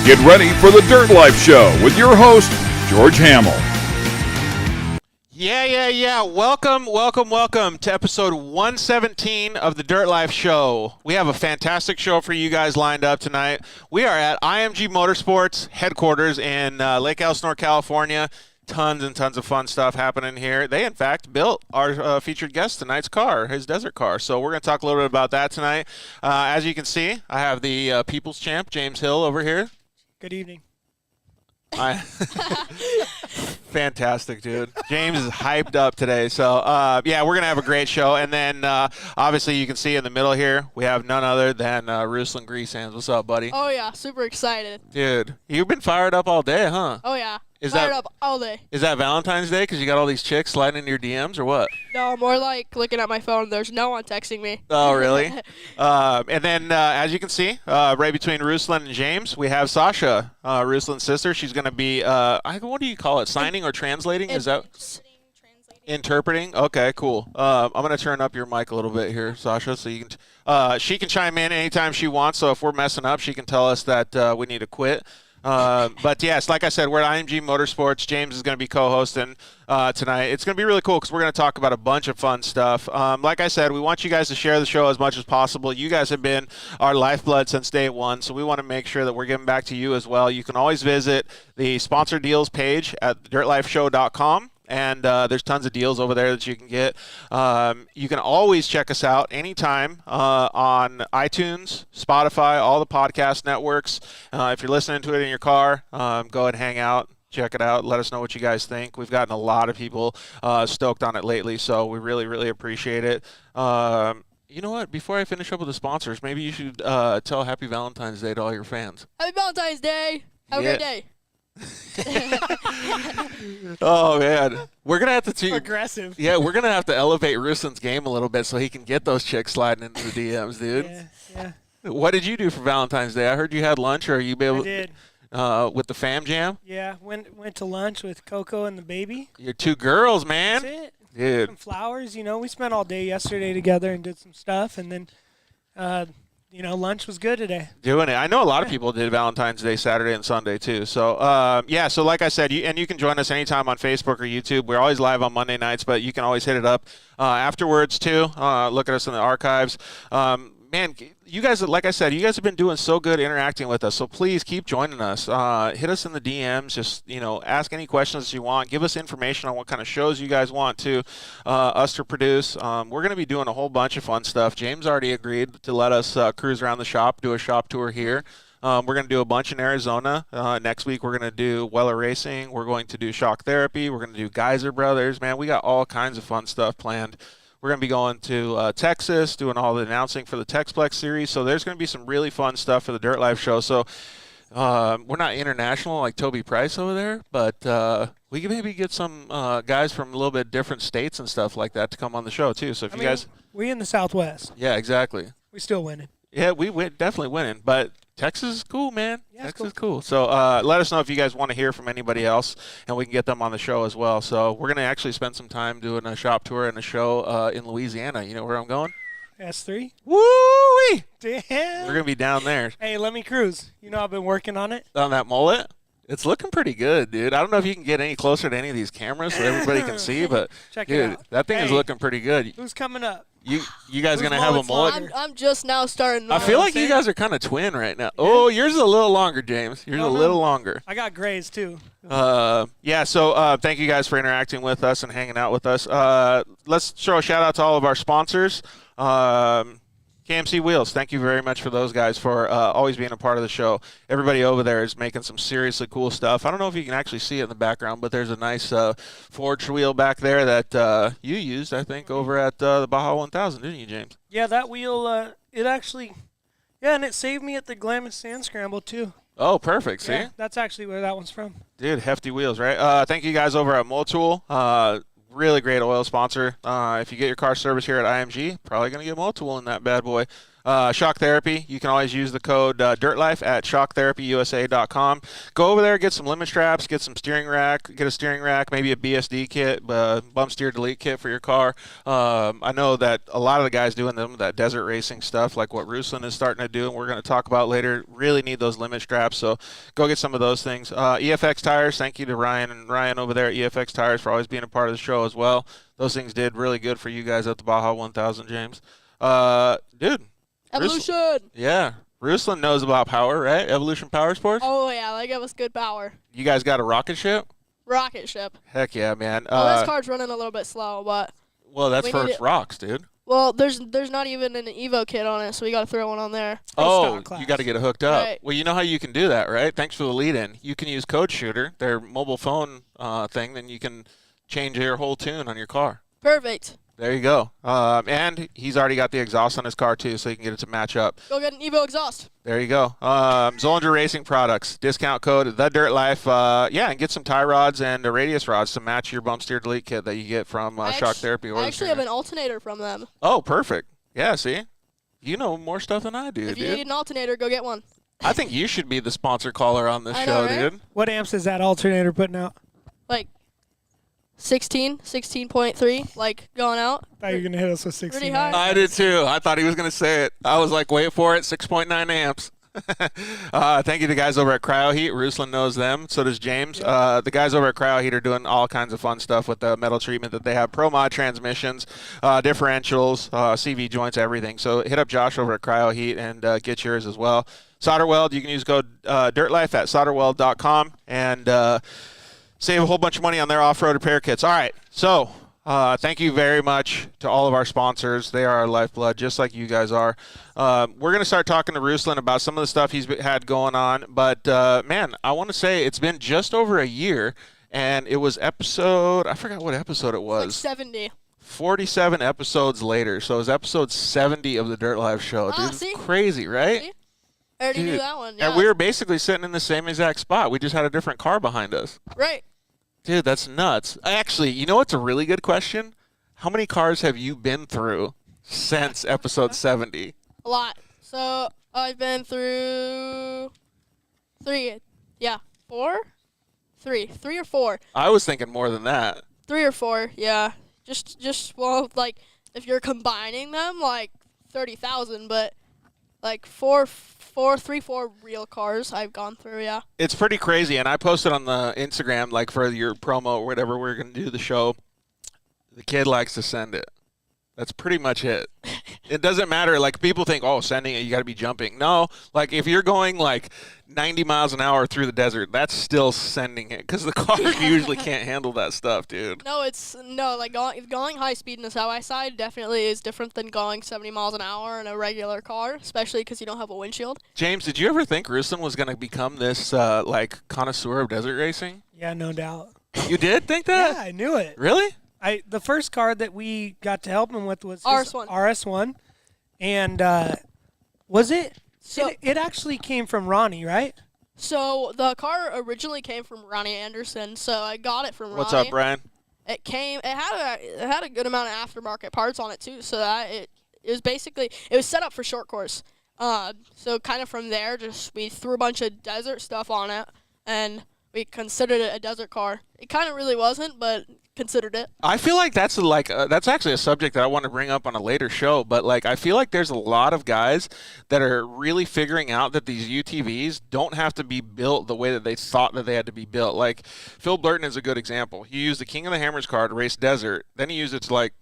Get ready for the Dirt Life Show with your host, George Hamill. Yeah. Welcome to episode 117 of the Dirt Life Show. We have a fantastic show for you guys lined up tonight. We are at IMG Motorsports headquarters in Lake Elsinore, California. Tons and tons of fun stuff happening here. They, in fact, built our featured guest tonight's car, his desert car. So we're going to talk a little bit about that tonight. As you can see, I have the People's Champ, James Hill, over here. Good evening. Fantastic, dude. James is hyped up today. So, yeah, we're going to have a great show. And then, obviously, you can see in the middle here, we have none other than Ruslan Greasehandz. What's up, buddy? Oh, yeah. Super excited. Dude, you've been fired up all day, huh? Oh, yeah. Fired up all day. Is that Valentine's Day because you got all these chicks sliding into your DMs or what? No, more like looking at my phone. There's no one texting me. Oh, really? And then, as you can see, right between Ruslan and James, we have Sasha, Ruslan's sister. She's going to be, what do you call it, signing or translating? Is that interpreting? Okay, cool. I'm going to turn up your mic a little bit here, Sasha, so you can. She can chime in anytime she wants. So if we're messing up, she can tell us that we need to quit. But yes, like I said, we're at IMG Motorsports. James is going to be co-hosting tonight. It's going to be really cool because we're going to talk about a bunch of fun stuff. Like I said, we want you guys to share the show as much as possible. You guys have been our lifeblood since day one, so we want to make sure that we're giving back to you as well. You can always visit the sponsor deals page at dirtlifeshow.com. And there's tons of deals over there that you can get. You can always check us out anytime on iTunes, Spotify, all the podcast networks. If you're listening to it in your car, go and hang out. Check it out. Let us know what you guys think. We've gotten a lot of people stoked on it lately, so we really, really appreciate it. You know what? Before I finish up with the sponsors, maybe you should tell Happy Valentine's Day to all your fans. Happy Valentine's Day. Have a great day. Oh man, we're gonna have to aggressive. Yeah, we're gonna have to elevate Ruslan's game a little bit so he can get those chicks sliding into the DMs, dude. Yeah. What did you do for Valentine's Day? I heard you had lunch, or you able? I did. With the fam jam. Yeah, went to lunch with Coco and the baby. Your two girls, man. That's it. Dude. Some flowers. We spent all day yesterday together and did some stuff, and then. Lunch was good today. Doing it. I know a lot of people did Valentine's Day, Saturday, and Sunday, too. So, so like I said, you can join us anytime on Facebook or YouTube. We're always live on Monday nights, but you can always hit it up afterwards, too. Look at us in the archives. Man, you guys, like I said, you guys have been doing so good interacting with us, so please keep joining us. Hit us in the DMs. Just, ask any questions you want. Give us information on what kind of shows you guys want us to produce. We're going to be doing a whole bunch of fun stuff. James already agreed to let us cruise around the shop, do a shop tour here. We're going to do a bunch in Arizona. Next week, we're going to do Weller Racing. We're going to do Shock Therapy. We're going to do Geyser Brothers. Man, we got all kinds of fun stuff planned. We're going to be going to Texas, doing all the announcing for the Texplex series. So there's going to be some really fun stuff for the Dirt Life Show. So we're not international like Toby Price over there, but we can maybe get some guys from a little bit different states and stuff like that to come on the show, too. So if you guys... We in the Southwest. Yeah, exactly. We still winning. Yeah, we definitely winning, but Texas is cool, man. Yeah, Texas is cool. So let us know if you guys want to hear from anybody else, and we can get them on the show as well. So we're going to actually spend some time doing a shop tour and a show in Louisiana. You know where I'm going? S3. Woo-wee! Damn. We're going to be down there. Hey, let me cruise. I've been working on it. On that mullet? It's looking pretty good, dude. I don't know if you can get any closer to any of these cameras so everybody can see, but, Check dude, it out. that thing is looking pretty good. Who's coming up? You guys going to have a mullet? I'm just now starting. I feel like you guys are kind of twin right now. Yeah. Oh, yours is a little longer, James. Yours is a little longer. I got grays, too. So thank you guys for interacting with us and hanging out with us. Let's throw a shout-out to all of our sponsors. KMC Wheels, thank you very much for those guys for always being a part of the show. Everybody over there is making some seriously cool stuff. I don't know if you can actually see it in the background, but there's a nice forged wheel back there that you used, I think, over at the Baja 1000, didn't you, James? Yeah, that wheel, it actually, and it saved me at the Glamis Sand Scramble, too. Oh, perfect. See? Yeah, that's actually where that one's from. Dude, hefty wheels, right? Thank you guys over at Motul. Really great oil sponsor. If you get your car service here at IMG, probably going to get Motul in that bad boy. Shock Therapy, you can always use the code DIRTLIFE at shocktherapyusa.com. Go over there, get some limit straps, get some steering rack, get a steering rack, maybe a BSD kit, bump steer delete kit for your car. I know that a lot of the guys doing that desert racing stuff, like what Ruslan is starting to do, and we're going to talk about later, really need those limit straps, so go get some of those things. EFX Tires, thank you to Ryan and Ryan over there at EFX Tires for always being a part of the show as well. Those things did really good for you guys at the Baja 1000, James. Dude. Evolution. Yeah. Ruslan knows about power, right? Evolution Power Sports? Oh, yeah. They give us good power. You guys got a rocket ship? Rocket ship. Heck yeah, man. Well, this car's running a little bit slow, but... Well, that's for its rocks, dude. Well, there's not even an Evo kit on it, so we got to throw one on there. Oh, you got to get it hooked up. Right. Well, you know how you can do that, right? Thanks for the lead-in. You can use Code Shooter, their mobile phone thing, then you can change your whole tune on your car. Perfect. There you go. And he's already got the exhaust on his car, too, so you can get it to match up. Go get an Evo exhaust. There you go. Zollinger Racing Products. Discount code TheDirtLife. Yeah, and get some tie rods and radius rods to match your bump steer delete kit that you get from Shock Therapy. I actually have an alternator from them. Oh, perfect. Yeah, see? You know more stuff than I do, If you need an alternator, go get one. I think you should be the sponsor caller on this I show, know, right? dude. What amps is that alternator putting out? Like 16.3, like going out. I thought you were going to hit us with 16. Pretty high. I did too. I thought he was going to say it. I was like, wait for it, 6.9 amps. Thank you to the guys over at Cryoheat. Ruslan knows them. So does James. The guys over at Cryoheat are doing all kinds of fun stuff with the metal treatment that they have. Pro Mod transmissions, differentials, CV joints, everything. So hit up Josh over at Cryoheat and get yours as well. Solder Weld, you can use code DIRTLIFE at solderweld.com and save a whole bunch of money on their off-road repair kits. All right, so thank you very much to all of our sponsors. They are our lifeblood, just like you guys are. We're going to start talking to Ruslan about some of the stuff he's had going on. But, man, I want to say it's been just over a year, and it was episode – I forgot what episode it was. Like 70. 47 episodes later. So it was episode 70 of the Dirt Live show. Dude, see? it's crazy, right? See? I already knew that one. Yeah. And we were basically sitting in the same exact spot. We just had a different car behind us. Right. Dude, that's nuts. Actually, you know what's a really good question? How many cars have you been through since episode 70? A lot. So I've been through 3. Yeah. 4? 3. 3 or 4. I was thinking more than that. 3 or 4. Yeah. Just well, like if you're combining them, like 30,000, but like 4 real cars I've gone through. Yeah. It's pretty crazy, and I posted on the Instagram, like for your promo or whatever we're going to do the show. The kid likes to send it. That's pretty much it. It doesn't matter. Like, people think, oh, sending it, you got to be jumping. No, like, if you're going, like, 90 miles an hour through the desert, that's still sending it because the car usually can't handle that stuff, dude. No, like, going high speed in the side side definitely is different than going 70 miles an hour in a regular car, especially because you don't have a windshield. James, did you ever think Ruslan was going to become this, like, connoisseur of desert racing? Yeah, no doubt. You did think that? Yeah, I knew it. Really? The first car that we got to help him with was RS1. RS1. And was it? So It actually came from Ronnie, right? So the car originally came from Ronnie Anderson, so I got it from Ronnie. What's up, Brian? It had a good amount of aftermarket parts on it too, so that it was set up for short course. So kind of from there, we threw a bunch of desert stuff on it, and we considered it a desert car. It kind of really wasn't, but considered it. I feel like that's actually a subject that I want to bring up on a later show, but like I feel like there's a lot of guys that are really figuring out that these UTVs don't have to be built the way that they thought that they had to be built. Like Phil Blurton is a good example. He used the King of the Hammers car to race desert, then he used it to like,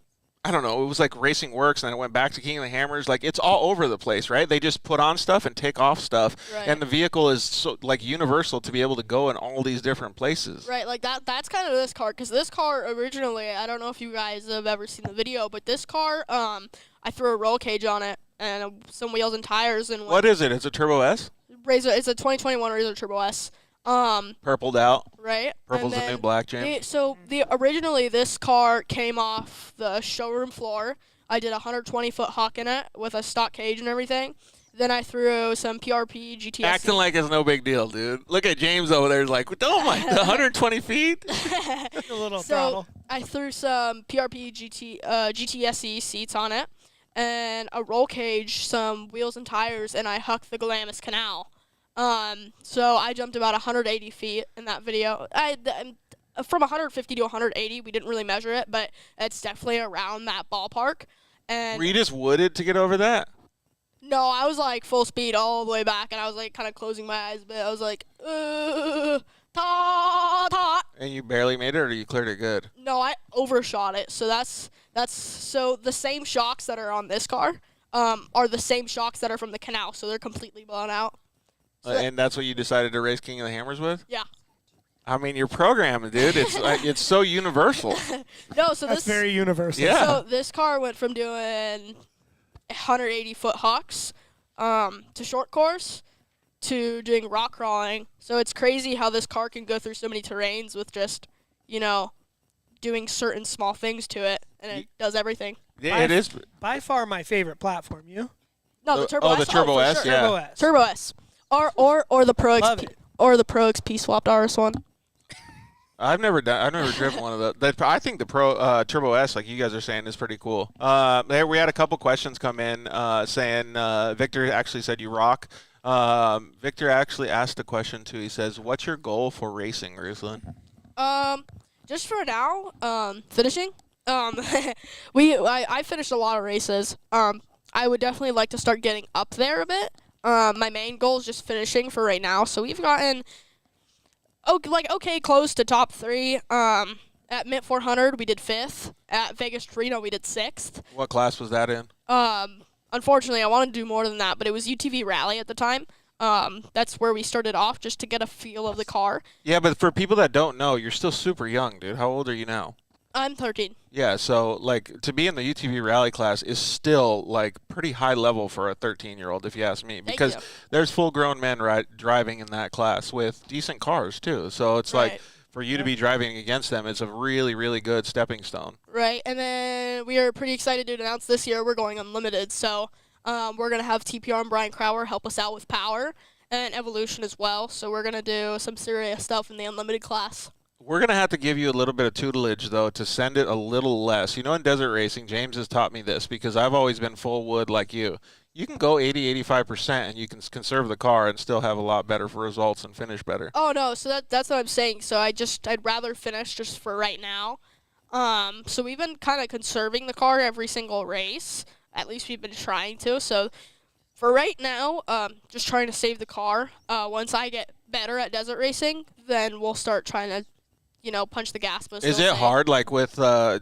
I don't know, it was like Racing Works, and then it went back to King of the Hammers. Like, it's all over the place, right? They just put on stuff and take off stuff, right. And the vehicle is so, like, universal to be able to go in all these different places. Right, like that's kind of this car, because this car originally, I don't know if you guys have ever seen the video, but this car, I threw a roll cage on it and some wheels and tires. And what is it? It's a Turbo S? It's a 2021 Razor Turbo S. Purpled out. Right. Purple's the new black, James. Originally this car came off the showroom floor. I did a 120-foot huck in it with a stock cage and everything. Then I threw some PRP GTS. Acting like it's no big deal, dude. Look at James over there. He's like, oh my, 120 feet? A little So throttle. I threw some PRP GTSE seats on it. and a roll cage, some wheels and tires, and I hucked the Glamis Canal. So I jumped about 180 feet in that video. From 150 to 180, we didn't really measure it, but it's definitely around that ballpark. And Were you just wooded to get over that? no, I was like full speed all the way back, and I was like kind of closing my eyes, but I was like, ta. And you barely made it, or you cleared it good? No, I overshot it. So that's so the same shocks that are on this car are the same shocks that are from the canal, so they're completely blown out. So And that's what you decided to race King of the Hammers with? yeah. I mean, you're programmed, dude. It's it's so universal. No, so That's this very universal. Yeah. so this car went from doing 180-foot hucks to short course to doing rock crawling. So it's crazy how this car can go through so many terrains with just, doing certain small things to it, and it does everything. Yeah, it is. By far my favorite platform. You? No, the Turbo S. the Turbo for S, sure. yeah. Turbo S. Turbo S. Or the Pro Love XP it. or the Pro XP swapped RS1. I've never driven one of those. I think the Pro Turbo S, like you guys are saying, is pretty cool. There we had a couple questions come in saying Victor actually said you rock. Victor actually asked a question too. He says, "What's your goal for racing, Ruslan?" Just for now, finishing. I finished a lot of races. I would definitely like to start getting up there a bit. My main goal is just finishing for right now. So we've gotten close to top 3. At Mint 400 we did 5th. At Vegas Reno we did 6th. What class was that in? Unfortunately I wanted to do more than that, but it was UTV Rally at the time. That's where we started off, just to get a feel of the car. Yeah, but for people that don't know, you're still super young, dude. How old are you now? I'm 13. Yeah, so like to be in the UTV rally class is still like pretty high level for a 13-year-old, if you ask me, because you. there's full-grown men driving in that class with decent cars too. So it's like Right. for you to be driving against them, it's a really, really good stepping stone. Right, and then we are pretty excited to announce this year we're going unlimited. So we're going to have TPR and Brian Crowder help us out with power and evolution as well. So we're going to do some serious stuff in the unlimited class. We're going to have to give you a little bit of tutelage, though, to send it a little less. You know, in desert racing, James has taught me this because I've always been full wood like you. You can go 80-85% and you can conserve the car and still have a lot better for results and finish better. Oh, no, so that's what I'm saying. So I'd rather finish just for right now. So we've been kind of conserving the car every single race. At least we've been trying to. So for right now, just trying to save the car. Once I get better at desert racing, then we'll start trying to punch the gas. Is it hard, like with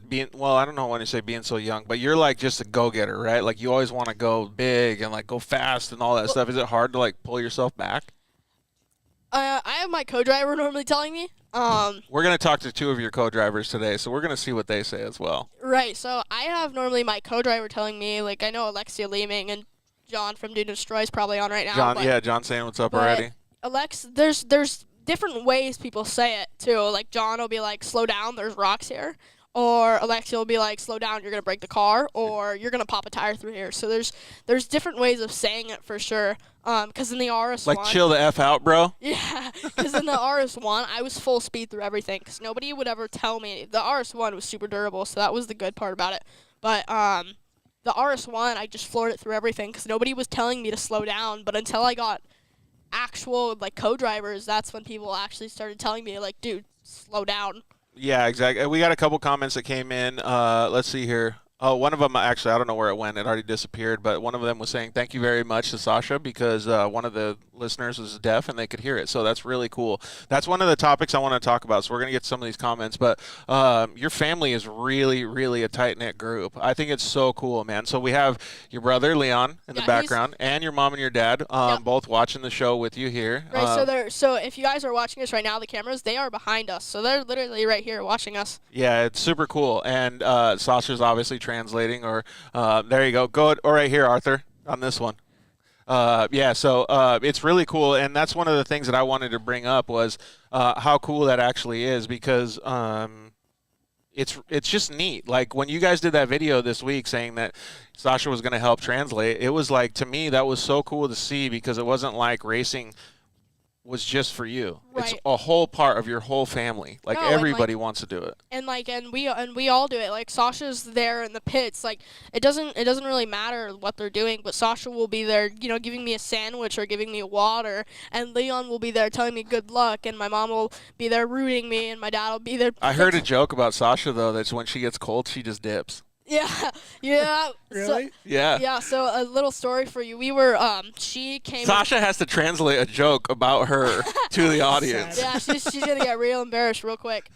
being? Well, I don't know when you say being so young, but you're like just a go-getter, right? Like you always want to go big and like go fast and all that stuff. Is it hard to like pull yourself back? I have my co-driver normally telling me. We're gonna talk to 2 of your co-drivers today, so we're gonna see what they say as well. Right. So I have normally my co-driver telling me, like I know Alexia Leeming and John from Do Destroy is probably on right now. John saying what's up but already. There's different ways people say it too. Like John will be like, "Slow down, there's rocks here," or Alexia will be like, "Slow down, you're gonna break the car," or "You're gonna pop a tire through here." So there's different ways of saying it for sure. Because in the RS1, Like chill the F out, bro. yeah, because in the RS1 I was full speed through everything. Because nobody would ever tell me. The RS1 was super durable, so that was the good part about it. But the RS1 I just floored it through everything because nobody was telling me to slow down. But until I got actual like co-drivers, that's when people actually started telling me like, dude, slow down. Yeah, exactly. We got a couple comments that came in. Let's see here. Oh, one of them, actually, I don't know where it went. It already disappeared. But one of them was saying thank you very much to Sasha because one of the listeners was deaf and they could hear it. So that's really cool. That's one of the topics I want to talk about. So we're going to get some of these comments. But your family is really, really a tight-knit group. I think it's so cool, man. So we have your brother, Leon, in the background, and your mom and your dad both watching the show with you here. Right, so if you guys are watching us right now, the cameras, they are behind us. So they're literally right here watching us. Yeah, it's super cool. And Sasha's obviously translating, or there you go, or right here, Arthur, on this one. So it's really cool, and that's one of the things that I wanted to bring up was how cool that actually is because it's just neat. Like when you guys did that video this week saying that Sasha was going to help translate, it was like, to me, that was so cool to see because it wasn't like racing was just for you. It's Right. a whole part of your whole family. Like No, and, everybody wants to do it. And we all do it. Like Sasha's there in the pits. Like it doesn't really matter what they're doing, but Sasha will be there, giving me a sandwich or giving me water, and Leon will be there telling me good luck, and my mom will be there rooting me, and my dad will be there. I heard a joke about Sasha though, that's when she gets cold, she just dips. Yeah, yeah. Really? Yeah. Yeah. So a little story for you. We were she came. Sasha has to translate a joke about her to the audience. Yeah, she's gonna get real embarrassed real quick.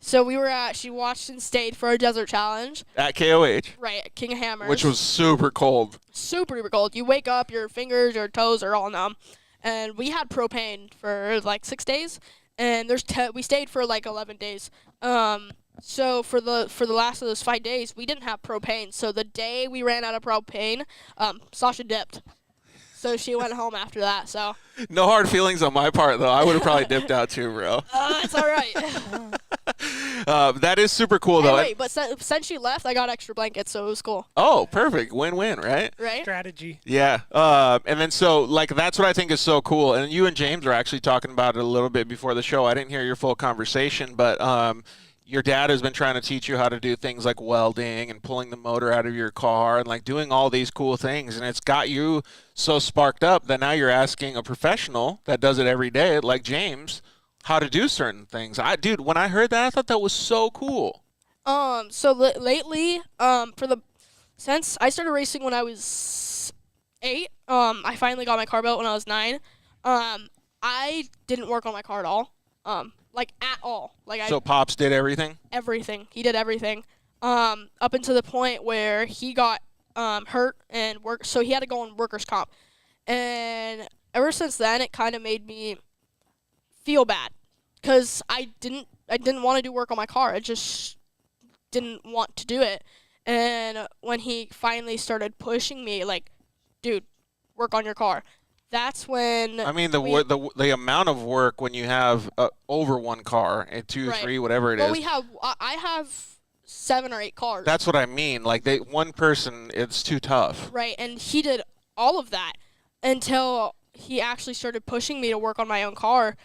So she watched and stayed for a desert challenge. At KOH. Right, at King of Hammers. Which was super cold. super duper cold. You wake up, your fingers, your toes are all numb. And we had propane for like 6 days, and we stayed for like 11 days. So for the last of those 5 days, we didn't have propane. So the day we ran out of propane, Sasha dipped. So she went home after that. So No hard feelings on my part, though. I would have probably dipped out too, bro. it's all right. That is super cool, though. Wait, but since she left, I got extra blankets, so it was cool. Oh, perfect. Win-win, right? Right? Strategy. Yeah. And then so, like, that's what I think is so cool. And you and James were actually talking about it a little bit before the show. I didn't hear your full conversation, but your dad has been trying to teach you how to do things like welding and pulling the motor out of your car and, like, doing all these cool things. And it's got you so sparked up that now you're asking a professional that does it every day, like James, how to do certain things. Dude, when I heard that, I thought that was so cool. So lately, since I started racing when I was 8, I finally got my car built when I was 9. I didn't work on my car at all. Like at all. So Pops did everything? Everything. He did everything. Up until the point where he got hurt and so he had to go on workers' comp. And ever since then, it kind of made me feel bad, because I didn't want to do work on my car. I just didn't want to do it. And when he finally started pushing me, like, dude, work on your car. That's when I mean, the amount of work when you have over one car, and 2, Right. 3, whatever it is. I have 7 or 8 cars. That's what I mean. Like, one person, it's too tough. Right, and he did all of that until he actually started pushing me to work on my own car.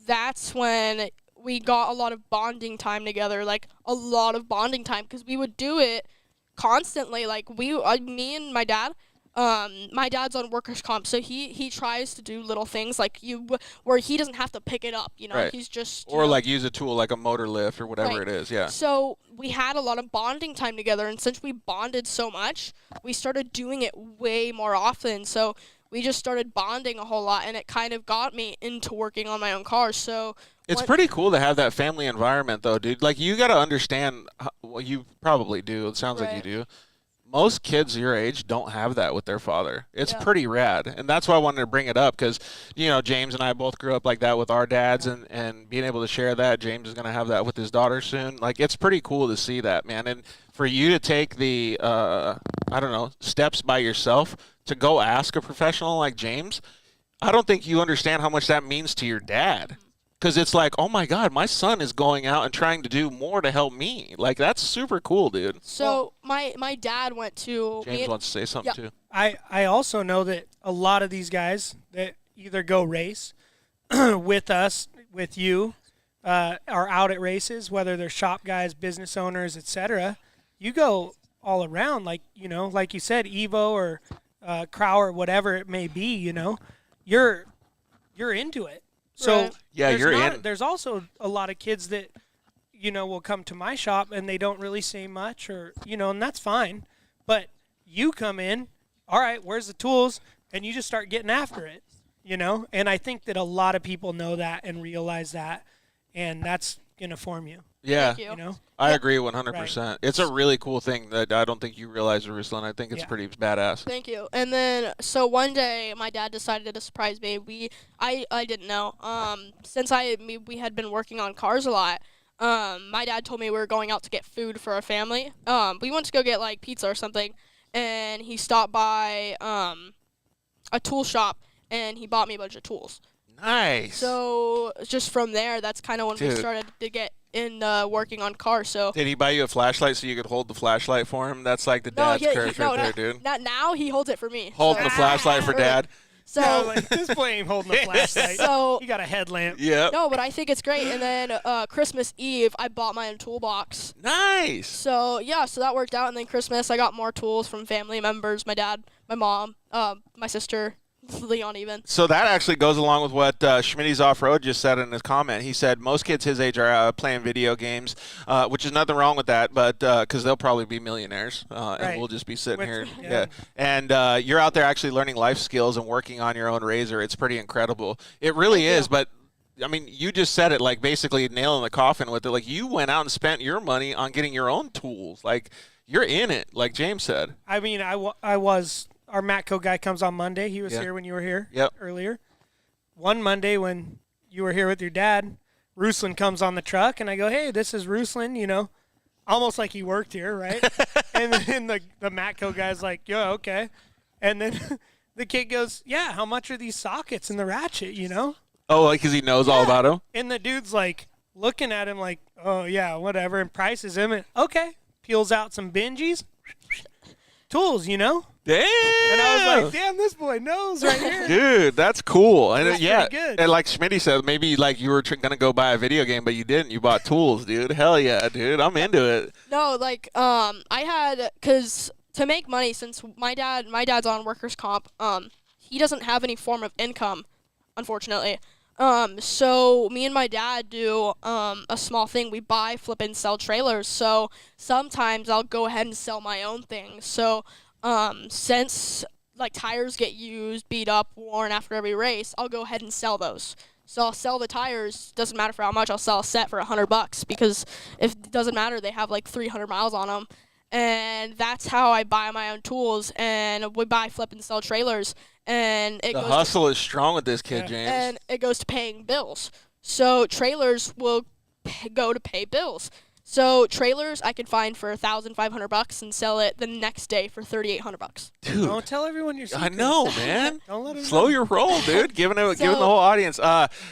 That's when we got a lot of bonding time together, like a lot of bonding time, because we would do it constantly. Like me and my dad. My dad's on workers' comp, so he tries to do little things like where he doesn't have to pick it up. Right. He's just Like use a tool like a motor lift or whatever Right. it is. Yeah. So we had a lot of bonding time together, and since we bonded so much, we started doing it way more often. So we just started bonding a whole lot, and it kind of got me into working on my own car. So It's pretty cool to have that family environment, though, dude. Like, you got to understand. Well, you probably do. It sounds like you Right. do. Most kids your age don't have that with their father. It's Yeah. pretty rad. And that's why I wanted to bring it up, because, James and I both grew up like that with our dads, and being able to share that. James is going to have that with his daughter soon. Like, it's pretty cool to see that, man. And for you to take the, steps by yourself to go ask a professional like James, I don't think you understand how much that means to your dad. Because it's like, oh, my God, my son is going out and trying to do more to help me. Like, that's super cool, dude. So my dad went to James wants to say something, too. I also know that a lot of these guys that either go race with us, with you, are out at races, whether they're shop guys, business owners, etc. You go all around, like you said, Evo or Crow or whatever it may be. You're into it. So Right. Yeah, you're in. There's also a lot of kids that will come to my shop and they don't really say much, or and that's fine. But you come in, all right, where's the tools? And you just start getting after it, And I think that a lot of people know that and realize that, and that's gonna form you. Yeah, Thank you. I agree 100%. It's a really cool thing that I don't think you realize, Ruslan. I think it's pretty badass. Thank you. And then, so one day, my dad decided to surprise me. I didn't know. Since we had been working on cars a lot, my dad told me we were going out to get food for our family. We went to go get, like, pizza or something, and he stopped by a tool shop, and he bought me a bunch of tools. Nice. So, just from there, that's kind of when we Dude. started to get in working on cars. So Did he buy you a flashlight so you could hold the flashlight for him? That's like the dad's curse right there, dude. Now he holds it for me. Holding so. the flashlight for dad. So Yeah, like, this boy ain't holding a flashlight. So- he got a headlamp. Yep. no, but I think it's great. And then Christmas Eve, I bought my own toolbox. Nice. So yeah, so that worked out. And then Christmas, I got more tools from family members, my dad, my mom, my sister, Leon even. So that actually goes along with what Schmitty's Off-Road just said in his comment. He said most kids his age are playing video games, which is nothing wrong with that, but because they'll probably be millionaires, and Right. we'll just be sitting here. Yeah. And you're out there actually learning life skills and working on your own razor. It's pretty incredible. It really is, but I mean, you just said it, like basically nailing the coffin with it. Like you went out and spent your money on getting your own tools. Like you're in it, like James said. I mean, I was. Our Matco guy comes on Monday. He was Yeah. here when you were here Yep. earlier. One Monday when you were here with your dad, Ruslan comes on the truck, and I go, hey, this is Ruslan, you know, almost like he worked here, right? And then the Matco guy's like, yo, okay. And then the kid goes, yeah, how much are these sockets and the ratchet, you know? Oh, because he knows all about him? And the dude's like looking at him like, oh, yeah, whatever, and prices him. And, okay, peels out some Benjis, tools, you know? Damn. And I was like, damn, this boy knows right here. Dude, that's cool. And That's yeah, pretty good. and like Schmitty said, maybe like you were gonna go buy a video game, but you didn't. You bought tools, dude. Hell yeah, dude. I'm into it. No, like I had, cause to make money, since my dad's on workers' comp, he doesn't have any form of income, unfortunately. So me and my dad do a small thing. We buy, flip, and sell trailers. So sometimes I'll go ahead and sell my own things. So since like tires get used, beat up, worn after every race, I'll go ahead and sell those. So I'll sell the tires. Doesn't matter for how much. I'll sell a set for $100 because if it doesn't matter, they have like 300 miles on them. And that's how I buy my own tools. And we buy, flip, and sell trailers. And it The goes hustle is strong with this kid, Yeah. James. and it goes to paying bills. So trailers will go to pay bills. So trailers I could find for $1,500 and sell it the next day for $3,800. Dude, Don't tell everyone your I secrets. know, man. Don't let them Slow know. your roll, dude. Giving the whole audience.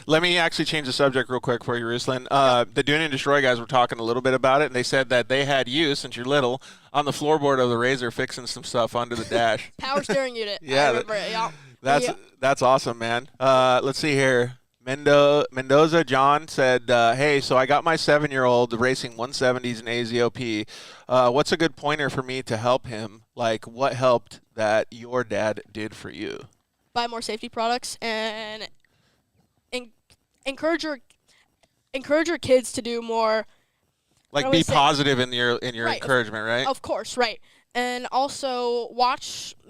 Let me actually change the subject real quick for you, Ruslan. The Dune and Destroy guys were talking a little bit about it, and they said that they had you, since you're little, on the floorboard of the Razor fixing some stuff under the dash. Power steering unit. Yeah, I remember it. Yeah. That's awesome, man. Let's see here. Mendoza John said, hey, so I got my 7-year-old racing 170s and AZOP. What's a good pointer for me to help him? Like, what helped that your dad did for you? Buy more safety products and encourage your kids to do more. Like, I be would say- positive in your Right, encouragement, right? Of course, right. And also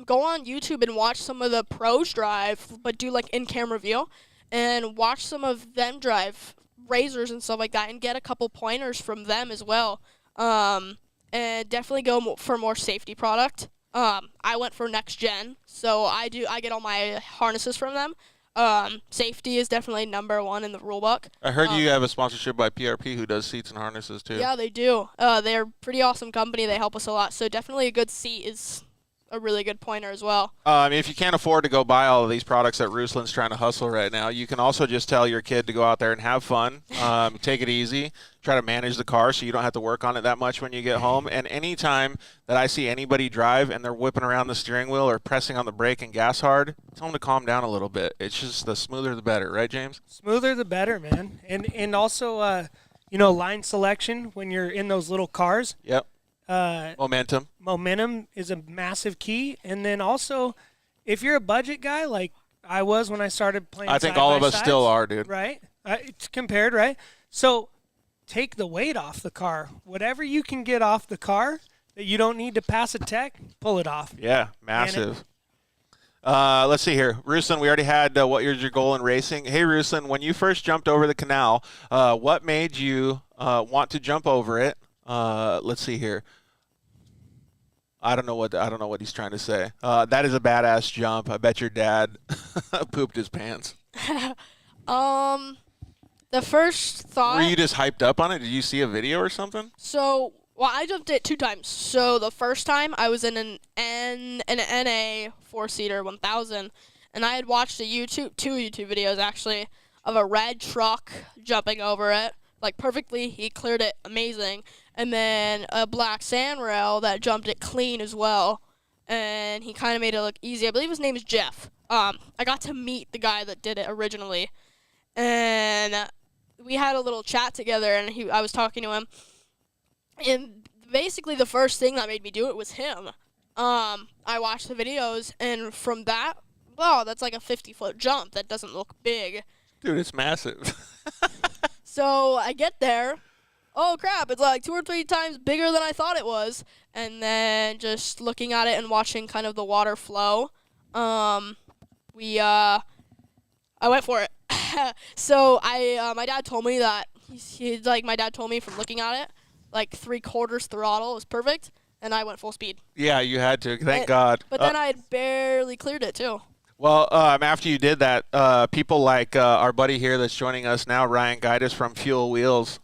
go on YouTube and watch some of the pros drive, but do like in-camera view, and watch some of them drive razors and stuff like that, and get a couple pointers from them as well. And definitely go for more safety product. I went for next gen, so I get all my harnesses from them. Safety is definitely number one in the rule book. I heard you have a sponsorship by PRP who does seats and harnesses, too. Yeah, they do. They're a pretty awesome company. They help us a lot. So definitely a good seat is a really good pointer as well. If you can't afford to go buy all of these products that Ruslan's trying to hustle right now, you can also just tell your kid to go out there and have fun, take it easy, try to manage the car so you don't have to work on it that much when you get home. And anytime that I see anybody drive and they're whipping around the steering wheel or pressing on the brake and gas hard, tell them to calm down a little bit. It's just the smoother the better, right, James? Smoother the better, man. And also, line selection when you're in those little cars. Yep. Momentum. Momentum is a massive key. And then also, if you're a budget guy like I was when I started playing I think all of us side-by-sides, still are, dude. Right? It's compared, right? So take the weight off the car. Whatever you can get off the car that you don't need to pass a tech, pull it off. Yeah, massive. Let's see here. Ruslan, we already had what is your goal in racing. Hey, Ruslan, when you first jumped over the canal, what made you want to jump over it? Let's see here. I don't know what he's trying to say. That is a badass jump. I bet your dad pooped his pants. The first thought. Were you just hyped up on it? Did you see a video or something? So, I jumped it 2 times. So the first time I was in an NA 4-seater 1000, and I had watched two YouTube videos actually of a red truck jumping over it, like perfectly. He cleared it amazing, and then a black sand rail that jumped it clean as well. and he kind of made it look easy. I believe his name is Jeff. I got to meet the guy that did it originally, and we had a little chat together, and I was talking to him, and basically the first thing that made me do it was him. I watched the videos, and from that, wow, that's like a 50-foot jump. That doesn't look big. Dude, it's massive. So I get there. Oh, crap, it's like 2 or 3 times bigger than I thought it was. And then just looking at it and watching kind of the water flow, I went for it. So my dad told me that, my dad told me from looking at it, like 3/4 throttle was perfect, and I went full speed. Yeah, you had to. Thank God. But then I had barely cleared it, too. Well, after you did that, people like our buddy here that's joining us now, Ryan Gaitis from Fuel Wheels,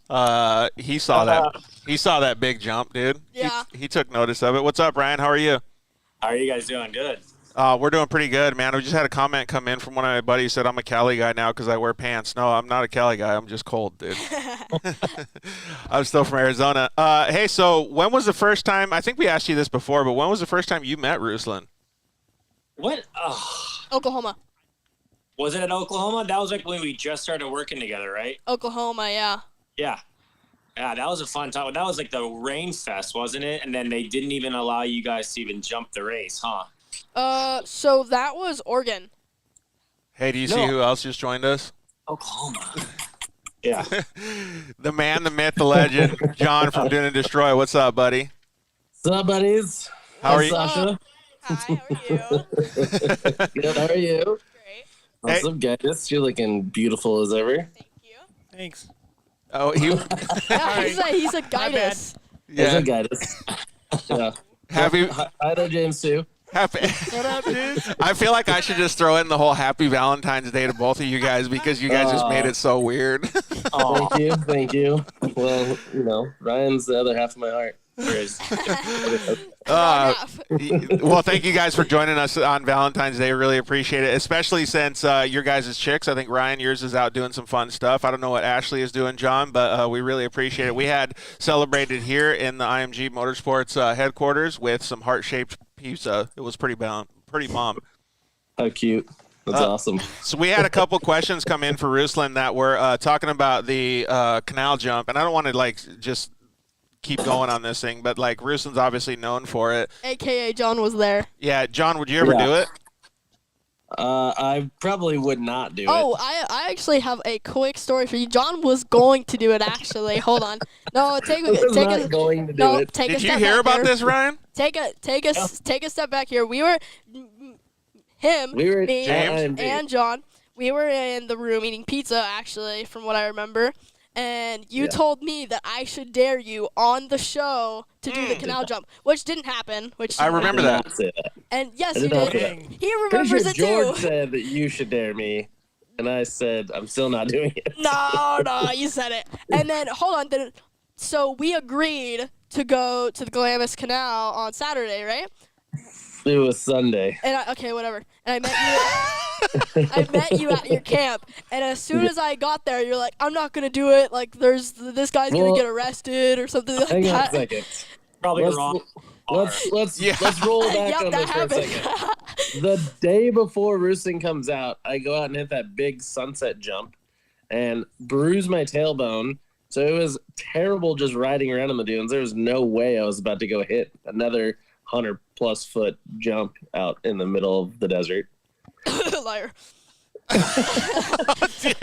he saw that. He saw that big jump, dude. Yeah. He took notice of it. What's up, Ryan? How are you? How are you guys doing? Good. We're doing pretty good, man. We just had a comment come in from one of my buddies. Said I'm a Cali guy now because I wear pants. No, I'm not a Cali guy. I'm just cold, dude. I'm still from Arizona. Hey, so when was the first time? I think we asked you this before, but when was the first time you met Ruslan? What? Oklahoma. Was it in Oklahoma? That was like when we just started working together, right? Oklahoma, yeah. Yeah. Yeah, that was a fun time. That was like the rain fest, wasn't it? And then they didn't even allow you guys to even jump the race, huh? So that was Oregon. Hey, do you see who else just joined us? Oklahoma. Yeah. The man, the myth, the legend, John from Dune and Destroy. What's up, buddy? What's up, buddies? How are you? Sasha? Hi, how are you? Good, how are you? Great. What's up, guys? You're looking beautiful as ever. Thank you. Thanks. Oh, Yeah, he's a guidance. There's yeah. a guidance. Yeah. Happy. Hi there, James, too. Happy. What up, dude? I feel like I should just throw in the whole Happy Valentine's Day to both of you guys because you guys just made it so weird. Thank you. Thank you. Well, Ryan's the other half of my heart. Well, thank you guys for joining us on Valentine's Day. Really appreciate it, especially since your guys' chicks. I think Ryan, yours is out doing some fun stuff. I don't know what Ashley is doing, John, but we really appreciate it. We had celebrated here in the IMG Motorsports headquarters with some heart-shaped pizza. It was pretty bomb. How cute. That's awesome. So we had a couple questions come in for Ruslan that were talking about the canal jump, and I don't want to just keep going on this thing, but Ruslan's obviously known for it. AKA John was there. Yeah, John, would you ever do it? I probably would not do it. Oh, I actually have a quick story for you. John was going to do it, actually. Hold on. No, take I was a not going to do no. it. Take a Did you step hear back about here. this, Ryan? Take a step back here. We were him, We were me, James? and John. We were in the room eating pizza, actually, from what I remember. And you told me that I should dare you on the show to do the canal jump, which didn't happen. Which I remember I did that. not say that. And yes, I you did not did. say that. Dang. He Pretty remembers sure it George too. said that you should dare me, and I said I'm still not doing it. No, you said it. And then hold on. So we agreed to go to the Glamis Canal on Saturday, right? It was Sunday. And okay, whatever. And I met you. I met you at your camp, and as soon as I got there, you're like, "I'm not gonna do it. Like, this guy's gonna Well, get arrested or something like Hang on a that." second. Probably Let's- wrong. Let's roll back Yep, on that this for a happened. second. The day before Ruslan comes out, I go out and hit that big sunset jump and bruise my tailbone. So it was terrible just riding around in the dunes. There was no way I was about to go hit another 100+ foot jump out in the middle of the desert. Liar. Dude,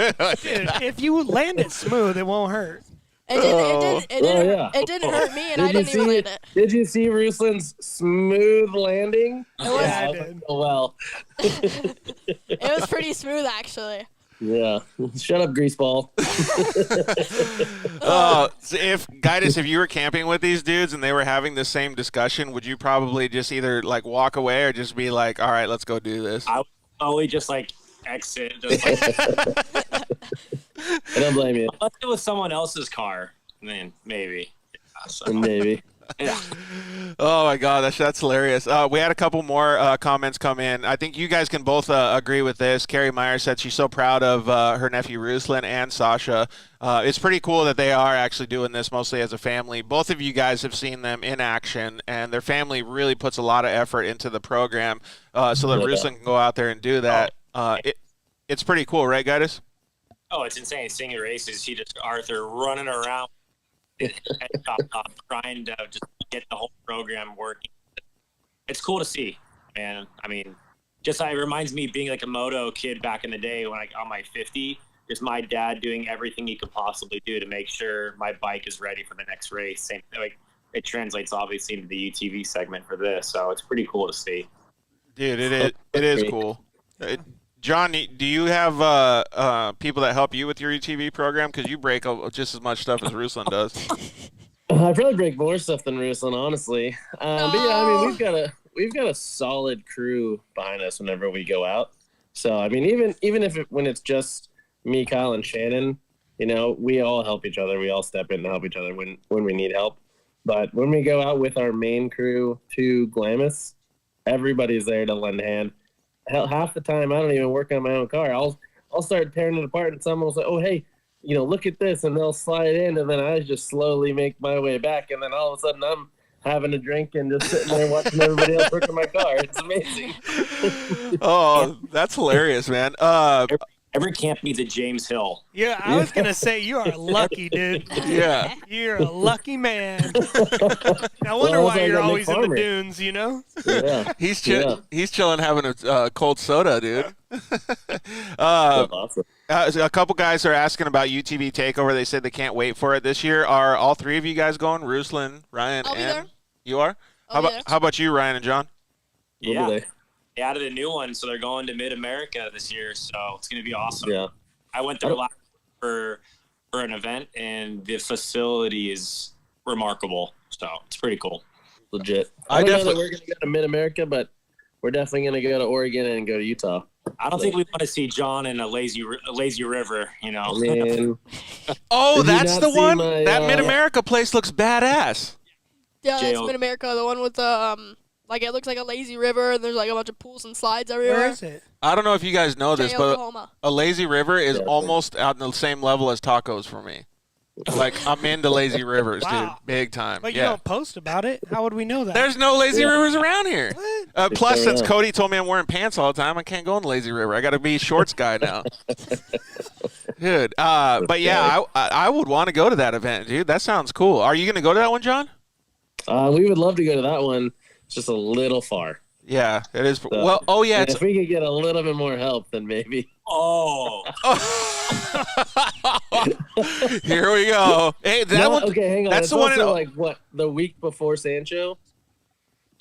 if you land it smooth, it won't hurt. It didn't hurt me, and I didn't even land it. Did you see Ruslan's smooth landing? Yeah, I did. Oh, well. It was pretty smooth, actually. Yeah. Shut up, greaseball. So if you were camping with these dudes and they were having the same discussion, would you probably just either walk away or just be like, all right, let's go do this? I would probably just exit. Just, I don't blame you. unless it was someone else's car, then maybe. Yeah, so, Maybe. yeah. Oh my God, that's hilarious. We had a couple more comments come in. I think you guys can both agree with this. Carrie Meyer said she's so proud of her nephew Ruslan and Sasha. It's pretty cool that they are actually doing this mostly as a family. Both of you guys have seen them in action, and their family really puts a lot of effort into the program so that Ruslan can go out there and do that. It's pretty cool, right, guys? Oh, it's insane. Seeing the races, Arthur running around, trying to just get the whole program working. It's cool to see, man. I mean, it reminds me of being like a moto kid back in the day when on my 50, just my dad doing everything he could possibly do to make sure my bike is ready for the next race. Same, like it translates obviously into the UTV segment for this, so it's pretty cool to see. Dude, it is cool. John, do you have people that help you with your UTV program? Because you break just as much stuff as Ruslan does. I probably break more stuff than Ruslan, honestly. But yeah, I mean, we've got a solid crew behind us whenever we go out. So I mean, even if when it's just me, Kyle, and Shannon, you know, we all help each other. We all step in to help each other when we need help. But when we go out with our main crew to Glamis, everybody's there to lend a hand. Hell, half the time I don't even work on my own car. I'll start tearing it apart, and someone will say, "Oh, hey, you know, look at this," and they'll slide in, and then I just slowly make my way back, and then all of a sudden I'm having a drink and just sitting there watching everybody else work on my car. It's amazing. Oh, that's hilarious, man. Every camp needs a James Hill. Yeah, I was going to say, you are lucky, dude. Yeah. You're a lucky man. I wonder why you're always in the dunes, you know? Yeah. He's chilling having a cold soda, dude. Awesome. A couple guys are asking about UTV Takeover. They said they can't wait for it this year. Are all three of you guys going? Ruslan, Ryan, I'll be and there. You are? How about you, Ryan and John? Yeah. They added a new one, so they're going to Mid-America this year, so it's going to be awesome. Yeah. I went there last for an event, and the facility is remarkable, so it's pretty cool. Legit. I don't know that we're going to go to Mid-America, but we're definitely going to go to Oregon and go to Utah. I don't think we want to see John in a lazy river, you know. I mean, oh, that's the one? That yeah. Mid-America place looks badass. Yeah, that's Mid-America, the one with the like it looks like a lazy river, and there's like a bunch of pools and slides everywhere. Where is it? I don't know if you guys know this, but Oklahoma. a lazy river is almost on the same level as tacos for me. Like, I'm into lazy rivers, dude, big time. But you don't post about it. How would we know that? There's no lazy rivers around here. Plus, since Yeah. Cody told me I'm wearing pants all the time, I can't go in the lazy river. I got to be shorts guy now. Dude, but yeah, I would want to go to that event, dude. That sounds cool. Are you going to go to that one, John? We would love to go to that one. It's just a little far. Yeah, it is. So, well, oh, yeah. If we could get a little bit more help, then maybe. Oh. Here we go. Hey, that one. Okay, hang on. That's it's the one. Also like what, the week before Sancho?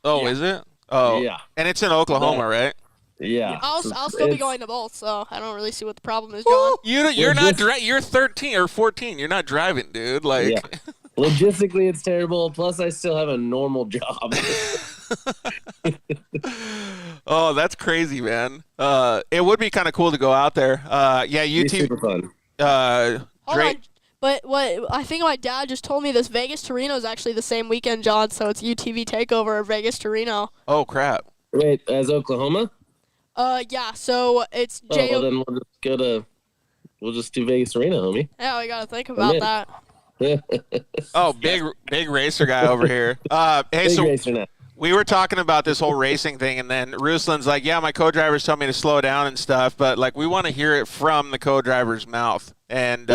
Oh, Yeah. Is it? Oh, Yeah. And it's in Oklahoma, right? Yeah. I'll still be going to both, so I don't really see what the problem is, John. Well, you're not. You're 13 or 14. You're not driving, dude. Like. Yeah. Logistically, it's terrible. Plus, I still have a normal job. Oh, that's crazy, man. It would be kind of cool to go out there. Yeah, Be super fun. Hold on. But what I think my dad just told me, this Vegas to Reno is actually the same weekend, John. So it's UTV Takeover Vegas to Reno. Oh crap! Wait, as Oklahoma? Yeah. So it's Well, then we'll just do Vegas to Reno, homie. Yeah, we gotta think about that. Oh, big racer guy over here. Hey, Big so racer now. we were talking about this whole racing thing, and then Ruslan's like, "Yeah, my co-drivers tell me to slow down and stuff, but like we want to hear it from the co-driver's mouth and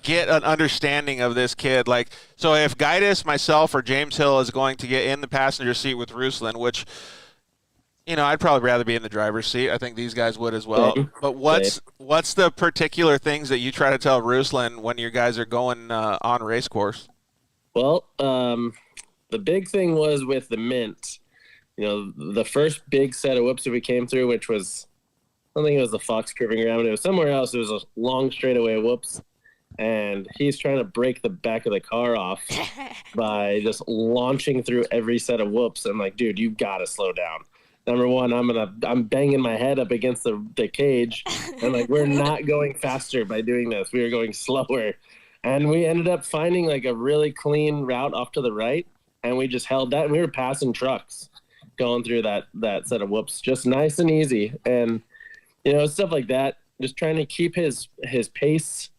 get an understanding of this kid." Like, so if Guidus, myself, or James Hill is going to get in the passenger seat with Ruslan, which, you know, I'd probably rather be in the driver's seat. I think these guys would as well. Same. But what's the particular things that you try to tell Ruslan when you guys are going on race course? Well, the big thing was with the Mint. You know, the first big set of whoops that we came through, which was, I don't think it was the Fox Proving Ground. It was somewhere else. It was a long straightaway whoops. And he's trying to break the back of the car off by just launching through every set of whoops. I'm like, dude, you've got to slow down. Number one, I'm banging my head up against the cage. And like, we're not going faster by doing this. We were going slower. And we ended up finding like a really clean route off to the right. and we just held that. And we were passing trucks going through that set of whoops, just nice and easy. And, stuff like that, just trying to keep his pace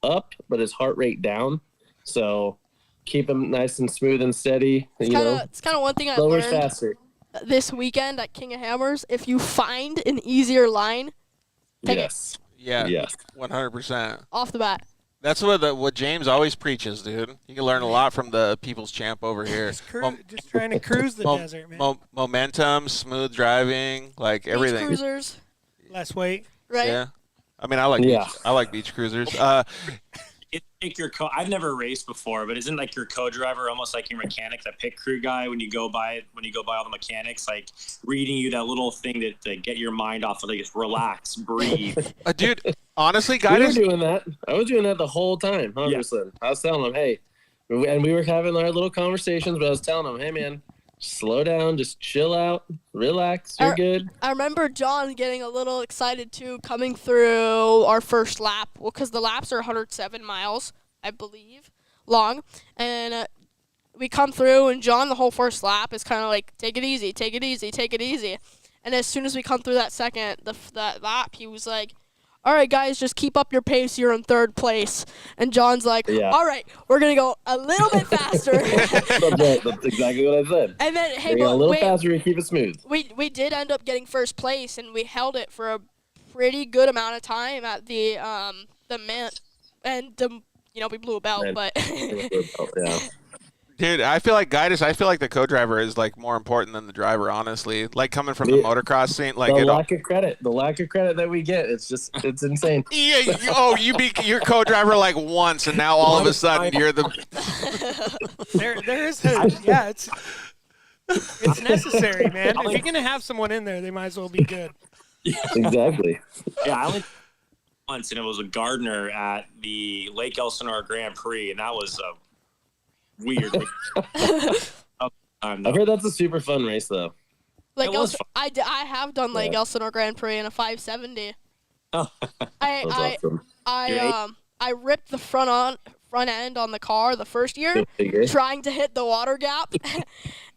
up, but his heart rate down. So keep him nice and smooth and steady. It's kind of one thing I slower, learned faster. this weekend at King of Hammers. If you find an easier line, take it Yeah. Yes. 100%. off the bat. That's what James always preaches, dude. You can learn a lot from the people's champ over here. Just trying to cruise the desert, man. Momentum, smooth driving, like Beach everything. cruisers, Less weight. right? Yeah. I mean, I like beach cruisers. It's like I've never raced before, but isn't like your co-driver almost like your mechanic, that pit crew guy when you go by all the mechanics, like reading you that little thing to get your mind off of, like, just relax, breathe. Dude, honestly, We guys, were doing that. I was doing that the whole time, 100%. I was telling him, hey, and we were having our little conversations, but I was telling him, hey, man, slow down, just chill out, relax, you're good. I remember John getting a little excited too, coming through our first lap. Well, because the laps are 107 miles, I believe, long, and we come through, and John, the whole first lap, is kind of like, take it easy, take it easy, take it easy. And as soon as we come through that that lap, he was like, all right, guys, just keep up your pace. You're in third place. And John's like, all right, we're going to go a little bit faster. That's exactly what I said. And then, hey, a little wait, faster to keep it smooth. we did end up getting first place, and we held it for a pretty good amount of time at the mint. And, we blew a belt, but... Yeah. dude, I feel like the co-driver is like more important than the driver, honestly. Like coming from the motocross scene, like the lack of credit that we get, it's insane. Yeah, you're co-driver like once, and now all of a sudden you're the. There is it's necessary, man. If you're gonna have someone in there, they might as well be good. Exactly. Yeah, I only once, and it was a Gardner at the Lake Elsinore Grand Prix, and that was weird. I've heard that's a super fun race, though. Like It was fun. I have done Lake Elsinore Grand Prix in a 570. Awesome. I ripped the front end on the car the first year, trying to hit the water gap,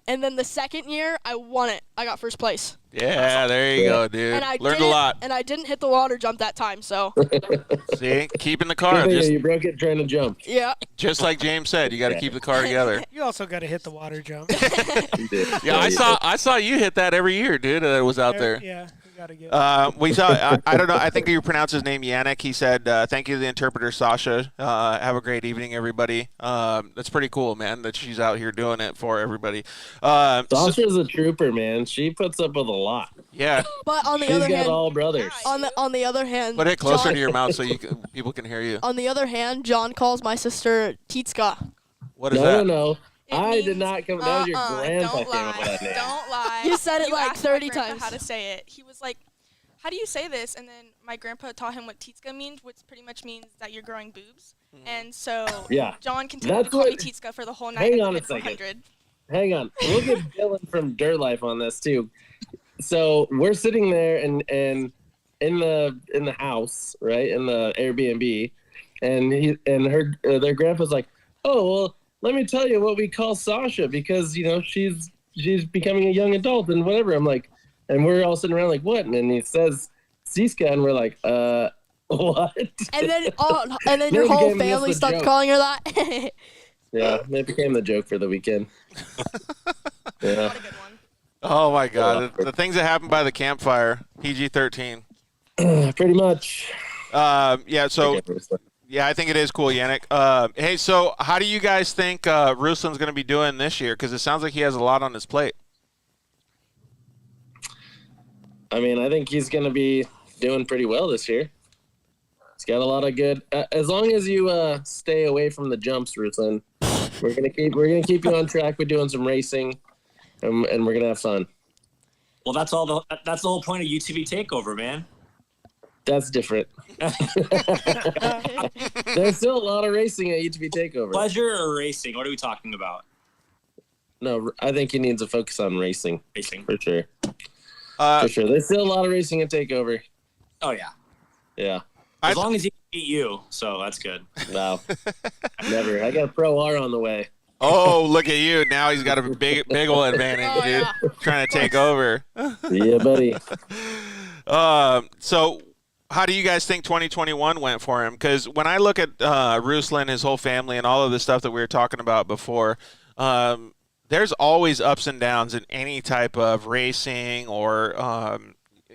and then the second year I won it. I got first place. Yeah, there you go, dude. And I Learned a lot. And I didn't hit the water jump that time, so. See, keeping the car You broke it trying to jump. Yeah. just like James said, you got to keep the car together. You also got to hit the water jump. Yeah, I saw you hit that every year, dude. That was out there. Yeah, you got to get. We saw. I don't know. I think you pronounce his name Yannick. He said, "Thank you to the interpreter, Sasha. Have a great evening, everybody." That's pretty cool, man. That she's out here doing it for everybody. Sasha's a trooper, man. She puts up with a lot. Yeah. But on the She's other got hand, all brothers. on the other hand, Put it closer John, to your mouth so people can hear you. On the other hand, John calls my sister Titska. What is that? No. It I means- did not come. That was your grandpa don't came up with lie. that name. Don't lie. You said it like asked my 30 grandpa times. How to say it? He was like, "How do you say this?" And then my grandpa taught him what Titska means, which pretty much means that you're growing boobs. And so Yeah. John continued to That's call me what- Titska for the whole night. Hang and on a hit 400. second. Hang on. We'll get Dylan from Dirt Life on this too. So we're sitting there and in the house, right, in the Airbnb, and their grandpa's like, "Oh, well, let me tell you what we call Sasha, because she's becoming a young adult and whatever." I'm like, and we're all sitting around like, "What?" And then he says Siska, and we're like, what? And then Then your it whole became just family a starts joke. calling her that. Yeah, that became the joke for the weekend. Yeah. What a good one. Oh my God, the things that happen by the campfire. PG-13. Pretty much. Yeah. So. Yeah, I think it is cool, Yannick. Hey, so how do you guys think Ruslan's going to be doing this year? Because it sounds like he has a lot on his plate. I mean, I think he's going to be doing pretty well this year. He's got a lot of good. As long as you stay away from the jumps, Ruslan, we're gonna keep you on track with doing some racing, and we're gonna have fun. Well, that's the whole point of UTV Takeover, man. That's different. There's still a lot of racing at UTV Takeover. Pleasure or racing? What are we talking about? No, I think he needs to focus on racing Racing. for sure. For sure, there's still a lot of racing at Takeover. Oh yeah. Yeah. As long as he can beat you, so that's good. Wow. Never. I got a Pro R on the way. Oh, look at you. Now he's got a big old advantage, Oh, dude. yeah. Trying to take over. Yeah, buddy. So how do you guys think 2021 went for him? Because when I look at Ruslan, his whole family, and all of the stuff that we were talking about before, there's always ups and downs in any type of racing or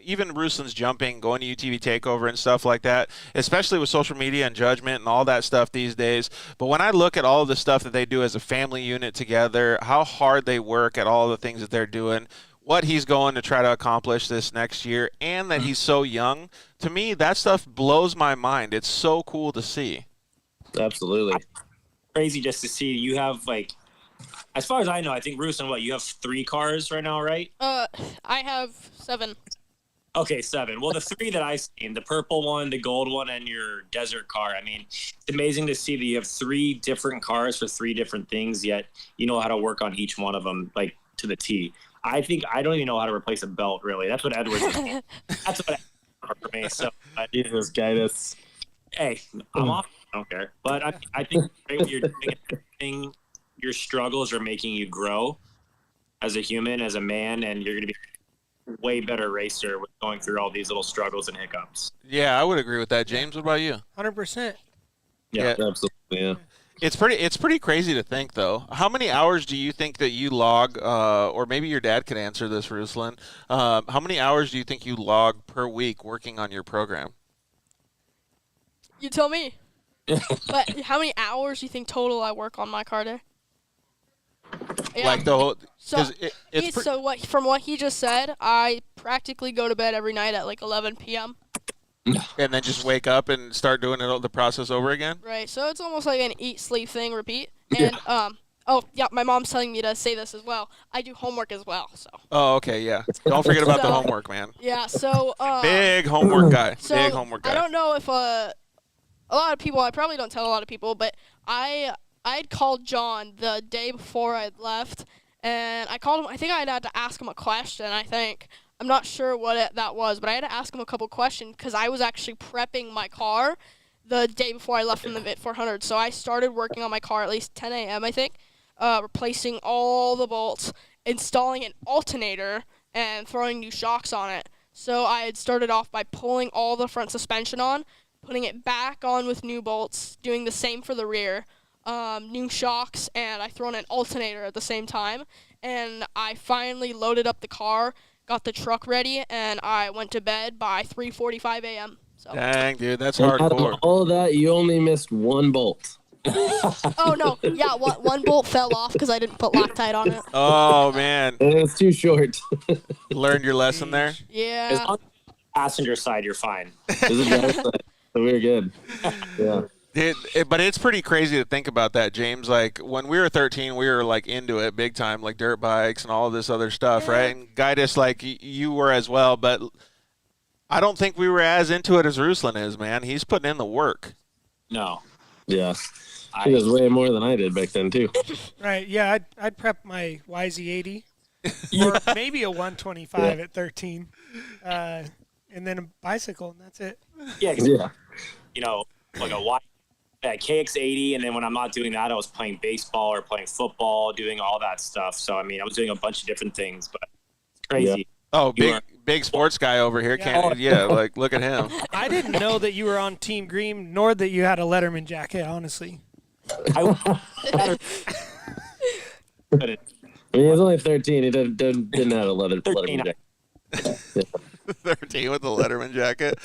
even Ruslan's jumping, going to UTV Takeover and stuff like that, especially with social media and judgment and all that stuff these days. But when I look at all of the stuff that they do as a family unit together, how hard they work at all the things that they're doing, what he's going to try to accomplish this next year, and that he's so young, to me, that stuff blows my mind. It's so cool to see. Absolutely. Crazy just to see you have like, as far as I know, I think Ruslan, you have 3 cars right now, right? I have 7. Okay, 7. Well, the 3 that I've seen, the purple one, the gold one, and your desert car, I mean, it's amazing to see that you have 3 different cars for 3 different things, yet you know how to work on each one of them, like, to the T. I think I don't even know how to replace a belt, really. That's what Edwards is. That's what for me. So, Jesus, guidance. hey, I'm off. I don't care. But I think what you're doing, your struggles are making you grow as a human, as a man, and you're going to be way better racer with going through all these little struggles and hiccups. Yeah, I would agree with that. James, what about you? 100%. Yeah. Absolutely. Yeah. It's pretty crazy to think, though. How many hours do you think that you log, or maybe your dad could answer this, Ruslan? How many hours do you think you log per week working on your program? You tell me. But how many hours do you think total I work on my car day? Yeah. Like the whole, So, it's from what he just said, I practically go to bed every night at like 11 p.m. and then just wake up and start doing the process over again. Right. So it's almost like an eat, sleep thing, repeat. And oh yeah, my mom's telling me to say this as well. I do homework as well. So. Oh, okay, yeah. Don't forget about the So- homework, man. Yeah. So. Big homework guy. So Big homework guy. I don't know if a lot of people. I probably don't tell a lot of people, but I'd called John the day before I'd left, and I called him. I think I had to ask him a question. I'm not sure what that was, but I had to ask him a couple questions because I was actually prepping my car the day before I left from the VIT 400. So I started working on my car at least 10 a.m. I think, replacing all the bolts, installing an alternator, and throwing new shocks on it. So I had started off by pulling all the front suspension on, putting it back on with new bolts, doing the same for the rear, new shocks, and I thrown an alternator at the same time. And I finally loaded up the car, got the truck ready, and I went to bed by 3:45 a.m. So. Dang, dude, that's And out hardcore. of all that, you only missed 1 bolt. Oh no, yeah, one bolt fell off because I didn't put Loctite on it. Oh man, And it's too short. learned your lesson there. As Yeah. long as passenger side, you're fine. There's a downside, so we're good. Yeah. But it's pretty crazy to think about that, James. Like when we were 13, we were like into it big time, like dirt bikes and all of this other stuff, right? And Guidus, like you were as well, but I don't think we were as into it as Ruslan is, man. He's putting in the work. No. Yeah. He does way more than I did back then, too. Right. Yeah, I'd prep my YZ80 or maybe a 125 at 13, and then a bicycle, and that's it. Yeah, 'cause, Yeah. like a KX80, and then when I'm not doing that, I was playing baseball or playing football, doing all that stuff. So, I mean, I was doing a bunch of different things, but it's crazy. Oh, You big sports guy over here. Yeah. Yeah, like look at him. I didn't know that you were on Team Green, nor that you had a Letterman jacket, honestly. I couldn't. I mean, he was only 13. He didn't have a leather 13. jacket. 13 with the Letterman jacket.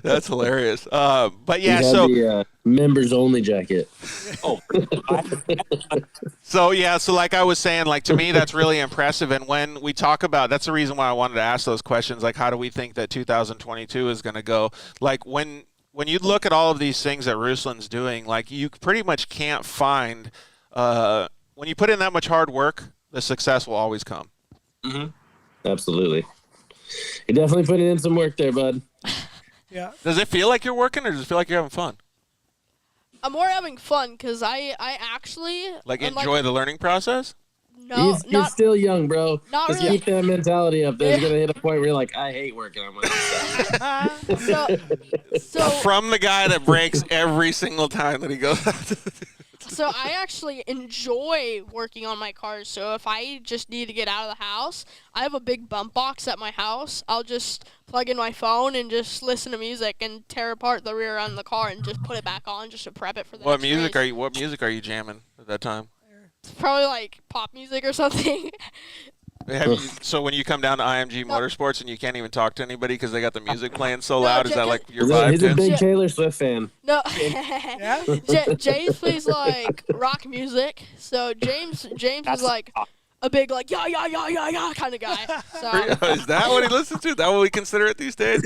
That's hilarious. But yeah, He had the members only jacket. Oh, So like I was saying, like to me that's really impressive. And when we talk about, that's the reason why I wanted to ask those questions. Like, how do we think that 2022 is going to go? Like when you look at all of these things that Ruslan's doing, like you pretty much can't find when you put in that much hard work, the success will always come. mm-hmm. Absolutely. You definitely put in some work there, bud. Yeah. Does it feel like you're working, or does it feel like you're having fun? I'm more having fun because I actually Like I'm enjoy the learning process? No, You're not still young, bro. not Just really. keep that mentality up. There's going to hit a point where you're like, I hate working on myself. so From the guy that breaks every single time that he goes out to So I actually enjoy working on my cars. So if I just need to get out of the house, I have a big bump box at my house. I'll just plug in my phone and just listen to music and tear apart the rear end of the car and just put it back on just to prep it for the What next music race. What music are you jamming at that time? It's probably like pop music or something. So when you come down to IMG Motorsports and you can't even talk to anybody because they got the music playing so No, loud, is that like your He's vibe? a Jen? big Taylor Swift fan. No, Yeah? James plays like rock music. So James That's is like a big like yeah kind of guy. So Is that what he listens to? Is that what we consider it these days?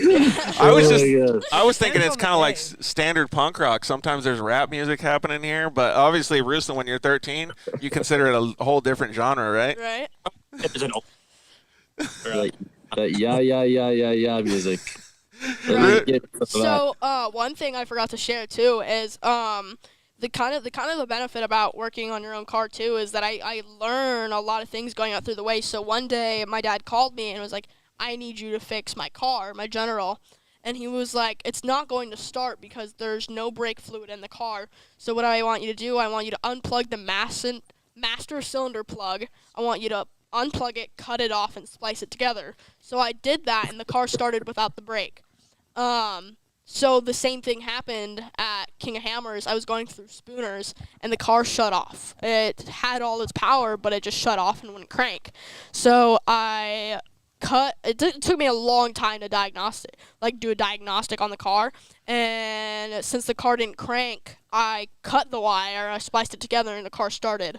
I was Oh just, my God. I was thinking Depends it's on kind of the like day. standard punk rock. Sometimes there's rap music happening here, but obviously, Ruslan, when you're 13, you consider it a whole different genre, right? right. There's an Like that yeah music. Right. Get some of that. So one thing I forgot to share too is the kind of the benefit about working on your own car too is that I learn a lot of things going out through the way. So one day my dad called me and was like, I need you to fix my car, my General. And he was like, it's not going to start because there's no brake fluid in the car. So what I want you to do, I want you to unplug the master cylinder plug. I want you to unplug it, cut it off, and splice it together. So I did that, and the car started without the brake. So the same thing happened at King of Hammers. I was going through Spooners, and the car shut off. It had all its power, but it just shut off and wouldn't crank. So I it took me a long time to do a diagnostic on the car. And since the car didn't crank, I cut the wire, I spliced it together, and the car started.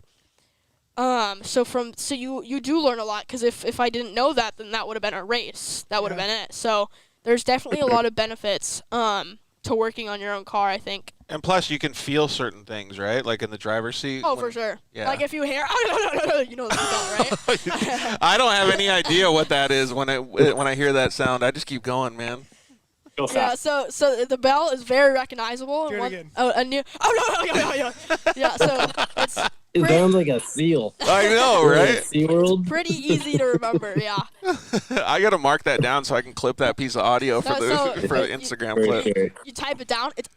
So you do learn a lot, because if I didn't know that, then that would have been a race. That would have been it. So there's definitely a lot of benefits to working on your own car, I think. And plus, you can feel certain things, right? Like in the driver's seat. Oh, for sure. Yeah. Like if you hear, you know the right? I don't have any idea what that is when I hear that sound. I just keep going, man. Go Yeah, fast. so the bell is very recognizable. Do it again. Yeah, so it's It sounds like a seal. I know, right? SeaWorld. pretty easy to remember, yeah. I gotta mark that down so I can clip that piece of audio for So- the so you- Instagram For clip. sure. You type it down, it's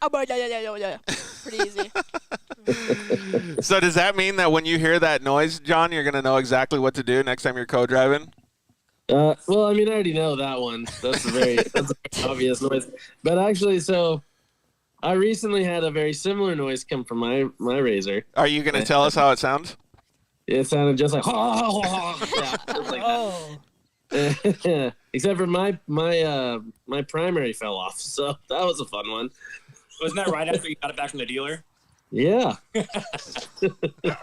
pretty easy. So does that mean that when you hear that noise, John, you're gonna know exactly what to do next time you're co-driving? Well, I mean, I already know that one. That's a very obvious noise. But actually, so I recently had a very similar noise come from my Razor. Are you gonna tell us how it sounds? It sounded just like yeah, it was like Oh. that. Except for my primary fell off, so that was a fun one. Wasn't that right after you got it back from the dealer? Yeah.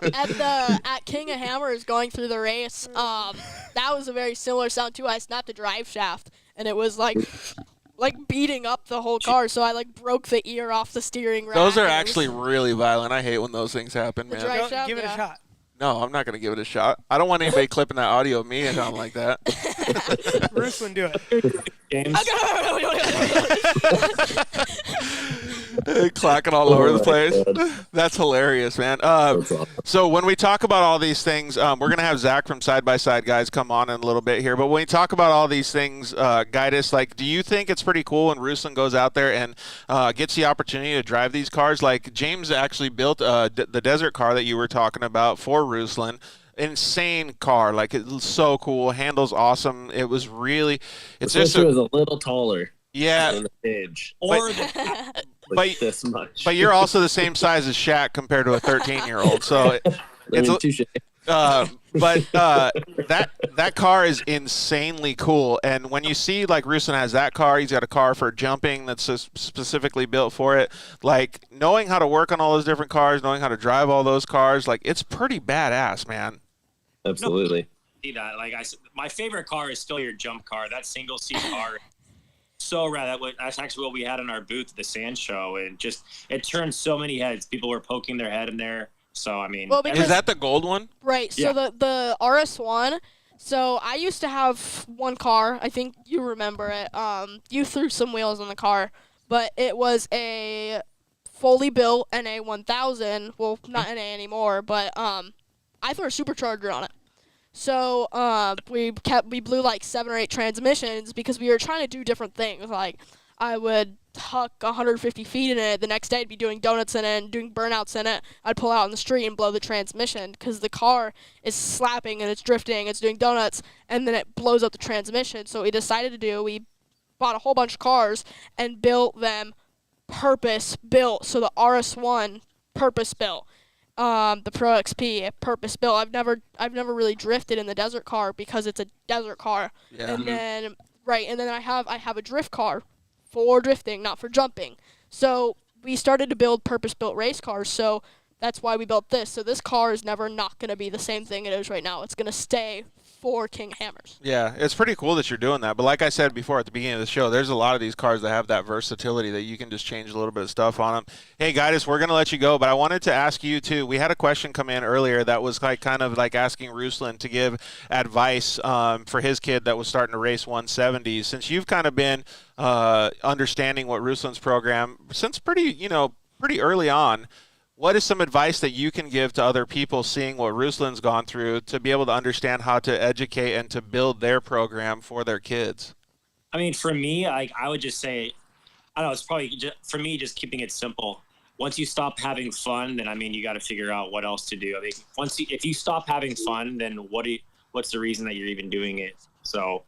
At King of Hammers going through the race, that was a very similar sound too. I snapped the drive shaft, and it was like beating up the whole car. So I broke the ear off the steering rack. Those are and it was- actually really violent. I hate when those things happen, The man. drive Go- shaft, give it a yeah. shot. No, I'm not gonna give it a shot. I don't want anybody clipping that audio of me sound like that. Ruslan, do it. James? Clacking all over the my place. God. That's hilarious, man. That's awesome. So when we talk about all these things, we're going to have Zach from Side by Side Guys come on in a little bit here. But when we talk about all these things, Guidus, do you think it's pretty cool when Ruslan goes out there and gets the opportunity to drive these cars? Like James actually built the desert car that you were talking about for Ruslan. Insane car. It's so cool. Handles awesome. It was really, it's just, Especially was a little taller yeah. than the page. Or the Like But- this much. But you're also the same size as Shaq compared to a 13-year-old. So touche. that car is insanely cool. And when you see Ruslan has that car, he's got a car for jumping that's just specifically built for it. Knowing how to work on all those different cars, knowing how to drive all those cars, it's pretty badass, man. Absolutely. see that. My favorite car is still your jump car. That single seat car. So rad. That's actually what we had in our booth at the Sand Show, and it turned so many heads. People were poking their head in there. So I mean, Well, because- Is that the gold one? Right. So Yeah. the RS1. So I used to have one car. I think you remember it. You threw some wheels on the car, but it was a fully built NA 1000. Well, not NA anymore, but I threw a supercharger on it. So we blew 7 or 8 transmissions because we were trying to do different things. I would tuck 150 feet in it. The next day I'd be doing donuts in it and doing burnouts in it. I'd pull out in the street and blow the transmission because the car is slapping and it's drifting, it's doing donuts, and then it blows up the transmission. So what we decided to do, we bought a whole bunch of cars and built them purpose built. So the RS1 purpose built. The Pro XP purpose built. I've never really drifted in the desert car because it's a desert car. Yeah. And then I have a drift car for drifting, not for jumping. So we started to build purpose-built race cars, so that's why we built this. So this car is never not going to be the same thing it is right now. It's going to stay for King Hammers. Yeah, it's pretty cool that you're doing that. But like I said before at the beginning of the show, there's a lot of these cars that have that versatility that you can just change a little bit of stuff on them. Hey, guys, we're going to let you go, but I wanted to ask you, too. We had a question come in earlier that was kind of like asking Ruslan to give advice for his kid that was starting to race 170s. Since you've kind of been understanding what Ruslan's program since pretty early on, what is some advice that you can give to other people seeing what Ruslan's gone through to be able to understand how to educate and to build their program for their kids? I mean, for me, I would just say, I don't know, it's probably for me just keeping it simple. Once you stop having fun, then I mean, you got to figure out what else to do. I mean, if you stop having fun, then what's the reason that you're even doing it? So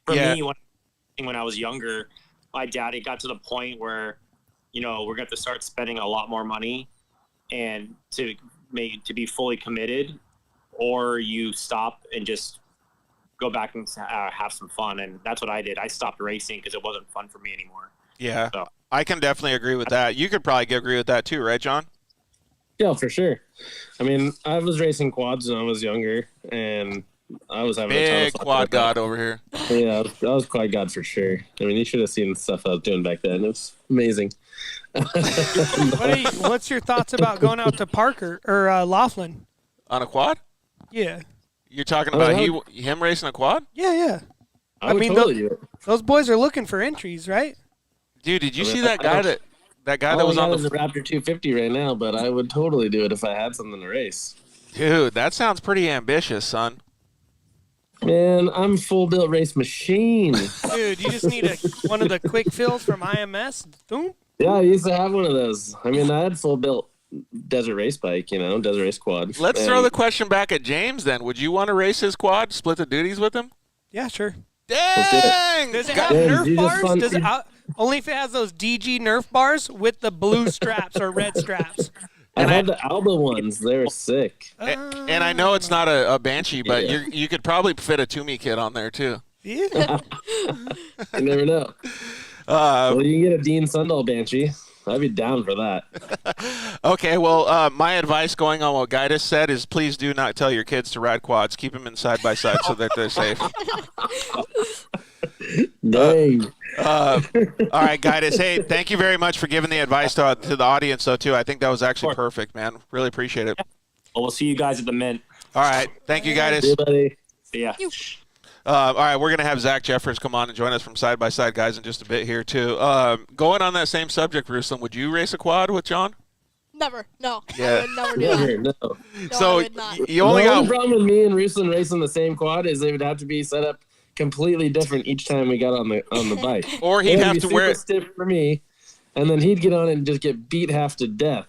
for me, when I was younger, my dad, it got to the point where, we're going to start spending a lot more money and to be fully committed, or you stop and just go back and have some fun. And that's what I did. I stopped racing because it wasn't fun for me anymore. Yeah, so I can definitely agree with that. You could probably agree with that too, right, John? Yeah, for sure. I mean, I was racing quads when I was younger, and I was having a ton of Big fun quad with that. god over here. Yeah, I was quad god for sure. I mean, you should have seen the stuff I was doing back then. It was amazing. What's your thoughts about going out to Parker or Laughlin? On a quad? Yeah. You're talking about him racing a quad? Yeah. I would mean, totally do it. Those boys are looking for entries, right? Dude, did you see that guy that was on the Raptor 250 right now? But I would totally do it if I had something to race. Dude, that sounds pretty ambitious, son. Man, I'm full built race machine. Dude, you just need one of the quick fills from IMS. Boom. Yeah, I used to have one of those. I mean, I had full built desert race bike, desert race quad. Let's throw the question back at James then. Would you want to race his quad, split the duties with him? Yeah, sure. Dang! Does it have Nerf bars? Only if it has those DG Nerf bars with the blue straps or red straps. I had the Alba ones. They were sick. And I know it's not a Banshee, but you could probably fit a Toomey kit on there too. Yeah. You never know. Well, you can get a Dean Sundahl Banshee. I'd be down for that. Okay, well, my advice going on what Guidus said is please do not tell your kids to ride quads. Keep them in side-by-side so that they're safe. Dang. All right, Guidus, hey, thank you very much for giving the advice to the audience, though, too. I think that was actually perfect, man. Really appreciate it. Well, we'll see you guys at the Mint. All right, thank you, Guidus. See you, buddy. See ya. All right, we're going to have Zach Jeffers come on and join us from Side by Side, guys, in just a bit here, too. Going on that same subject, Ruslan, would you race a quad with John? Never. No. Yeah. I would never do that. No. No, So I would not. you only The only got problem with me and Ruslan racing the same quad is they would have to be set up completely different each time we got on the bike. or he'd It would have be to super wear. stiff for me, and then he'd get on and just get beat half to death.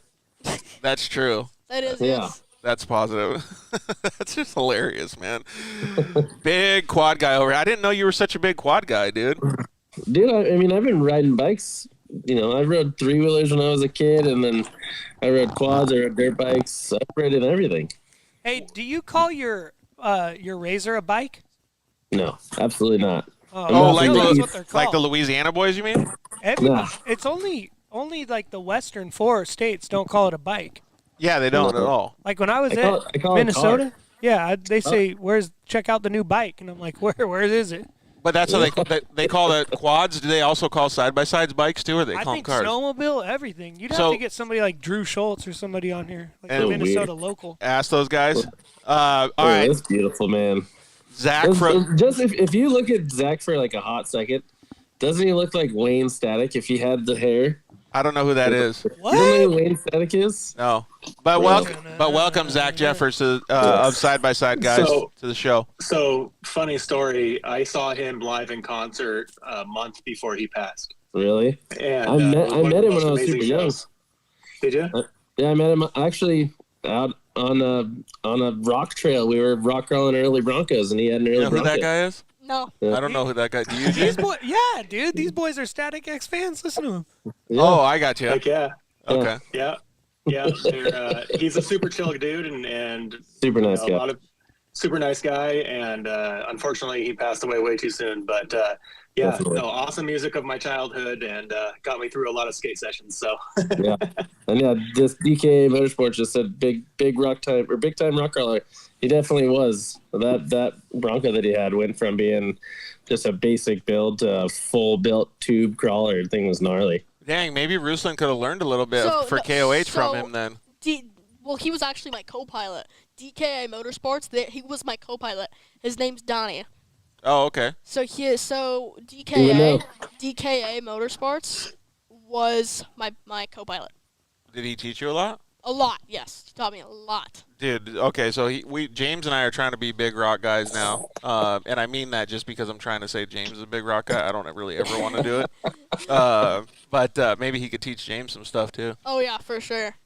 That's true. That is Yeah. yes. That's positive. That's just hilarious, man. Big quad guy over here. I didn't know you were such a big quad guy, dude. Dude, I mean, I've been riding bikes. I rode three-wheelers when I was a kid, and then I rode quads, I rode dirt bikes. I've ridden everything. Hey, do you call your Razor a bike? No, absolutely not. Oh, like that's those, what they're like the called. Louisiana boys, you mean? No. It's only like the Western 4 states don't call it a bike. Yeah, they don't at all. Like when I was I call it a car. Minnesota, they say, check out the new bike, and I'm like, where is it? But that's how they call it quads. Do they also call side-by-sides bikes, too, or they I call them think cars? snowmobile, everything. You'd have So- to get somebody like Drew Schultz or somebody on here, like And- a Minnesota weird. local. Ask those guys. All right, That's beautiful, man. Zach from... Just if you look at Zach for like a hot second, doesn't he look like Wayne Static if he had the hair? I don't know who that is. What? You don't know who Wayne Static is? No. But Really? welcome Zach Jeffers of Side by Side Guys So- to the show. So, funny story. I saw him live in concert a month before he passed. Really? And I met it was one of the him when most I was amazing super young. shows. Did you? Yeah, I met him actually out on a rock trail. We were rock crawling early Broncos, and he had an early You know who Bronco. that guy is? No. Yeah. I don't know who that guy. Do you? These Jay? yeah, dude. These boys are Static X fans. Listen to them. Yeah. Oh, I got you. Heck yeah. Okay. Yeah. He's a super chill dude and Super nice a guy. lot of super nice guy. And unfortunately, he passed away way too soon. But Definitely. no, awesome music of my childhood and got me through a lot of skate sessions. So Yeah, and yeah, this DK Motorsports just said big time rock crawler. He definitely was. That Bronco that he had went from being just a basic build to a full built tube crawler. The thing was gnarly. Dang, maybe Ruslan could have learned a little bit for KOH from him then. Well, he was actually my co-pilot. DKA Motorsports, he was my co-pilot. His name's Donnie. Oh, okay. So You would DKA know. Motorsports was my co-pilot. Did he teach you a lot? A lot, yes. He taught me a lot. Dude, okay, so James and I are trying to be big rock guys now, and I mean that just because I'm trying to say James is a big rock guy. I don't really ever want to do it, but maybe he could teach James some stuff too. Oh yeah, for sure.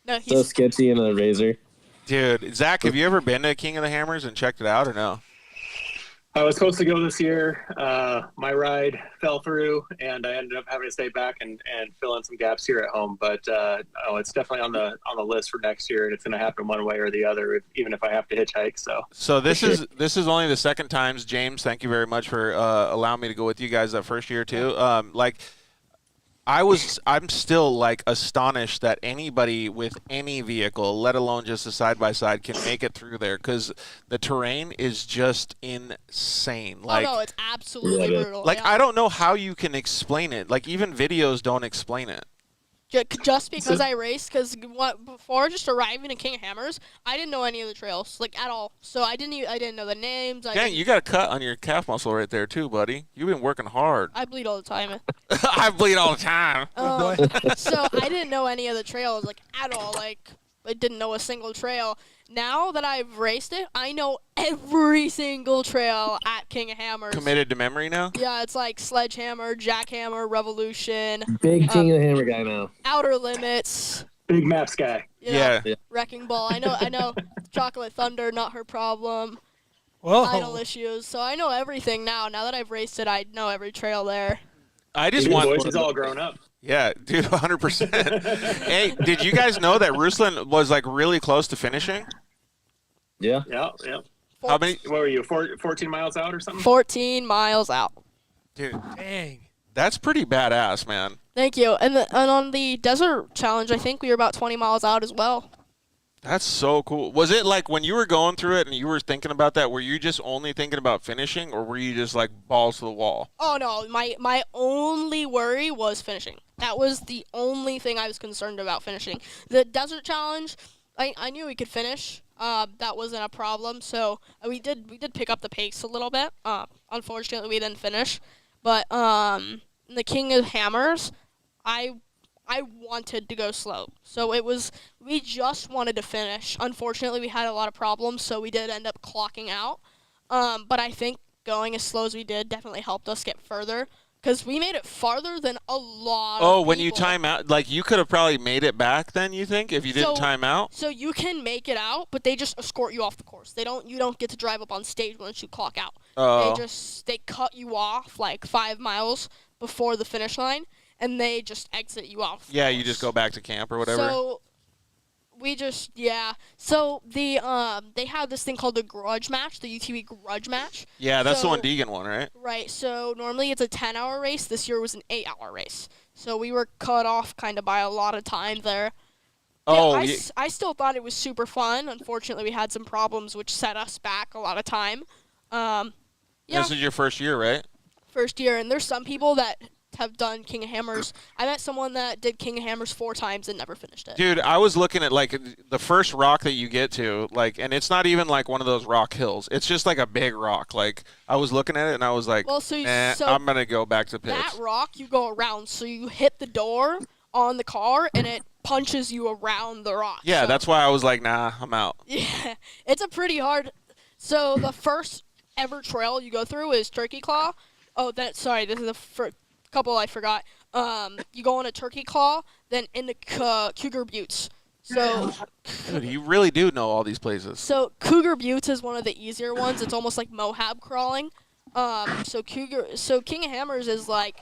No, So he's sketchy in a razor. Dude, Zach, have you ever been to King of the Hammers and checked it out or no? I was supposed to go this year. My ride fell through, and I ended up having to stay back and fill in some gaps here at home. But it's definitely on the list for next year, and it's going to happen one way or the other, even if I have to hitchhip. So this is only the second time, James. Thank you very much for allowing me to go with you guys that first year too. I'm still like astonished that anybody with any vehicle, let alone just a side by side, can make it through there because the terrain is just insane. Like, oh no, it's absolutely Yeah, brutal. like yeah. I don't know how you can explain it. Like even videos don't explain it. Just because I raced, because before just arriving in King of Hammers, I didn't know any of the trails, like at all. So I didn't know the names. Dang, you got a cut on your calf muscle right there too, buddy. You've been working hard. I bleed all the time. I bleed all the time. So I didn't know any of the trails, like at all. Like I didn't know a single trail. Now that I've raced it, I know every single trail at King of Hammers. Committed to memory now? Yeah, it's like Sledgehammer, Jackhammer, Revolution, Big King of the Hammer guy now. Outer Limits. Big maps guy. You know, Yeah. Wrecking Ball. I know. Chocolate Thunder, not her problem. Whoa. Idle issues. So I know everything now. Now that I've raced it, I know every trail there. I just His want. voice is all grown up. Yeah, dude, 100%. Hey, did you guys know that Ruslan was like really close to finishing? Yeah. Yeah. How many? What were you, 14 miles out or something? 14 miles out. Dude, Dang. that's pretty badass, man. Thank you. And on the desert challenge, I think we were about 20 miles out as well. That's so cool. Was it like when you were going through it and you were thinking about that, were you just only thinking about finishing or were you just like balls to the wall? Oh no, my only worry was finishing. That was the only thing I was concerned about, finishing. The desert challenge, I knew we could finish. That wasn't a problem. So we did pick up the pace a little bit. Unfortunately, we didn't finish. But the King of Hammers, I wanted to go slow. So we just wanted to finish. Unfortunately, we had a lot of problems, so we did end up clocking out. But I think going as slow as we did definitely helped us get further, because we made it farther than a lot of Oh, when you people. time out, like you could have probably made it back then, you think, if you didn't time out? So you can make it out, but they just escort you off the course. You don't get to drive up on stage once you clock out. Oh. They cut you off like 5 miles before the finish line, and they just exit you off. the Yeah, you course. just go back to camp or whatever. So we just So they have this thing called the grudge match, the UTV grudge match. Yeah, that's the so- one Deegan won, right? Right. So normally it's a 10-hour race. This year was an 8-hour race. So we were cut off kind of by a lot of time there. Oh, I still thought it was super fun. Unfortunately, we had some problems which set us back a lot of time. Yeah, This is your first year, right? first year, and there's some people that have done King of Hammers. I met someone that did King of Hammers 4 times and never finished it. Dude, I was looking at like the first rock that you get to, like, and it's not even like one of those rock hills. It's just like a big rock. Like, I was looking at it and I was like, Well, so I'm gonna go back to pits. that rock you go around, so you hit the door on the car, and it punches you around the rock. Yeah, So- that's why I was like, nah, I'm out. Yeah, it's a pretty hard. So the first ever trail you go through is Turkey Claw. Oh, sorry, this is the couple I forgot. You go on a Turkey Claw, then into Cougar Buttes. So, Dude, you really do know all these places. so Cougar Buttes is one of the easier ones. It's almost like Moab crawling. So King of Hammers is like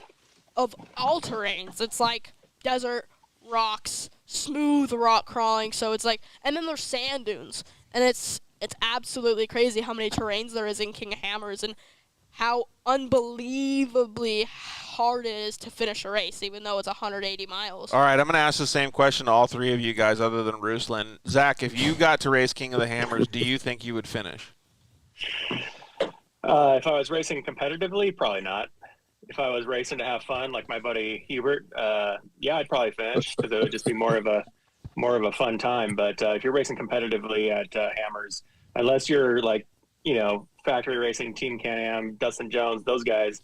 of all terrains. It's like desert, rocks, smooth rock crawling. So it's like, and then there's sand dunes, and it's absolutely crazy how many terrains there is in King of Hammers and how unbelievably hard it is to finish a race, even though it's 180 miles. All right, I'm going to ask the same question to all three of you guys other than Ruslan. Zach, if you got to race King of the Hammers, do you think you would finish? If I was racing competitively, probably not. If I was racing to have fun, like my buddy Hubert, yeah, I'd probably finish because it would just be more of a fun time. But if you're racing competitively at Hammers, unless you're like, factory racing, Team Can-Am, Dustin Jones, those guys,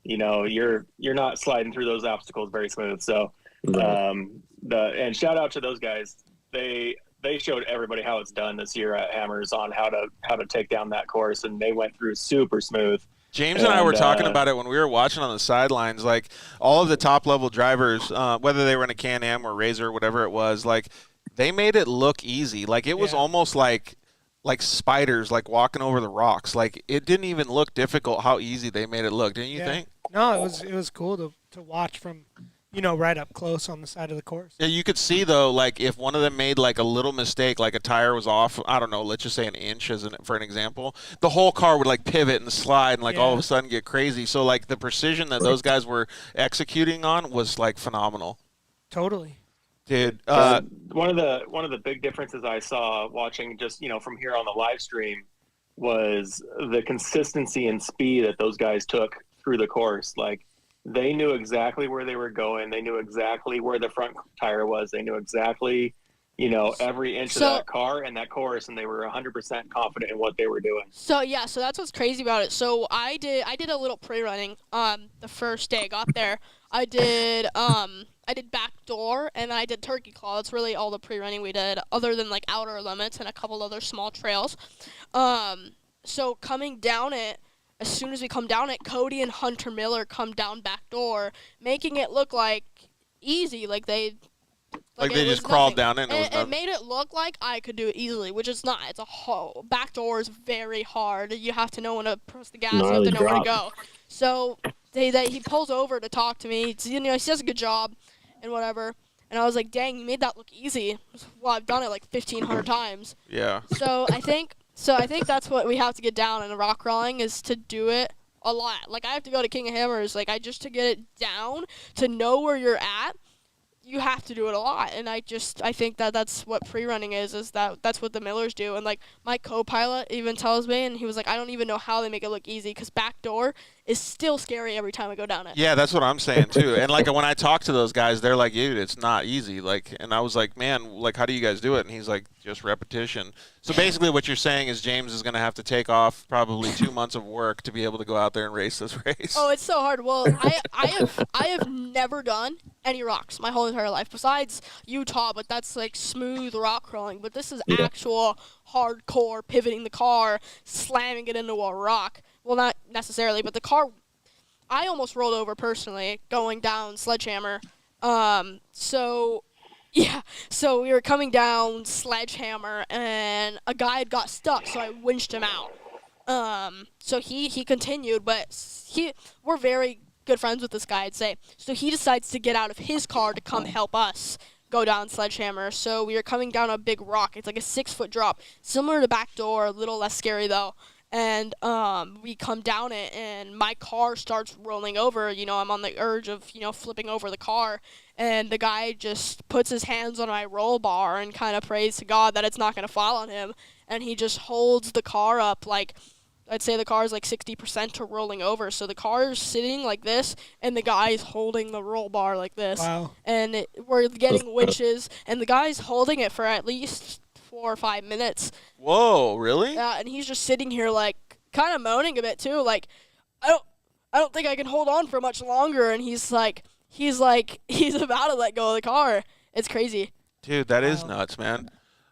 you're not sliding through those obstacles very smooth. So, and shout out to those guys. They showed everybody how it's done this year at Hammers on how to take down that course, and they went through super smooth. James and I were talking about it when we were watching on the sidelines. Like all of the top-level drivers, whether they were in a Can-Am or Razor, whatever it was, like they made it look easy. Like it was almost like spiders, like walking over the rocks. Like it didn't even look difficult how easy they made it look. Didn't you think? No, it was cool to watch from, right up close on the side of the course. Yeah, you could see though, like if one of them made like a little mistake, like a tire was off, I don't know, let's just say an inch for an example, the whole car would like pivot and slide and like all of a sudden get crazy. So like the precision that those guys were executing on was like phenomenal. Totally. Dude, one of the big differences I saw watching just from here on the live stream was the consistency and speed that those guys took through the course. Like they knew exactly where they were going. They knew exactly where the front tire was. They knew exactly every inch of that car and that course, and they were 100% confident in what they were doing. So that's what's crazy about it. So I did a little pre-running the first day I got there. I did back door and I did Turkey Claw. That's really all the pre-running we did, other than like outer limits and a couple other small trails. So coming down it, as soon as we come down it, Cody and Hunter Miller come down back door, making it look like easy, like they just crawled down it. And it made it look like I could do it easily, which it's not. It's back door is very hard. You have to know when to press the gas. You have to know where to go. So he pulls over to talk to me. He does a good job and whatever. And I was like, dang, you made that look easy. Well, I've done it like 1,500 times. Yeah. So I think that's what we have to get down in the rock crawling is to do it a lot. Like I have to go to King of Hammers, like just to get it down, to know where you're at. You have to do it a lot, and I think that's what pre-running is that's what the Millers do. And like my co-pilot even tells me, and he was like, I don't even know how they make it look easy because back door is still scary every time I go down it. Yeah, that's what I'm saying too. And like when I talk to those guys, they're like, dude, it's not easy. Like, and I was like, man, like how do you guys do it? And he's like, just repetition. So basically what you're saying is James is going to have to take off probably 2 months of work to be able to go out there and race this race. Oh, it's so hard. Well, I have never done any rocks my whole entire life besides Utah, but that's like smooth rock crawling. But this is actual hardcore pivoting the car, slamming it into a rock. Well, not necessarily, but the car, I almost rolled over personally going down Sledgehammer. So we were coming down Sledgehammer, and a guy had got stuck, so I winched him out. So he continued, but we're very good friends with this guy, I'd say. So he decides to get out of his car to come help us go down Sledgehammer. So we were coming down a big rock. It's like a 6-foot drop, similar to back door, a little less scary though. And we come down it, and my car starts rolling over. I'm on the urge of, flipping over the car. And the guy just puts his hands on my roll bar and kind of prays to God that it's not going to fall on him. And he just holds the car up like, I'd say the car is like 60% to rolling over. So the car is sitting like this, and the guy's holding the roll bar like this. Wow. And we're getting winches, and the guy's holding it for at least 4 or 5 minutes. Whoa, really? Yeah, and he's just sitting here like kind of moaning a bit too, like I don't think I can hold on for much longer. And he's like he's like he's about to let go of the car. It's crazy. Dude, that is nuts, man.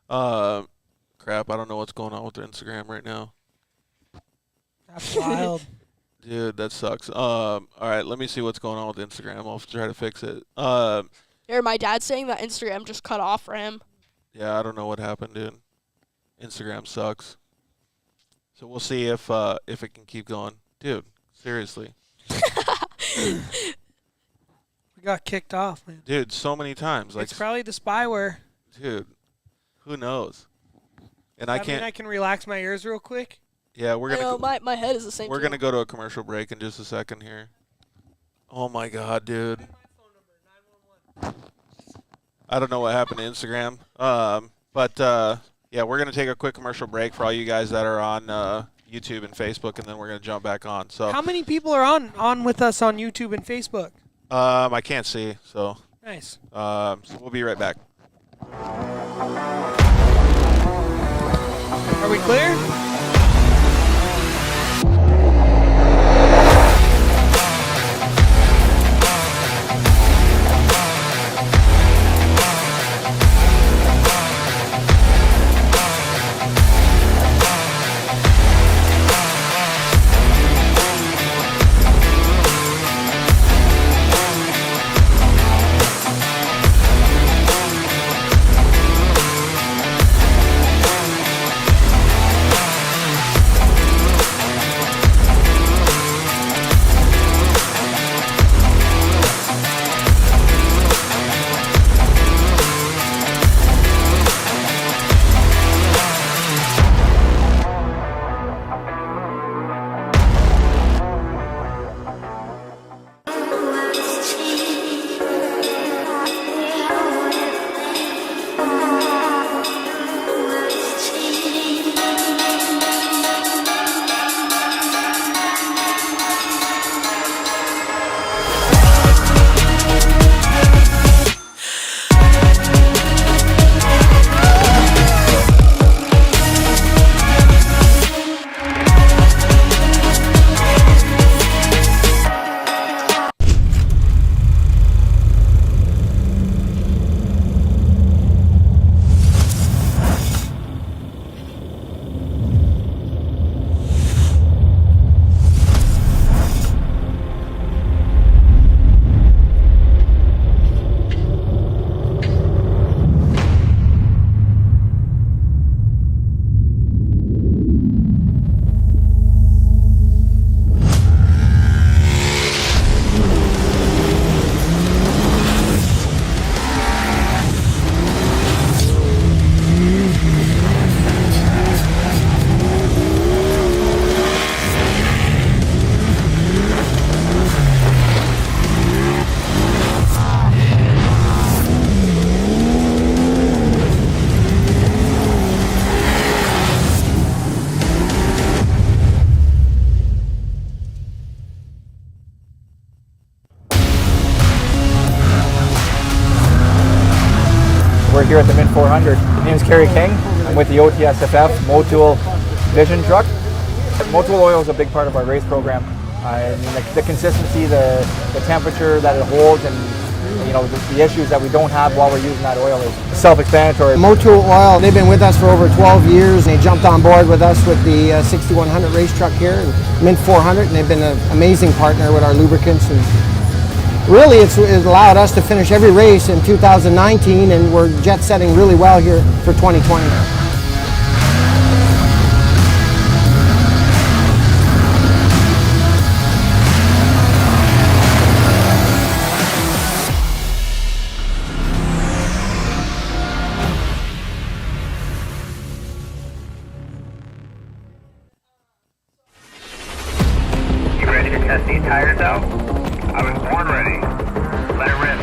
Crap, I don't know what's going on with their Instagram right now. That's wild. Dude, that sucks. All right, let me see what's going on with Instagram. I'll try to fix it. Here, my dad's saying that Instagram just cut off for him. Yeah, I don't know what happened, dude. Instagram sucks. So we'll see if it can keep going. Dude, seriously. We got kicked off, man. Dude, so many times. Like, It's probably the spyware. dude, who knows? And I I mean, can't. I can relax my ears real quick. Yeah, we're I gonna. know, my head is the same. We're too. gonna go to a commercial break in just a second here. Oh my God, dude. I don't know what happened to Instagram. But yeah, we're gonna take a quick commercial break for all you guys that are on YouTube and Facebook, and then we're gonna jump back on. So How many people are on with us on YouTube and Facebook? I can't see, so Nice. so we'll be right back. Are we clear? We're here at the Mint 400. My name is Kerry King. I'm with the OTSFF Motul Vision truck. Motul oil is a big part of our race program. I mean, the consistency, the temperature that it holds, and you know the issues that we don't have while we're using that oil is self-explanatory. Motul Oil, they've been with us for over 12 years. They jumped on board with us with the 6100 race truck here, and Mint 400, and they've been an amazing partner with our lubricants. And really, it's allowed us to finish every race in 2019, and we're jet setting really well here for 2020. You ready to test these tires out? I was born ready. Let it rip.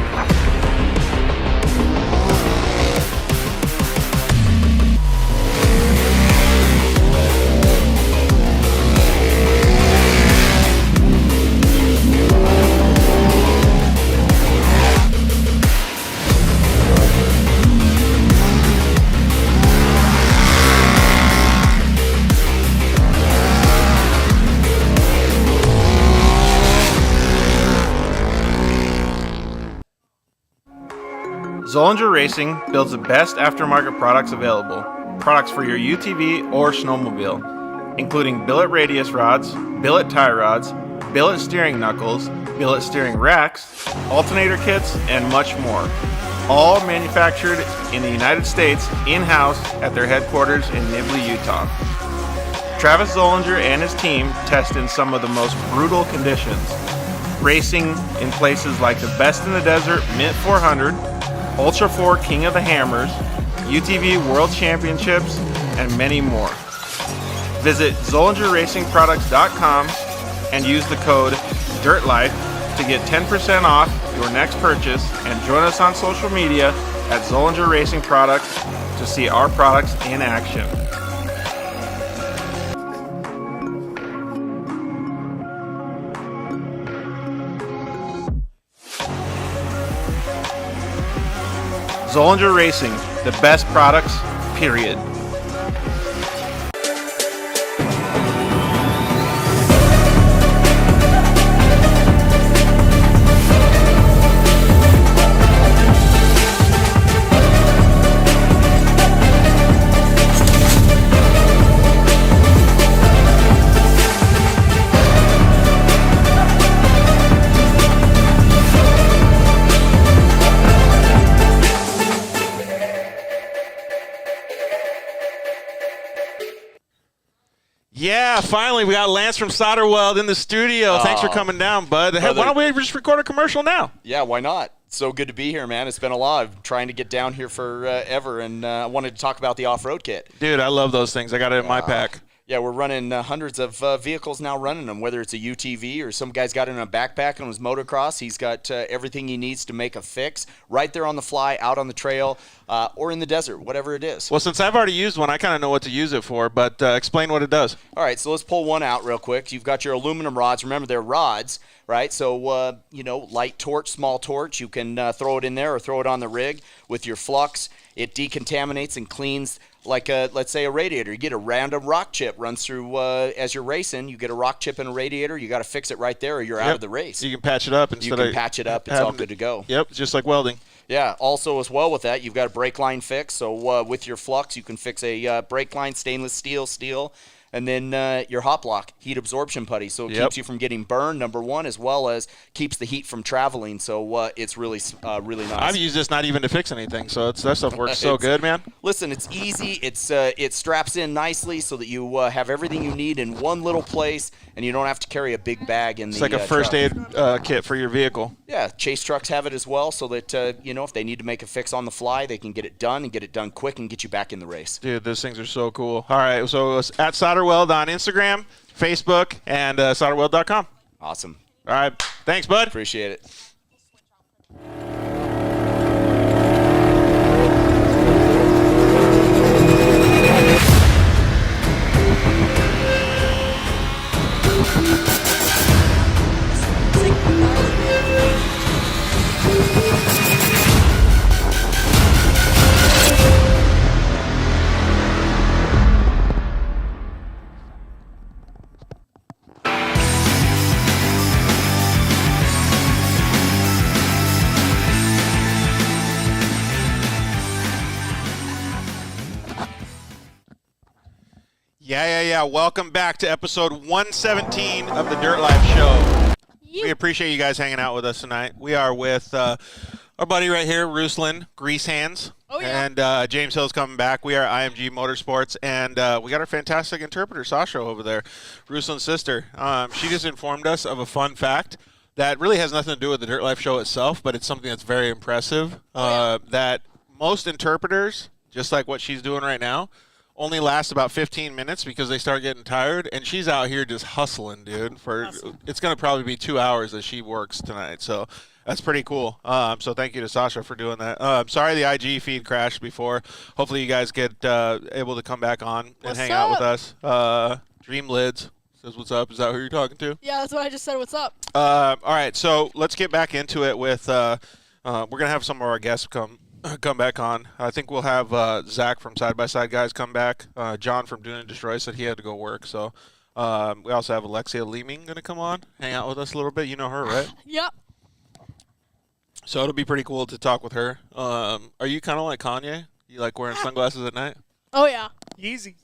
Zollinger Racing builds the best aftermarket products available. Products for your UTV or snowmobile, including billet radius rods, billet tie rods, billet steering knuckles, billet steering racks, alternator kits, and much more. All manufactured in the United States in-house at their headquarters in Nibley, Utah. Travis Zollinger and his team test in some of the most brutal conditions, racing in places like the Best in the Desert Mint 400, Ultra 4 King of the Hammers, UTV World Championships, and many more. Visit ZollingerRacingProducts.com and use the code DIRTLIFE to get 10% off your next purchase, and join us on social media at Zollinger Racing Products to see our products in action. Zollinger Racing, the best products, period. Yeah, finally, we got Lance from Solderweld in the studio. Thanks for coming down, bud. Hey, why don't we just record a commercial now? Yeah, why not? So good to be here, man. It's been a lot. I've been trying to get down here forever, and I wanted to talk about the off-road kit. Dude, I love those things. I got it in my pack. Yeah, we're running hundreds of vehicles now running them, whether it's a UTV or some guy's got it in a backpack on his motocross. He's got everything he needs to make a fix right there on the fly, out on the trail, or in the desert, whatever it is. Well, since I've already used one, I kind of know what to use it for, but explain what it does. All right, so let's pull one out real quick. You've got your aluminum rods. Remember, they're rods, right? So, light torch, small torch. You can throw it in there or throw it on the rig with your flux. It decontaminates and cleans like, let's say, a radiator. You get a random rock chip runs through as you're racing. You get a rock chip in a radiator. You got to fix it right there or you're out of the race. You can patch it up. You can patch it up. It's all good to go. Yep, just like welding. Yeah, also as well with that, you've got a brake line fix. So with your flux, you can fix a brake line, stainless steel, and then your hot block, heat absorption putty. So it keeps you from getting burned, number one, as well as keeps the heat from traveling. So it's really nice. I've used this not even to fix anything, so that stuff works so good, man. Listen, it's easy. It straps in nicely so that you have everything you need in one little place, and you don't have to carry a big bag in it's the like a first aid kit for your vehicle. Yeah, chase trucks have it as well, so that if they need to make a fix on the fly, they can get it done and get it done quick and get you back in the race. Dude, those things are so cool. All right, so it's at Solderweld on Instagram, Facebook, and solderweld.com. Awesome. All right, thanks, bud. Appreciate it. Yeah. Welcome back to episode 117 of the Dirt Life Show. We appreciate you guys hanging out with us tonight. We are with our buddy right here, Ruslan, Greasehandz. Oh, yeah. And James Hill's coming back. We are IMG Motorsports, and we got our fantastic interpreter, Sasha, over there, Ruslan's sister. She just informed us of a fun fact that really has nothing to do with the Dirt Life Show itself, but it's something that's very impressive, that most interpreters, just like what she's doing right now, only last about 15 minutes because they start getting tired, and she's out here just hustling, dude. It's going to probably be 2 hours that she works tonight, so that's pretty cool. So thank you to Sasha for doing that. Sorry the IG feed crashed before. Hopefully you guys get able to come back on and hang out with us. Dream Lids says, what's up? Is that who you're talking to? Yeah, that's what I just said. What's up? All right, so let's get back into it with we're going to have some of our guests come back on. I think we'll have Zach from Side by Side Guys come back. John from Dune and Destroy said he had to go work. So we also have Alexia Leeming going to come on, hang out with us a little bit. You know her, right? Yep. So it'll be pretty cool to talk with her. Are you kind of like Kanye? You like wearing sunglasses at night? Oh yeah. Easy.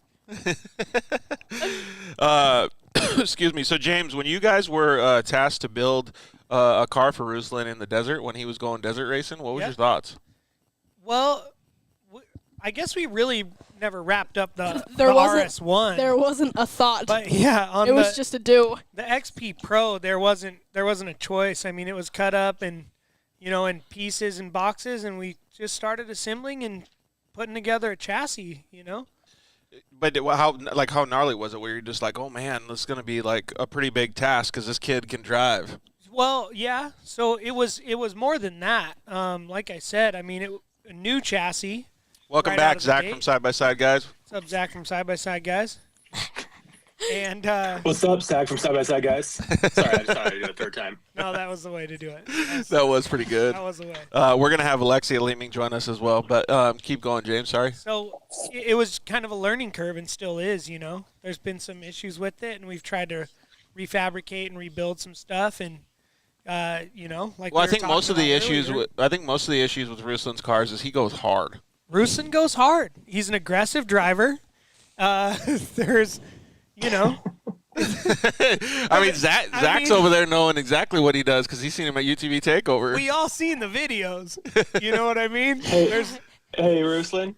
Excuse me. So James, when you guys were tasked to build a car for Ruslan in the desert when he was going desert racing, what was your thoughts? Well, I guess we really never wrapped up the wasn't, RS1. There wasn't a thought. But yeah, it was just a do. The XP Pro, there wasn't a choice. I mean, it was cut up and in pieces and boxes, and we just started assembling and putting together a chassis. But how gnarly was it? Where you're just like, oh man, this is gonna be like a pretty big task because this kid can drive. Well, yeah. So it was more than that. Like I said, I mean, a new chassis. Welcome back, Zach from Side by Side Guys. What's up, Zach from Side by Side Guys? And what's up, Zach from Side by Side Guys? Sorry, I just thought I'd do it a third time. No, that was the way to do it. That was pretty good. That was the way. We're gonna have Alexia Leeming join us as well, but keep going, James. Sorry. So it was kind of a learning curve, and still is. There's been some issues with it, and we've tried to refabricate and rebuild some stuff, and like. Well, I think most of the issues with Ruslan's cars is he goes hard. Ruslan goes hard. He's an aggressive driver. There's, I mean, Zach's over there knowing exactly what he does because he's seen him at UTV Takeover. We all seen the videos. You know what I mean? Hey, Ruslan,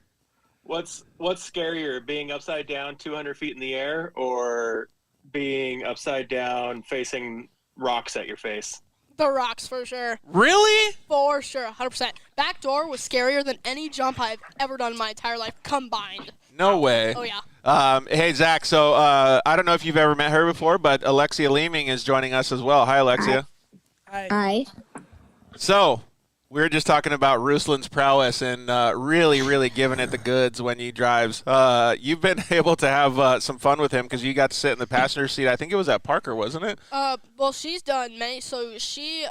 what's scarier, being upside down 200 feet in the air or being upside down facing rocks at your face? The rocks, for sure. Really? For sure, 100%. Back door was scarier than any jump I've ever done in my entire life combined. No way. Oh, yeah. Hey, Zach, so I don't know if you've ever met her before, but Alexia Leeming is joining us as well. Hi, Alexia. Hi. So we were just talking about Ruslan's prowess and really, really giving it the goods when he drives. You've been able to have some fun with him because you got to sit in the passenger seat. I think it was at Parker, wasn't it? Well, she's done many. So she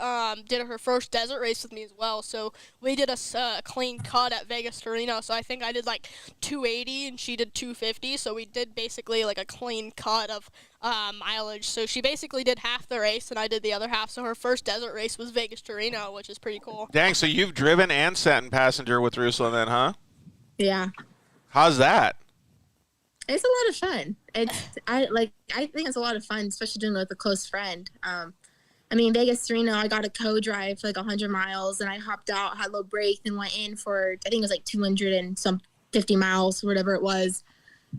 did her first desert race with me as well. So we did a clean cut at Vegas to Reno. So I think I did like 280 and she did 250. So we did basically like a clean cut of mileage. So she basically did half the race and I did the other half. So her first desert race was Vegas to Reno, which is pretty cool. Dang, so you've driven and sat in passenger with Ruslan then, huh? Yeah. How's that? It's a lot of fun. I think it's a lot of fun, especially doing it with a close friend. I mean, Vegas to Reno, I got a co-drive for like 100 miles, and I hopped out, had low brake, and went in for, I think it was like 200 and some 50 miles, whatever it was.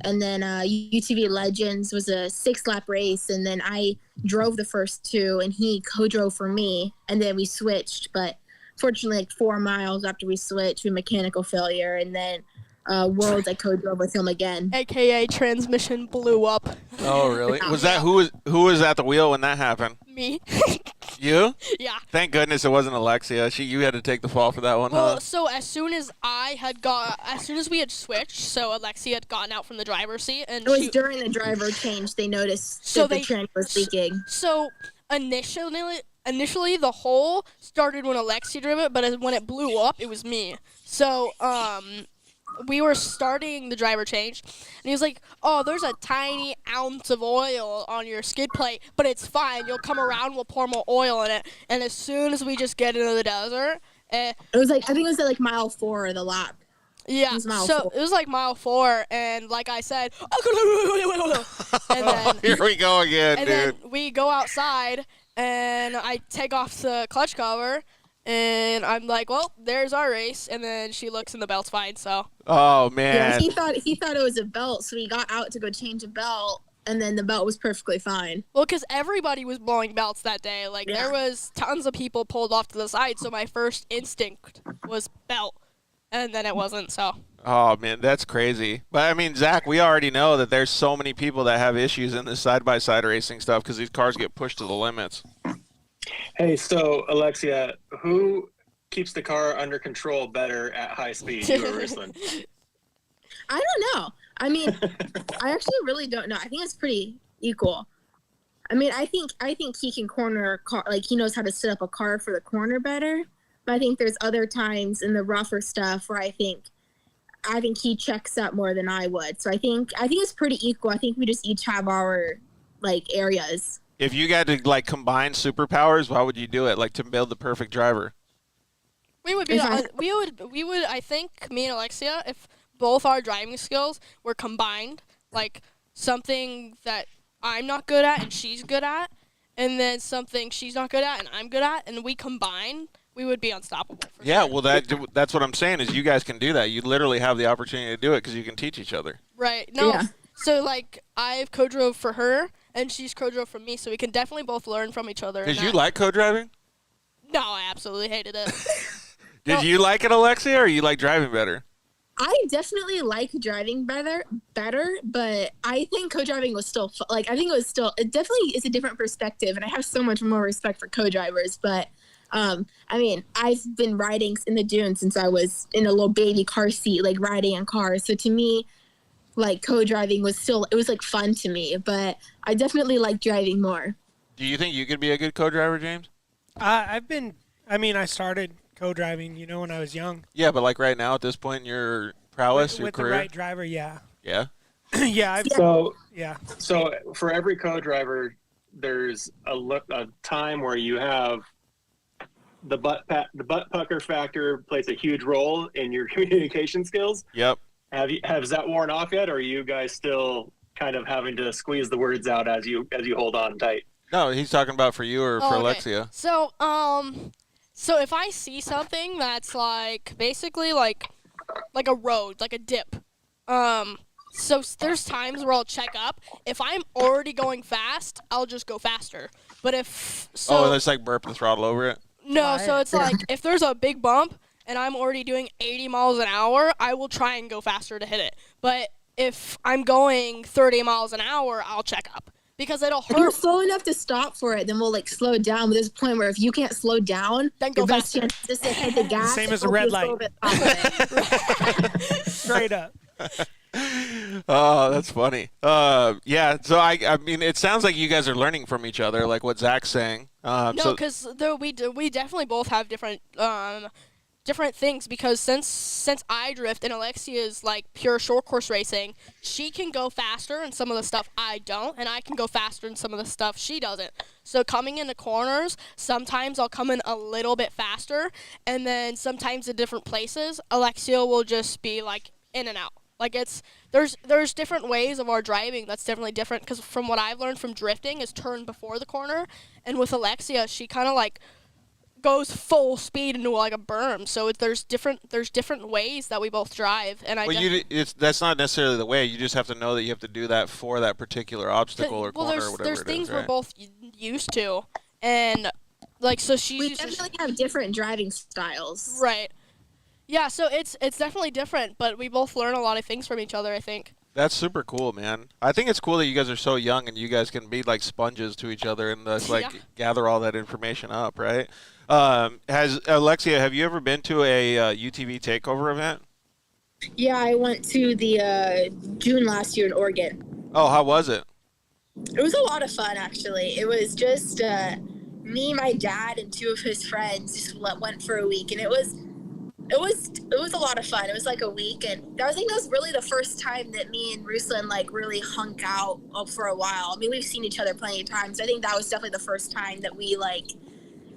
And then UTV Legends was a 6-lap race, and then I drove the first two, and he co-drove for me, and then we switched. But fortunately, like 4 miles after we switched, we had mechanical failure, and then Worlds I co-drove with him again. AKA transmission blew up. Oh, really? Was that who was at the wheel when that happened? Me. You? Yeah. Thank goodness it wasn't Alexia. You had to take the fall for that one, Well, huh? so as soon as we had switched, so Alexia had gotten out from the driver's seat, and it was during the driver change they noticed that the trend was leaking. So initially the hole started when Alexia drove it, but when it blew up, it was me. So we were starting the driver change, and he was like, oh, there's a tiny ounce of oil on your skid plate, but it's fine. You'll come around, we'll pour more oil in it. And as soon as we just get into the desert, it was like, I think it was at like mile 4 of the lap. Yeah, it was like mile 4, and like I said, and then here we go again, and dude. then we go outside, and I take off the clutch cover, and I'm like, well, there's our race. And then she looks and the belt's fine, so. Oh, man. Yeah, he thought it was a belt, so he got out to go change a belt, and then the belt was perfectly fine. Well, because everybody was blowing belts that day. Like, there was tons of people pulled off to the side, so my first instinct was belt. And then it wasn't, so. Oh, man, that's crazy. But, I mean, Zach, we already know that there's so many people that have issues in this side-by-side racing stuff because these cars get pushed to the limits. Hey, so Alexia, who keeps the car under control better at high speed, you or Ruslan? I don't know. I mean, I actually really don't know. I think it's pretty equal. I mean, I think he can corner a car, like he knows how to set up a car for the corner better. But I think there's other times in the rougher stuff where I think he checks up more than I would. So I think it's pretty equal. I think we just each have our like areas. If you got to like combine superpowers, how would you do it? Like to build the perfect driver? We would be. We would. I think me and Alexia, if both our driving skills were combined, like something that I'm not good at and she's good at, and then something she's not good at and I'm good at, and we combine, we would be unstoppable. Yeah, well, that's what I'm saying is you guys can do that. You literally have the opportunity to do it because you can teach each other. Right. No. Yeah. So, like, I've co-drove for her, and she's co-drove for me, so we can definitely both learn from each other. Did you like co-driving? No, I absolutely hated it. Did you like it, Alexia, or you like driving better? I definitely like driving better, but I think co-driving was still I think it definitely is a different perspective, and I have so much more respect for co-drivers. But I mean, I've been riding in the dunes since I was in a little baby car seat, like riding in cars. So to me, like co-driving was like fun to me, but I definitely like driving more. Do you think you could be a good co-driver, James? I started co-driving, when I was young. Yeah, but like right now at this point in your prowess, your with career? the right driver, yeah. Yeah? Yeah. So for every co-driver, there's a time where you have the butt pucker factor plays a huge role in your communication skills. Yep. Has that worn off yet, or are you guys still kind of having to squeeze the words out as you hold on tight? No, he's talking about for you or for Alexia. So, so if I see something that's basically like a road, like a dip, so there's times where I'll check up. If I'm already going fast, I'll just go faster. But if it's like burp the throttle over it. No, so it's like if there's a big bump and I'm already doing 80 miles an hour, I will try and go faster to hit it. But if I'm going 30 miles an hour, I'll check up. Because it'll hurt. If you're slow enough to stop for it, then we'll slow down. But there's a point where if you can't slow down, then go faster. Just to hit the gas. Same as a red light. Straight up. Oh, that's funny. Yeah. So I mean, it sounds like you guys are learning from each other, like what Zach's saying. No, because we definitely both have different things, because since I drift and Alexia is like pure short course racing, she can go faster in some of the stuff I don't, and I can go faster in some of the stuff she doesn't. So coming into corners, sometimes I'll come in a little bit faster, and then sometimes in different places, Alexia will just be like in and out. Like there's different ways of our driving that's definitely different, because from what I've learned from drifting is turn before the corner, and with Alexia, she kind of like goes full speed into like a berm. So there's different ways that we both drive, and that's not necessarily the way. You just have to know that you have to do that for that particular obstacle or corner or whatever. There's things we're both used to, and like so we definitely have different driving styles. Right. Yeah, so it's definitely different, but we both learn a lot of things from each other, I think. That's super cool, man. I think it's cool that you guys are so young and you guys can be like sponges to each other and just gather all that information up, right? Alexia, have you ever been to a UTV Takeover event? Yeah, I went to the June last year in Oregon. Oh, how was it? It was a lot of fun, actually. It was just me, my dad, and two of his friends just went for a week, and it was a lot of fun. It was like a week, and I think that was really the first time that me and Ruslan really hung out for a while. I mean, we've seen each other plenty of times. I think that was definitely the first time that we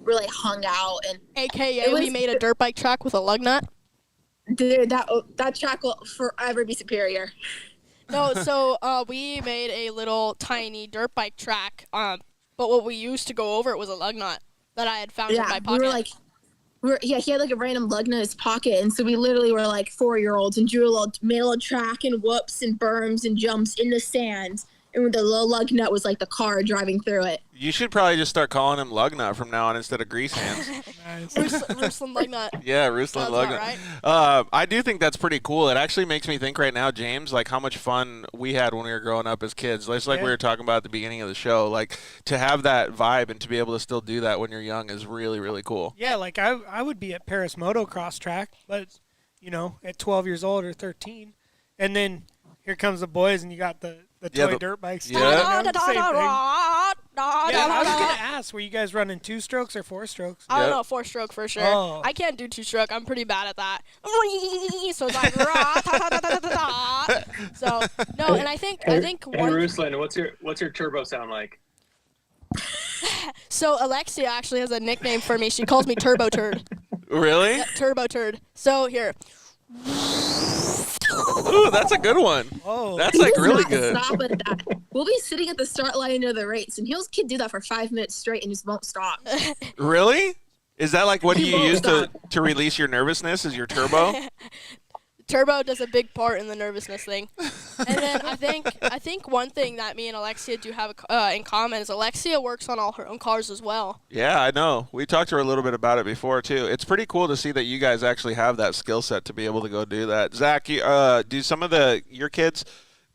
really hung out. And AKA we made a dirt bike track with a lug nut. Dude, that track will forever be superior. No, so we made a little tiny dirt bike track, but what we used to go over it was a lug nut that I had found in my pocket. He had a random lug nut in his pocket, and so we literally were 4-year-olds and drew a little track and whoops and berms and jumps in the sand, and the little lug nut was like the car driving through it. You should probably just start calling him Lugnut from now on instead of Greasehandz. Nice. Ruslan Lugnut. Yeah, Ruslan Lugnut. Right. I do think that's pretty cool. It actually makes me think right now, James, how much fun we had when we were growing up as kids. Just we were talking about at the beginning of the show. To have that vibe and to be able to still do that when you're young is really, really cool. Yeah, I would be at Paris Motocross track, but, at 12 years old or 13. And then here comes the boys, and you got the toy dirt bikes. Yeah. I was going to ask, were you guys running 2-strokes or 4-strokes? I don't know, 4-stroke for sure. Oh. I can't do 2-stroke. I'm pretty bad at that. So it's like, so no, and I think Ruslan, what's your turbo sound like? So Alexia actually has a nickname for me. She calls me Turbo Turd. Really? Yeah, turbo turd. So here. Ooh, that's a good one. Oh, That's like He does really not good. Stop at that. We'll be sitting at the start line of the race, and he'll kid do that for 5 minutes straight and just won't stop. Really? Is that like what do He you won't use stop. to release your nervousness? Is your turbo? Turbo does a big part in the nervousness thing. And then I think one thing that me and Alexia do have in common is Alexia works on all her own cars as well. Yeah, I know. We talked to her a little bit about it before too. It's pretty cool to see that you guys actually have that skill set to be able to go do that. Zach, do some of your kids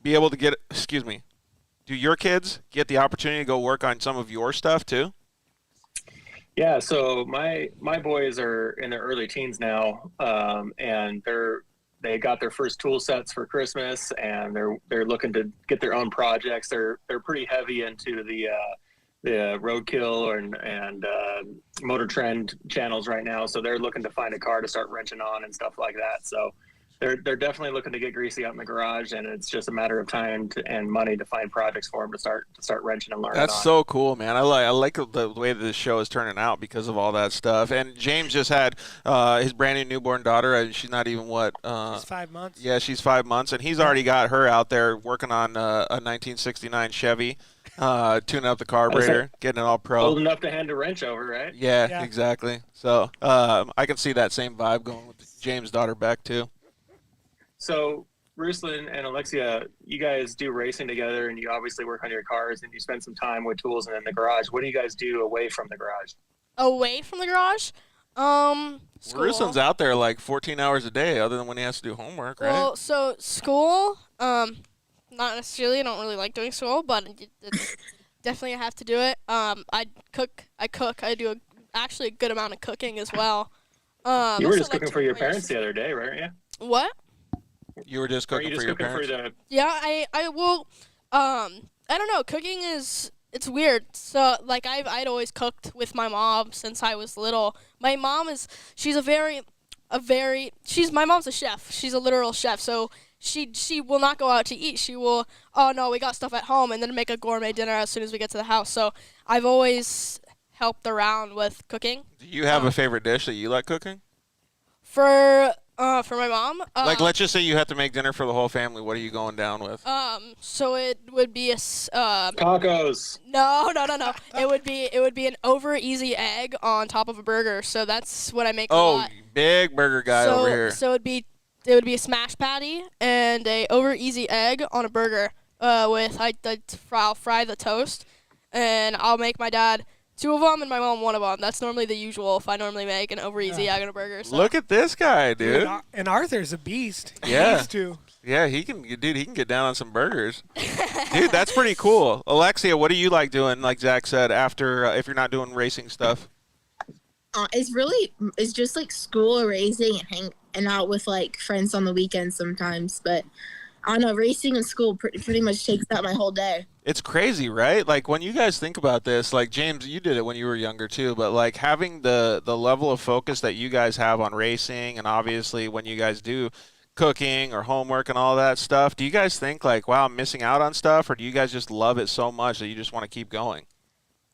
be able to get? Excuse me. Do your kids get the opportunity to go work on some of your stuff too? Yeah, so my boys are in their early teens now, and they got their first tool sets for Christmas, and they're looking to get their own projects. They're pretty heavy into the roadkill and motor trend channels right now, so they're looking to find a car to start wrenching on and stuff like that. So they're definitely looking to get greasy out in the garage, and it's just a matter of time and money to find projects for them to start wrenching and learning. That's on. so cool, man. I like the way that this show is turning out because of all that stuff. And James just had his brand new newborn daughter. And she's not even she's 5 months. Yeah, she's 5 months, and he's already got her out there working on a 1969 Chevy, tuning up the carburetor, getting it all pro. Old enough to hand a wrench over, right? Yeah, exactly. So I can see that same vibe going with James' daughter Beck too. So Ruslan and Alexia, you guys do racing together, and you obviously work on your cars, and you spend some time with tools and in the garage. What do you guys do away from the garage? Away from the garage? School. Ruslan's out there like 14 hours a day, other than when he has to do homework, right? Well, so school, not necessarily. I don't really like doing school, but it's definitely I have to do it. I cook. I do actually a good amount of cooking as well. You were just cooking for your parents the other day, weren't you? What? You were just cooking for your parents? Yeah, I will. I don't know. Cooking it's weird. So like I'd always cooked with my mom since I was little. My mom she's my mom's a chef. She's a literal chef. So she will not go out to eat. She will, oh no, we got stuff at home, and then make a gourmet dinner as soon as we get to the house. So I've always helped around with cooking. Do you have a favorite dish that you like cooking? For my mom. Like, let's just say you have to make dinner for the whole family. What are you going down with? So it would be tacos. No. It would be an over easy egg on top of a burger. So that's what I make a lot. Big burger guy over here. So it would be a smash patty and a over easy egg on a burger. I'll fry the toast, and I'll make my dad 2 of them and my mom 1 of them. That's normally the usual if I normally make an over easy egg on a burger. So. Look at this guy, dude. And Arthur's a beast. Yeah. These two. Yeah, he can get down on some burgers. Dude, that's pretty cool. Alexia, what do you like doing, like Zach said, after if you're not doing racing stuff? It's just like school or racing and hang out with like friends on the weekends sometimes. But I don't know, racing and school pretty much takes out my whole day. It's crazy, right? Like when you guys think about this, like James, you did it when you were younger too, but like having the level of focus that you guys have on racing, and obviously when you guys do cooking or homework and all that stuff, do you guys think like, wow, I'm missing out on stuff, or do you guys just love it so much that you just want to keep going?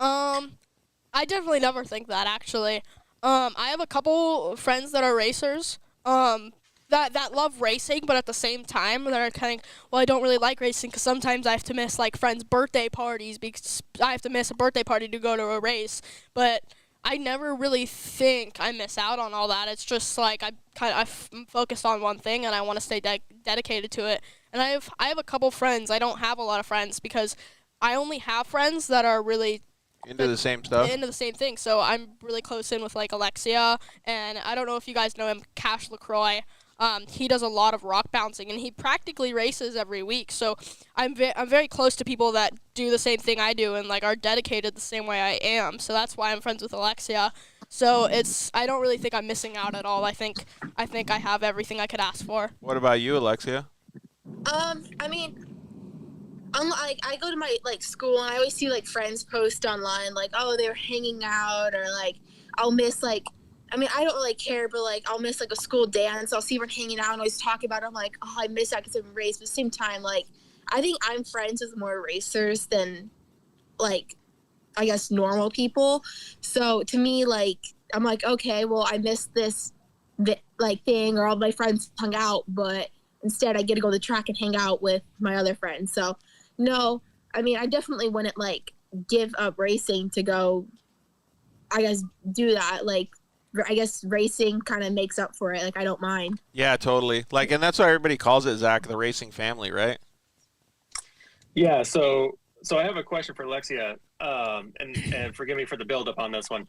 I definitely never think that actually. I have a couple friends that are racers. That love racing, but at the same time, they're kind of, well, I don't really like racing because sometimes I have to miss, like, friends' birthday parties because I have to miss a birthday party to go to a race. But I never really think I miss out on all that. It's just, like, I'm focused on one thing, and I want to stay dedicated to it. And I have a couple friends. I don't have a lot of friends because I only have friends that are really into the same stuff? Into the same thing. So I'm really close in with, like, Alexia, and I don't know if you guys know him, Cash LaCroix. He does a lot of rock bouncing, and he practically races every week. So I'm very close to people that do the same thing I do and like are dedicated the same way I am. So that's why I'm friends with Alexia. So I don't really think I'm missing out at all. I think I have everything I could ask for. What about you, Alexia? I mean, I go to my like school and I always see like friends post online like, oh, they're hanging out, or like I'll miss like. I mean, I don't really care, but, like, I'll miss, like, a school dance. I'll see everyone hanging out and always talk about it. I'm like, oh, I miss that because I'm race. But at the same time, like, I think I'm friends with more racers than, like, I guess normal people. So, to me, like, I'm like, okay, well, I missed this like thing, or all my friends hung out, but instead I get to go to the track and hang out with my other friends. So no, I mean, I definitely wouldn't like give up racing to go, I guess, do that. Like, I guess racing kind of makes up for it. Like, I don't mind. Yeah, totally. Like, and that's why everybody calls it, Zach, the racing family, right? Yeah. So I have a question for Alexia, and forgive me for the build up on this one.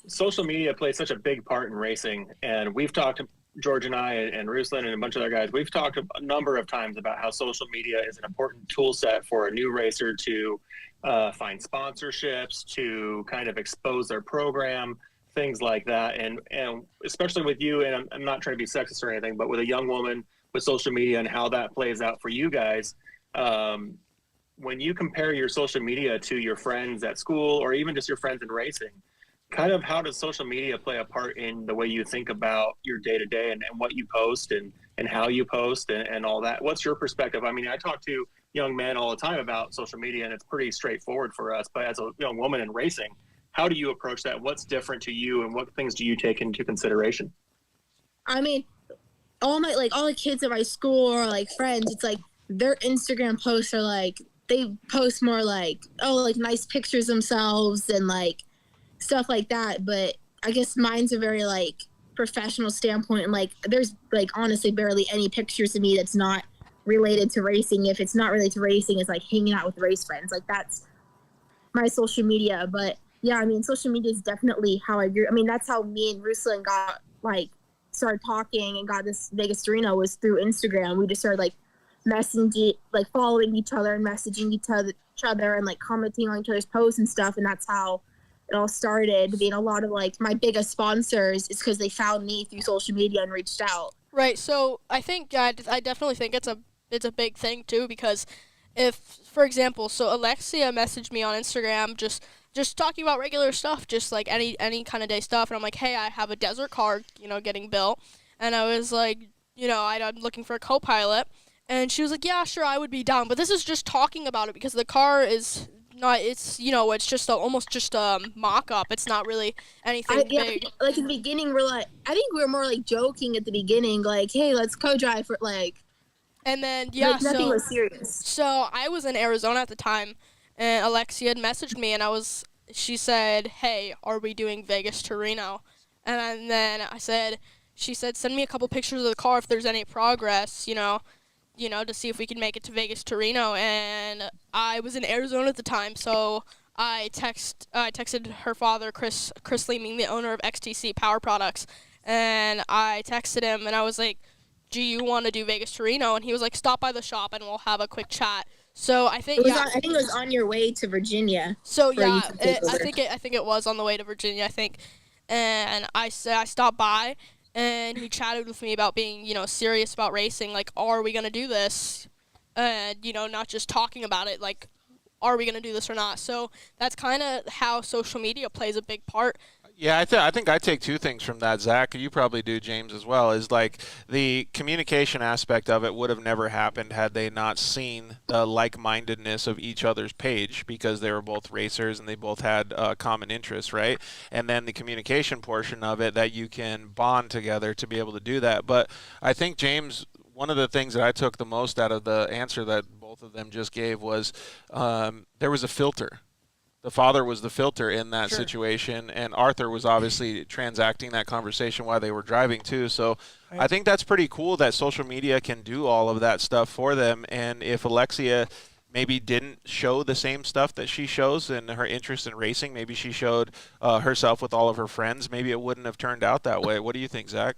Social media plays such a big part in racing, and we've talked, George and I and Ruslan and a bunch of other guys, we've talked a number of times about how social media is an important tool set for a new racer to find sponsorships, to kind of expose their program, things like that. And especially with you, and I'm not trying to be sexist or anything, but with a young woman with social media and how that plays out for you guys, when you compare your social media to your friends at school or even just your friends in racing, kind of how does social media play a part in the way you think about your day-to-day and what you post and how you post and all that? What's your perspective? I mean, I talk to young men all the time about social media, and it's pretty straightforward for us. But as a young woman in racing, how do you approach that? What's different to you, and what things do you take into consideration? I mean, all the kids at my school or like friends, it's like their Instagram posts are like, they post more like, oh, like nice pictures themselves and like stuff like that. But I guess mine's a very like professional standpoint, and like there's like honestly barely any pictures of me that's not related to racing. If it's not related to racing, it's like hanging out with race friends. Like that's my social media. But yeah, I mean, social media is definitely how I grew. I mean, that's how me and Ruslan got like started talking and got this Vegas to Reno, was through Instagram. We just started like messaging, like following each other and messaging each other and like commenting on each other's posts and stuff. And that's how it all started. Being a lot of like my biggest sponsors is because they found me through social media and reached out. Right. So I think I definitely think it's a big thing too, because if, for example, so Alexia messaged me on Instagram just talking about regular stuff, just like any kind of day stuff, and I'm like, hey, I have a desert car, getting built, and I was like, I'm looking for a co-pilot, and she was like, yeah, sure, I would be down, but this is just talking about it because the car is not, it's, it's just almost just a mock-up. It's not really anything big. Like in the beginning, I think we were more like joking at the beginning, like, hey, let's co-drive for like. And then, like, nothing was serious. So I was in Arizona at the time, and Alexia had messaged me, and she said, hey, are we doing Vegas to Reno? And then she said, send me a couple pictures of the car if there's any progress, to see if we can make it to Vegas to Reno. And I was in Arizona at the time, so I texted her father, Chris Leeming, the owner of XTC Power Products, and I texted him, and I was like, do you want to do Vegas to Reno? And he was like, stop by the shop, and we'll have a quick chat. So I think I think it was on your way to Virginia. So yeah, I think it was on the way to Virginia. I think, and I stopped by, and he chatted with me about being serious about racing. Like, are we gonna do this? Not just talking about it. Like, are we gonna do this or not? So that's kind of how social media plays a big part. Yeah, I think I take two things from that, Zach. You probably do, James, as well. Is like the communication aspect of it would have never happened had they not seen the like-mindedness of each other's page, because they were both racers and they both had common interests, right? And then the communication portion of it, that you can bond together to be able to do that. But I think, James, one of the things that I took the most out of the answer that both of them just gave was there was a filter. The father was the filter in that situation, and Arthur was obviously transacting that conversation while they were driving too. So I think that's pretty cool that social media can do all of that stuff for them. And if Alexia maybe didn't show the same stuff that she shows in her interest in racing, maybe she showed herself with all of her friends, maybe it wouldn't have turned out that way. What do you think, Zach?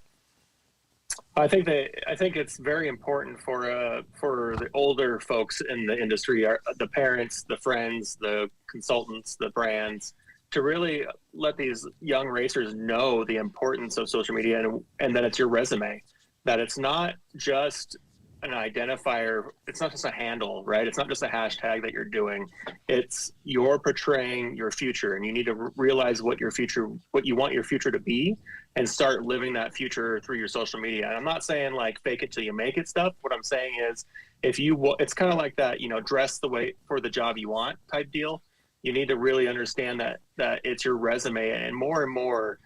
I think it's very important for the older folks in the industry, the parents, the friends, the consultants, the brands, to really let these young racers know the importance of social media and that it's your resume, that it's not just an identifier, it's not just a handle, right? It's not just a hashtag that you're doing. It's you're portraying your future, and you need to realize what you want your future to be, and start living that future through your social media. And I'm not saying like fake it till you make it stuff. What I'm saying is, it's kind of like that, dress the way for the job you want type deal. You need to really understand that it's your resume, and more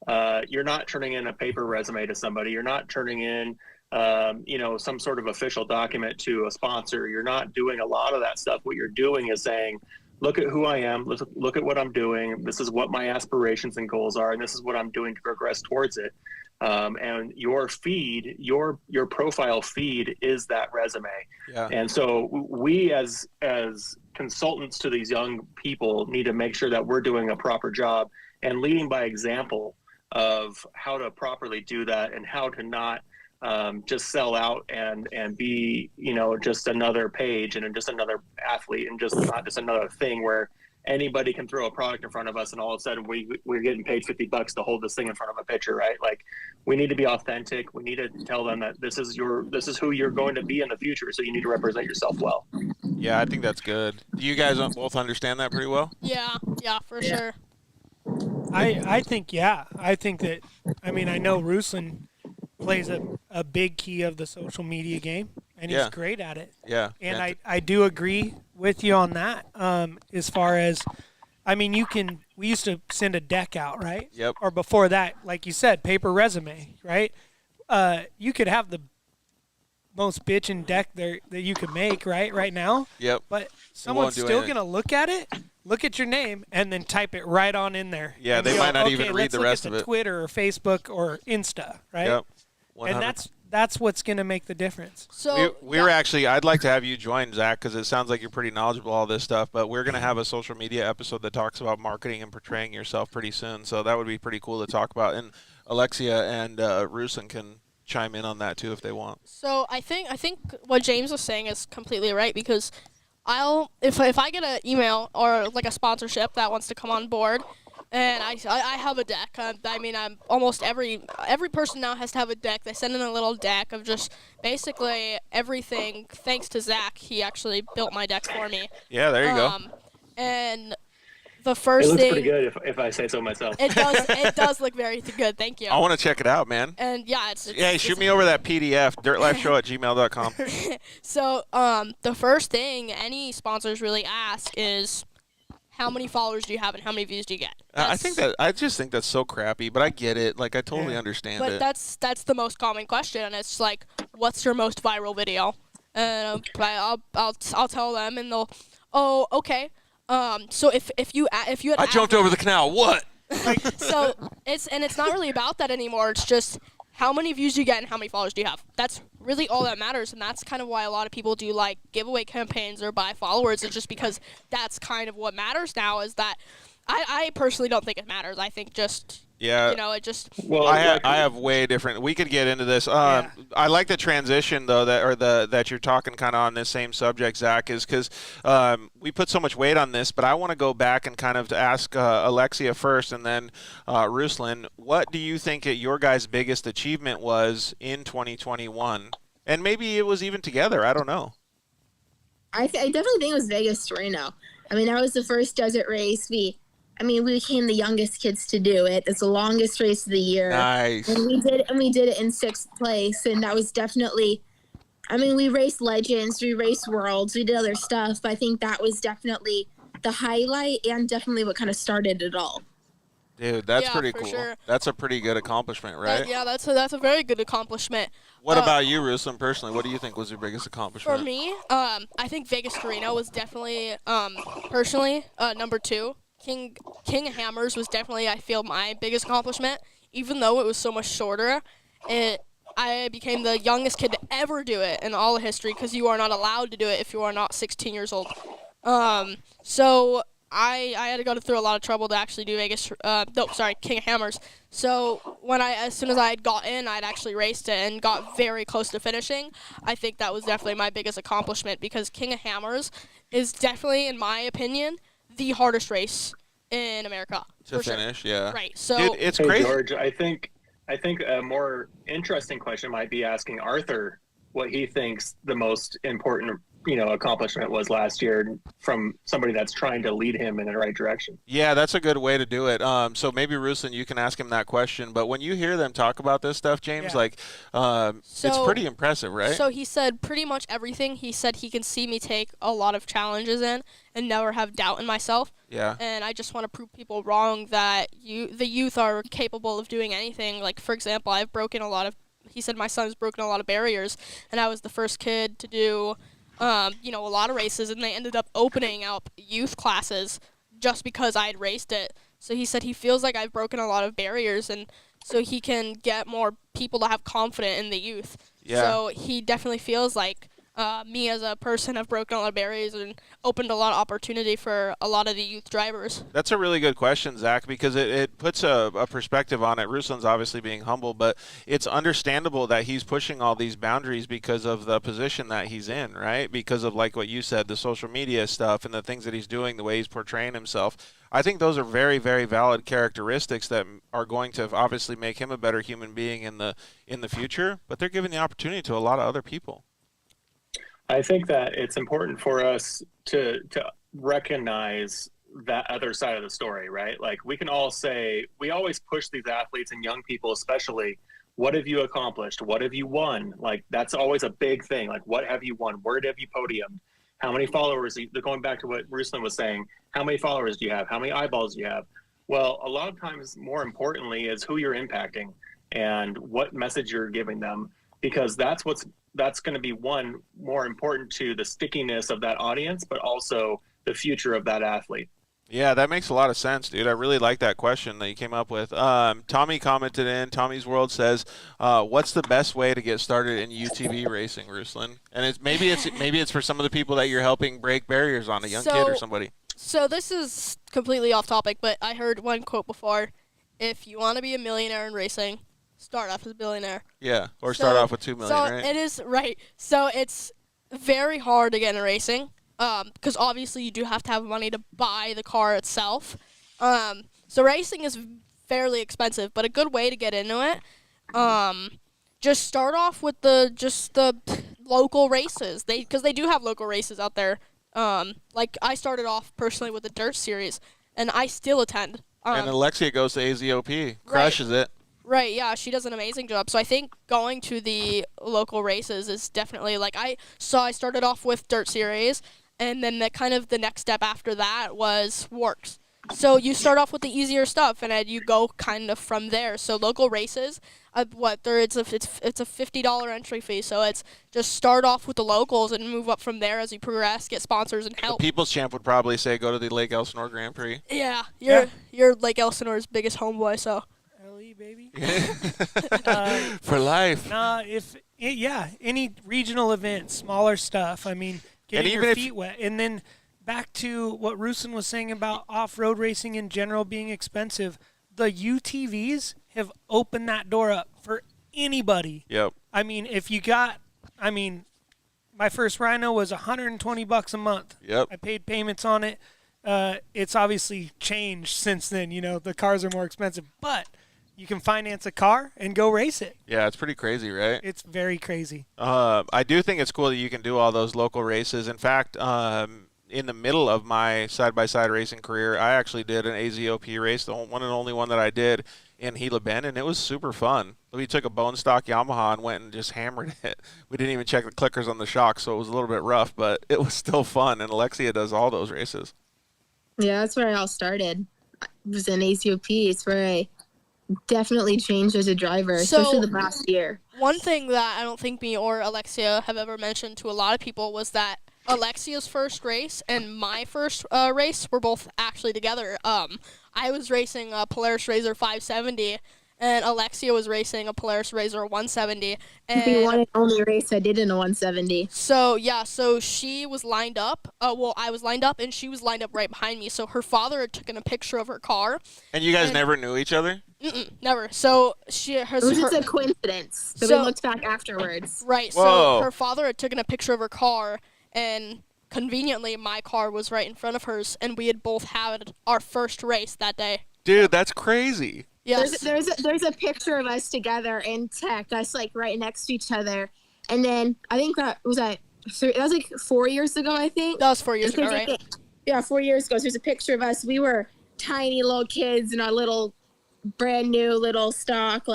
you're not turning in a paper resume to somebody. You're not turning in, some sort of official document to a sponsor. You're not doing a lot of that stuff. What you're doing is saying, look at who I am. Look at what I'm doing. This is what my aspirations and goals are, and this is what I'm doing to progress towards it. And your feed, your profile feed is that resume. Yeah. And so we as consultants to these young people need to make sure that we're doing a proper job and leading by example of how to properly do that and how to not just sell out and be, just another page and just another athlete and just not just another thing where anybody can throw a product in front of us and all of a sudden we're getting paid $50 to hold this thing in front of a pitcher, right? Like, we need to be authentic. We need to tell them that this is who you're going to be in the future. So you need to represent yourself well. Yeah, I think that's good. Do you guys both understand that pretty well? Yeah, for sure. I think that, I know Ruslan plays a big key of the social media game, and he's great at it. Yeah. And I do agree with you on that. As far as, we used to send a deck out, right? Yep. Or before that, like you said, paper resume, right? You could have the most bitchin' deck there that you could make, right now. Yep. But someone's still going to look at it, look at your name, and then type it right on in there. Yeah, and they go, might not okay, even read let's the look rest at of it. Twitter or Facebook or Insta, right? Yep. 100. And that's what's going to make the difference. So we were actually, I'd like to have you join, Zach, because it sounds like you're pretty knowledgeable all this stuff, but we're going to have a social media episode that talks about marketing and portraying yourself pretty soon, so that would be pretty cool to talk about. And Alexia and Ruslan can chime in on that too if they want. So I think what James was saying is completely right, because if I get an email or like a sponsorship that wants to come on board, and I have a deck. I'm almost every person now has to have a deck. They send in a little deck of just basically everything. Thanks to Zach, he actually built my deck for me. Yeah, there you go. And the first it looks thing, pretty good if I say so myself. It does look very good. Thank you. I want to check it out, man. And yeah, shoot me over that PDF, dirtlifeshow@gmail.com. So the first thing any sponsors really ask is, how many followers do you have and how many views do you get? I just think that's so crappy, but I get it. Like, I totally understand but it. That's the most common question, and it's like, what's your most viral video? And I'll tell them, and they'll, oh, okay. So if you had I jumped over the canal. What? So it's not really about that anymore. It's just how many views do you get and how many followers do you have. That's really all that matters, and that's kind of why a lot of people do like giveaway campaigns or buy followers. It's just because that's kind of what matters now. Is that I personally don't think it matters. I think just it just. Well, I have way different. We could get into this. I like the transition though that you're talking kind of on this same subject, Zach, is because we put so much weight on this. But I want to go back and kind of to ask Alexia first, and then Ruslan. What do you think your guys' biggest achievement was in 2021? And maybe it was even together. I don't know. I definitely think it was Vegas to Reno. That was the first desert race. We became the youngest kids to do it. It's the longest race of the year. Nice. And we did it in 6th place, and that was definitely. We raced legends, we raced worlds, we did other stuff, but I think that was definitely the highlight and definitely what kind of started it all. Dude, that's pretty for cool. Sure. That's a pretty good accomplishment, right? That's a very good accomplishment. What about you, Ruslan, personally? What do you think was your biggest accomplishment? For me, I think Vegas to Reno was definitely, personally, number 2. King of Hammers was definitely, I feel, my biggest accomplishment. Even though it was so much shorter, I became the youngest kid to ever do it in all of history, because you are not allowed to do it if you are not 16 years old. So I had to go through a lot of trouble to actually do King of Hammers. So as soon as I had got in, I'd actually raced it and got very close to finishing. I think that was definitely my biggest accomplishment, because King of Hammers is definitely, in my opinion, the hardest race in America to finish. Sure. Yeah. Right. So dude, it's crazy. George, I think a more interesting question might be asking Arthur what he thinks the most important, accomplishment was last year from somebody that's trying to lead him in the right direction. Yeah, that's a good way to do it. So maybe Ruslan, you can ask him that question. But when you hear them talk about this stuff, James, it's pretty impressive, right? So he said pretty much everything. He said he can see me take a lot of challenges in and never have doubt in myself. Yeah. And I just want to prove people wrong that the youth are capable of doing anything. Like, for example, he said my son's broken a lot of barriers, and I was the first kid to do, a lot of races, and they ended up opening up youth classes just because I had raced it. So he said he feels like I've broken a lot of barriers, and so he can get more people to have confidence in the youth. Yeah. So he definitely feels like me as a person have broken a lot of barriers and opened a lot of opportunity for a lot of the youth drivers. That's a really good question, Zach, because it puts a perspective on it. Ruslan's obviously being humble, but it's understandable that he's pushing all these boundaries because of the position that he's in, right? Because of, like what you said, the social media stuff and the things that he's doing, the way he's portraying himself. I think those are very, very valid characteristics that are going to obviously make him a better human being in the future, but they're giving the opportunity to a lot of other people. I think that it's important for us to recognize that other side of the story, right? Like, we can all say, we always push these athletes and young people especially, what have you accomplished? What have you won? Like, that's always a big thing. Like, what have you won? Where have you podiumed? How many followers? Going back to what Ruslan was saying, how many followers do you have? How many eyeballs do you have? Well, a lot of times, more importantly, is who you're impacting and what message you're giving them, because that's going to be one more important to the stickiness of that audience, but also the future of that athlete. Yeah, that makes a lot of sense, dude. I really like that question that you came up with. Tommy commented in. Tommy's World says, "What's the best way to get started in UTV racing, Ruslan?" And maybe it's for some of the people that you're helping break barriers on, a young kid or somebody. So this is completely off topic, but I heard one quote before: "If you want to be a millionaire in racing, start off as a billionaire." Yeah, or start off with $2 million, right? So it is right. So it's very hard to get in racing, because obviously you do have to have money to buy the car itself. So racing is fairly expensive, but a good way to get into it, just start off with the local races. Because they do have local races out there. Like, I started off personally with the dirt series, and I still attend. And Alexia goes to AZOP, crushes it. Right, yeah, she does an amazing job. So I think going to the local races is definitely, like, I started off with dirt series, and then the next step after that was works. So you start off with the easier stuff, and then you go kind of from there. So local races, it's a $50 entry fee. So it's just start off with the locals and move up from there as you progress, get sponsors and help. The People's Champ would probably say go to the Lake Elsinore Grand Prix. Yeah, you're Lake Elsinore's biggest homeboy, so. LE, baby. For life. Any regional event, smaller stuff. I mean, getting your feet wet. And then back to what Ruslan was saying about off-road racing in general being expensive, the UTVs have opened that door up for anybody. Yep. I mean, my first Rhino was $120 a month. Yep. I paid payments on it. It's obviously changed since then. The cars are more expensive, but you can finance a car and go race it. Yeah, it's pretty crazy, right? It's very crazy. I do think it's cool that you can do all those local races. In fact, in the middle of my side-by-side racing career, I actually did an AZOP race, the one and only one that I did in Gila Bend, and it was super fun. We took a bone stock Yamaha and went and just hammered it. We didn't even check the clickers on the shocks, so it was a little bit rough, but it was still fun, and Alexia does all those races. Yeah, that's where I all started. I was in ACOP. It's where I definitely changed as a driver, especially the past year. One thing that I don't think me or Alexia have ever mentioned to a lot of people was that Alexia's first race and my first race were both actually together. I was racing a Polaris RZR 570, and Alexia was racing a Polaris RZR 170. And the one and only race I did in a 170. So she was lined up. I was lined up, and she was lined up right behind me. So her father had taken a picture of her car. And you guys never knew each other? Never. So it was just a coincidence. So we looked back afterwards. Right. Whoa. So her father had taken a picture of her car, and conveniently my car was right in front of hers, and we had both had our first race that day. Dude, that's crazy. Yes. There's a picture of us together in tech, us like right next to each other, and then I think that was that was like 4 years ago, I think. That was 4 years ago, right? Yeah, 4 years ago. So there's a picture of us. We were tiny little kids in our little brand new little stock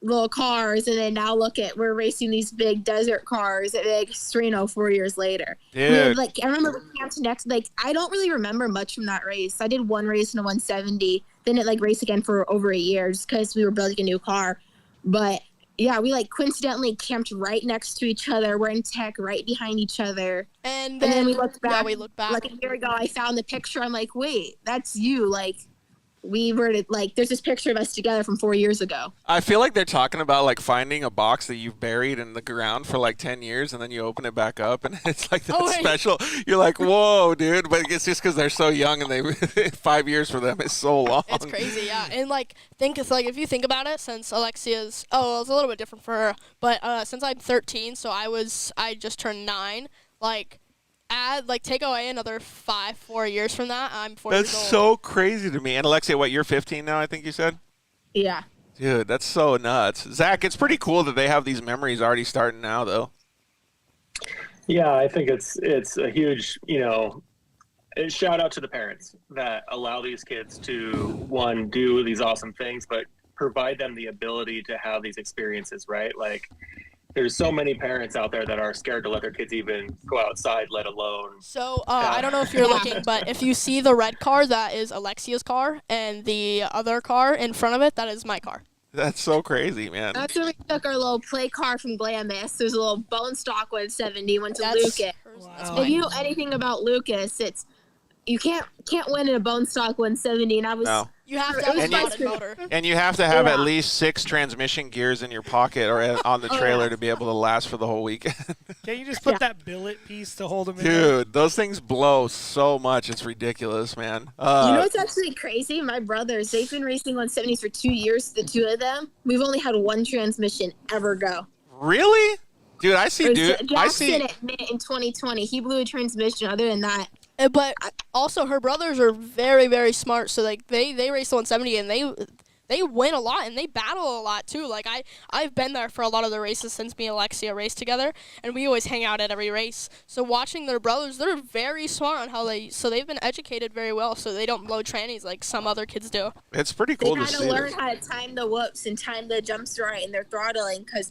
little cars, and then now we're racing these big desert cars at Big Sereno 4 years later. Dude. I remember we camped next. I don't really remember much from that race. I did one race in a 170, then it raced again for over a year just because we were building a new car. But yeah, we coincidentally camped right next to each other. We're in tech right behind each other. And then we looked back. Yeah, we looked back. Like a year ago, I found the picture. I'm like, wait, that's you. We were there's this picture of us together from 4 years ago. I feel like they're talking about finding a box that you've buried in the ground for 10 years and then you open it back up and it's that special. You're like, whoa, dude. But it's just because they're so young and 5 years for them is so long. It's crazy, yeah. And think it's if you think about it, since Alexia's, it's a little bit different for her, but since I'm 13, so I just turned 9, take away another 4 years from that, I'm 4 That's years old. so crazy to me. And Alexia, what, you're 15 now, I think you said? Yeah. Dude, that's so nuts. Zach, it's pretty cool that they have these memories already starting now, though. Yeah, I think it's a huge, shout out to the parents that allow these kids to, one, do these awesome things, but provide them the ability to have these experiences, right? There's so many parents out there that are scared to let their kids even go outside, let alone. So I don't know if you're looking, but if you see the red car, that is Alexia's car, and the other car in front of it, that is my car. That's so crazy, man. That's when we took our little play car from Glamis. There's a little bone stock 170, went to Lucas. Wow. If you know anything about Lucas, it's you can't win in a bone stock 170, and I was. No. You have to have a mounted motor. And you have to have at least 6 transmission gears in your pocket or on the trailer to be able to last for the whole weekend. Can't you just put that billet piece to hold them in? Dude, those things blow so much. It's ridiculous, man. You know what's actually crazy? My brothers, they've been racing 170s for 2 years, the two of them. We've only had one transmission ever go. Really? Dude, I see, Jackson admitted in 2020. He blew a transmission. Other than that. But also, her brothers are very, very smart. So they race the 170 and they win a lot and they battle a lot too. I've been there for a lot of the races since me and Alexia raced together, and we always hang out at every race. So watching their brothers, they're very smart on how they've been educated very well, so they don't blow trannies like some other kids do. It's pretty cool to see. They had to learn how to time the whoops and time the jumps right, and they're throttling because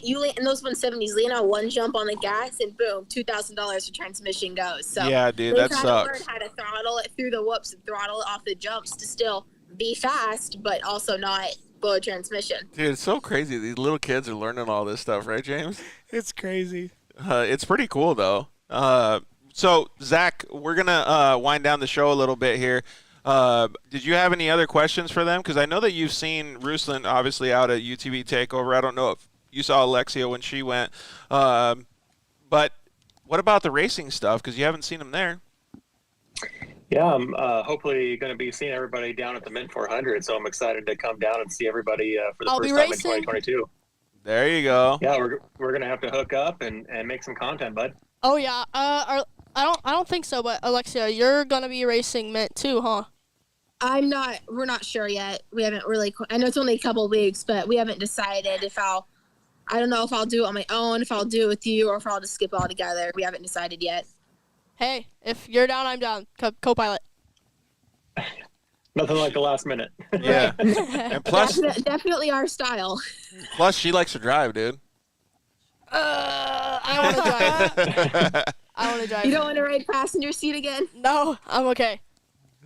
you in those 170s, lean on one jump on the gas and boom, $2,000 for transmission goes. So yeah, dude, that sucks. They had to learn how to throttle it through the whoops and throttle it off the jumps to still be fast, but also not blow a transmission. Dude, it's so crazy. These little kids are learning all this stuff, right, James? It's crazy. It's pretty cool, though. So, Zach, we're going to wind down the show a little bit here. Did you have any other questions for them? Because I know that you've seen Ruslan, obviously, out at UTV Takeover. I don't know if you saw Alexia when she went. But what about the racing stuff? Because you haven't seen him there. Yeah, I'm hopefully going to be seeing everybody down at the Mint 400, so I'm excited to come down and see everybody for the first time in 2022. There you go. Yeah, we're going to have to hook up and make some content, bud. Oh yeah. I don't think so, but Alexia, you're going to be racing Mint too, huh? We're not sure yet. We haven't really. I know it's only a couple of weeks, but we haven't decided I don't know if I'll do it on my own, if I'll do it with you, or if I'll just skip all together. We haven't decided yet. Hey, if you're down, I'm down. Co-pilot. Nothing like the last minute. Yeah. And plus, definitely our style. Plus, she likes to drive, dude. I want to drive. I want to drive. You don't want to ride passenger seat again? No, I'm okay.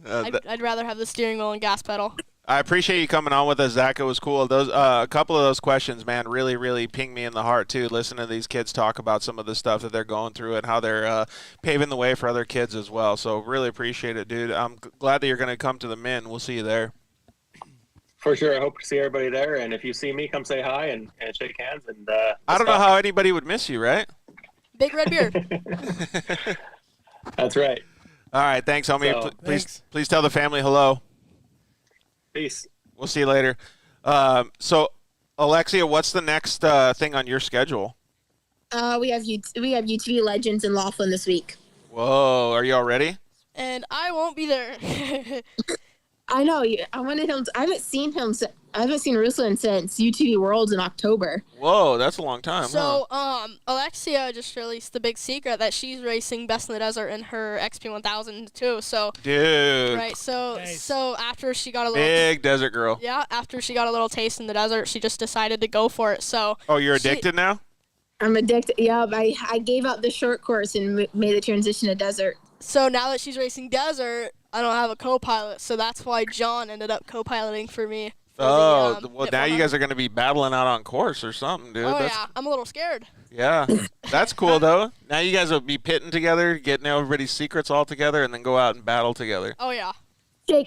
I'd rather have the steering wheel and gas pedal. I appreciate you coming on with us, Zach. It was cool. Those a couple of those questions, man, really, really pinged me in the heart too. Listening to these kids talk about some of the stuff that they're going through and how they're paving the way for other kids as well. So really appreciate it, dude. I'm glad that you're going to come to the Mint. We'll see you there. For sure. I hope to see everybody there. And if you see me, come say hi and shake hands. And I don't know how anybody would miss you, right? Big red beard. That's right. All right. Thanks, homie. So, please tell the family hello. Peace. We'll see you later. So, Alexia, what's the next thing on your schedule? We have UTV Legends in Laughlin this week. Whoa, are you all ready? And I won't be there. I know. I wanted him. I haven't seen him I haven't seen Ruslan since UTV Worlds in October. Whoa, that's a long time. So, huh? Alexia just released the big secret that she's racing Best in the Desert in her XP1000 too. So, Dude. right. So, Nice. so after she got a little Big desert girl. yeah, after she got a little taste in the desert, she just decided to go for it. So, Oh, you're addicted now? I'm addicted. Yeah, I gave up the short course and made the transition to desert. so now that she's racing desert, I don't have a co-pilot, so that's why John ended up co-piloting for me. For Oh, the, well, Hit now you 400. guys are going to be battling out on course or something, dude. Oh That's, yeah, I'm a little scared. yeah. That's cool, though. Now you guys will be pitting together, getting everybody's secrets all together, and then go out and battle together. Oh yeah.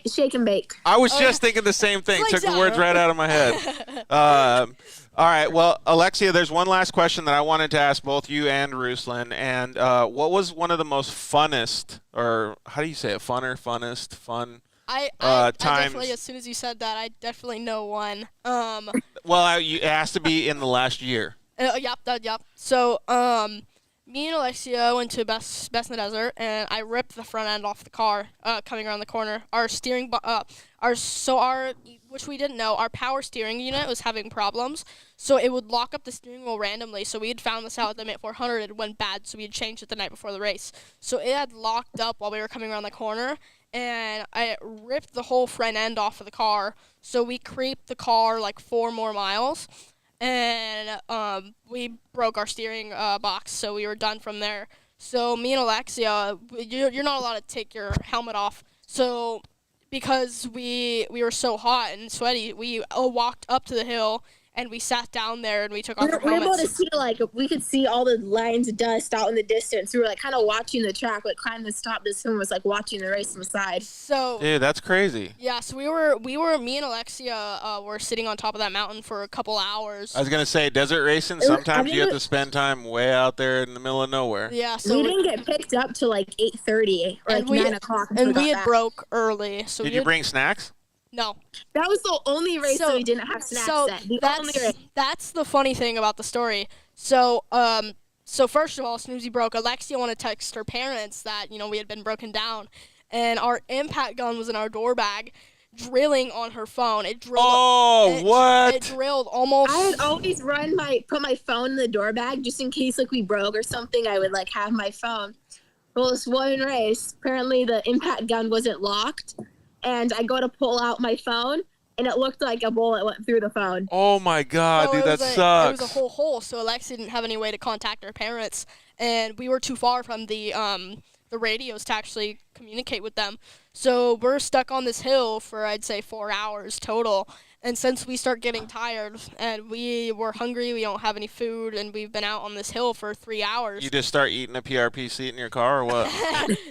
Shake and bake. I was Oh, just yeah. thinking the same thing. It's like Took the that. words right out of my head. All right. Well, Alexia, there's one last question that I wanted to ask both you and Ruslan. And what was one of the most funnest, or how do you say it? Funnest, fun? I times. definitely, as soon as you said that, I definitely know one. Well, it has to be in the last year. Yep. So, me and Alexia went to Best in the Desert, and I ripped the front end off the car coming around the corner. Our steering, which we didn't know, our power steering unit was having problems, so it would lock up the steering wheel randomly. So we had found this out at the Mint 400. It went bad, so we had changed it the night before the race. So it had locked up while we were coming around the corner, and I ripped the whole front end off of the car. So we creeped the car like 4 more miles. And we broke our steering box, so we were done from there. So me and Alexia, you're not allowed to take your helmet off. So because we were so hot and sweaty, we walked up to the hill and we sat down there and we took off our We were able to helmets. see, like, we could see all the lines of dust out in the distance. We were, like, kind of watching the track, like, kind of stopped this and was, like, watching the race from the side. So Dude, that's crazy. yeah, so me and Alexia were sitting on top of that mountain for a couple hours. I was going to say, desert racing, sometimes you have to spend time way out there in the middle of nowhere. Yeah, so we didn't get picked up till, like, 8:30 or, like, 9 o'clock. And we got had back. broke early. So Did we you had- bring snacks? No. That was the only race that we didn't have snacks So at. The only race. that's the funny thing about the story. So so first of all, as soon as we broke, Alexia wanted to text her parents that we had been broken down, and our impact gun was in our door bag, drilling on her phone. It drilled. Oh, what? It drilled almost. I would always put my phone in the door bag just in case, like, we broke or something. I would, like, have my phone. Well, this one race, apparently the impact gun wasn't locked. And I go to pull out my phone, and it looked like a bullet went through the phone. Oh, my God, So dude, it that was sucks. It was a whole hole, so Alexia didn't have any way to contact her parents, and we were too far from the radios to actually communicate with them. So we're stuck on this hill for, I'd say, 4 hours total. And since we start getting tired and we were hungry, we don't have any food, and we've been out on this hill for 3 hours. You just start eating a PRP seat in your car or what?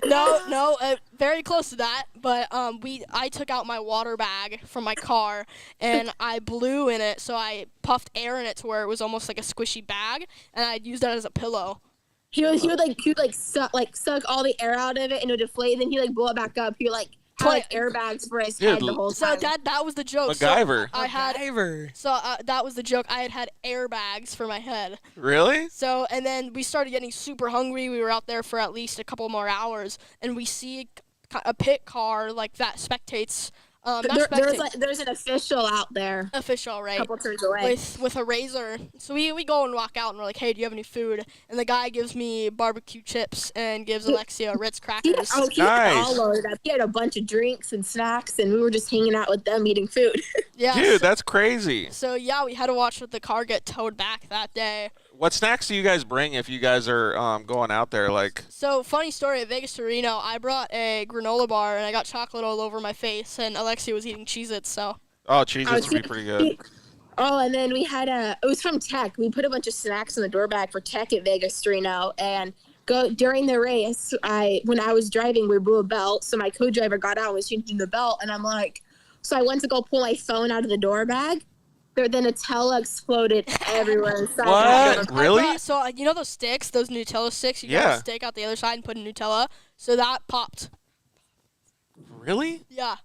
No, very close to that. But I took out my water bag from my car and I blew in it, so I puffed air in it to where it was almost like a squishy bag, and I'd use that as a pillow. He would suck all the air out of it and it would deflate, and then he blow it back up. He would had like airbags for his head the whole time. So that was the joke. MacGyver. So that was the joke. I had airbags for my head. Really? So, and then we started getting super hungry. We were out there for at least a couple more hours, and we see a pit car like that spectates. There's an official out there. Official, right? A couple turns away. With a razor. So we go and walk out and we're like, hey, do you have any food? And the guy gives me barbecue chips and gives Alexia Ritz crackers. He had all loaded up. He had a bunch of drinks and snacks, and we were just hanging out with them eating food. Yeah. Dude, that's crazy. So yeah, we had to watch the car get towed back that day. What snacks do you guys bring if you guys are going out there? Like, So, funny story, at Vegas to Reno, I brought a granola bar, and I got chocolate all over my face, and Alexia was eating Cheez-Its, so. oh, Cheez-Its would be pretty good. And then we had it was from Tech. We put a bunch of snacks in the door bag for Tech at Vegas to Reno, and during the race, when I was driving, we blew a belt, so my co-driver got out and was changing the belt, and I'm like, so I went to go pull my phone out of the door bag. Then Nutella exploded everywhere inside. What? Really? So, you know those sticks, those Nutella sticks? You Yeah. got a stick out the other side and put in Nutella? So that popped. Really? Yeah.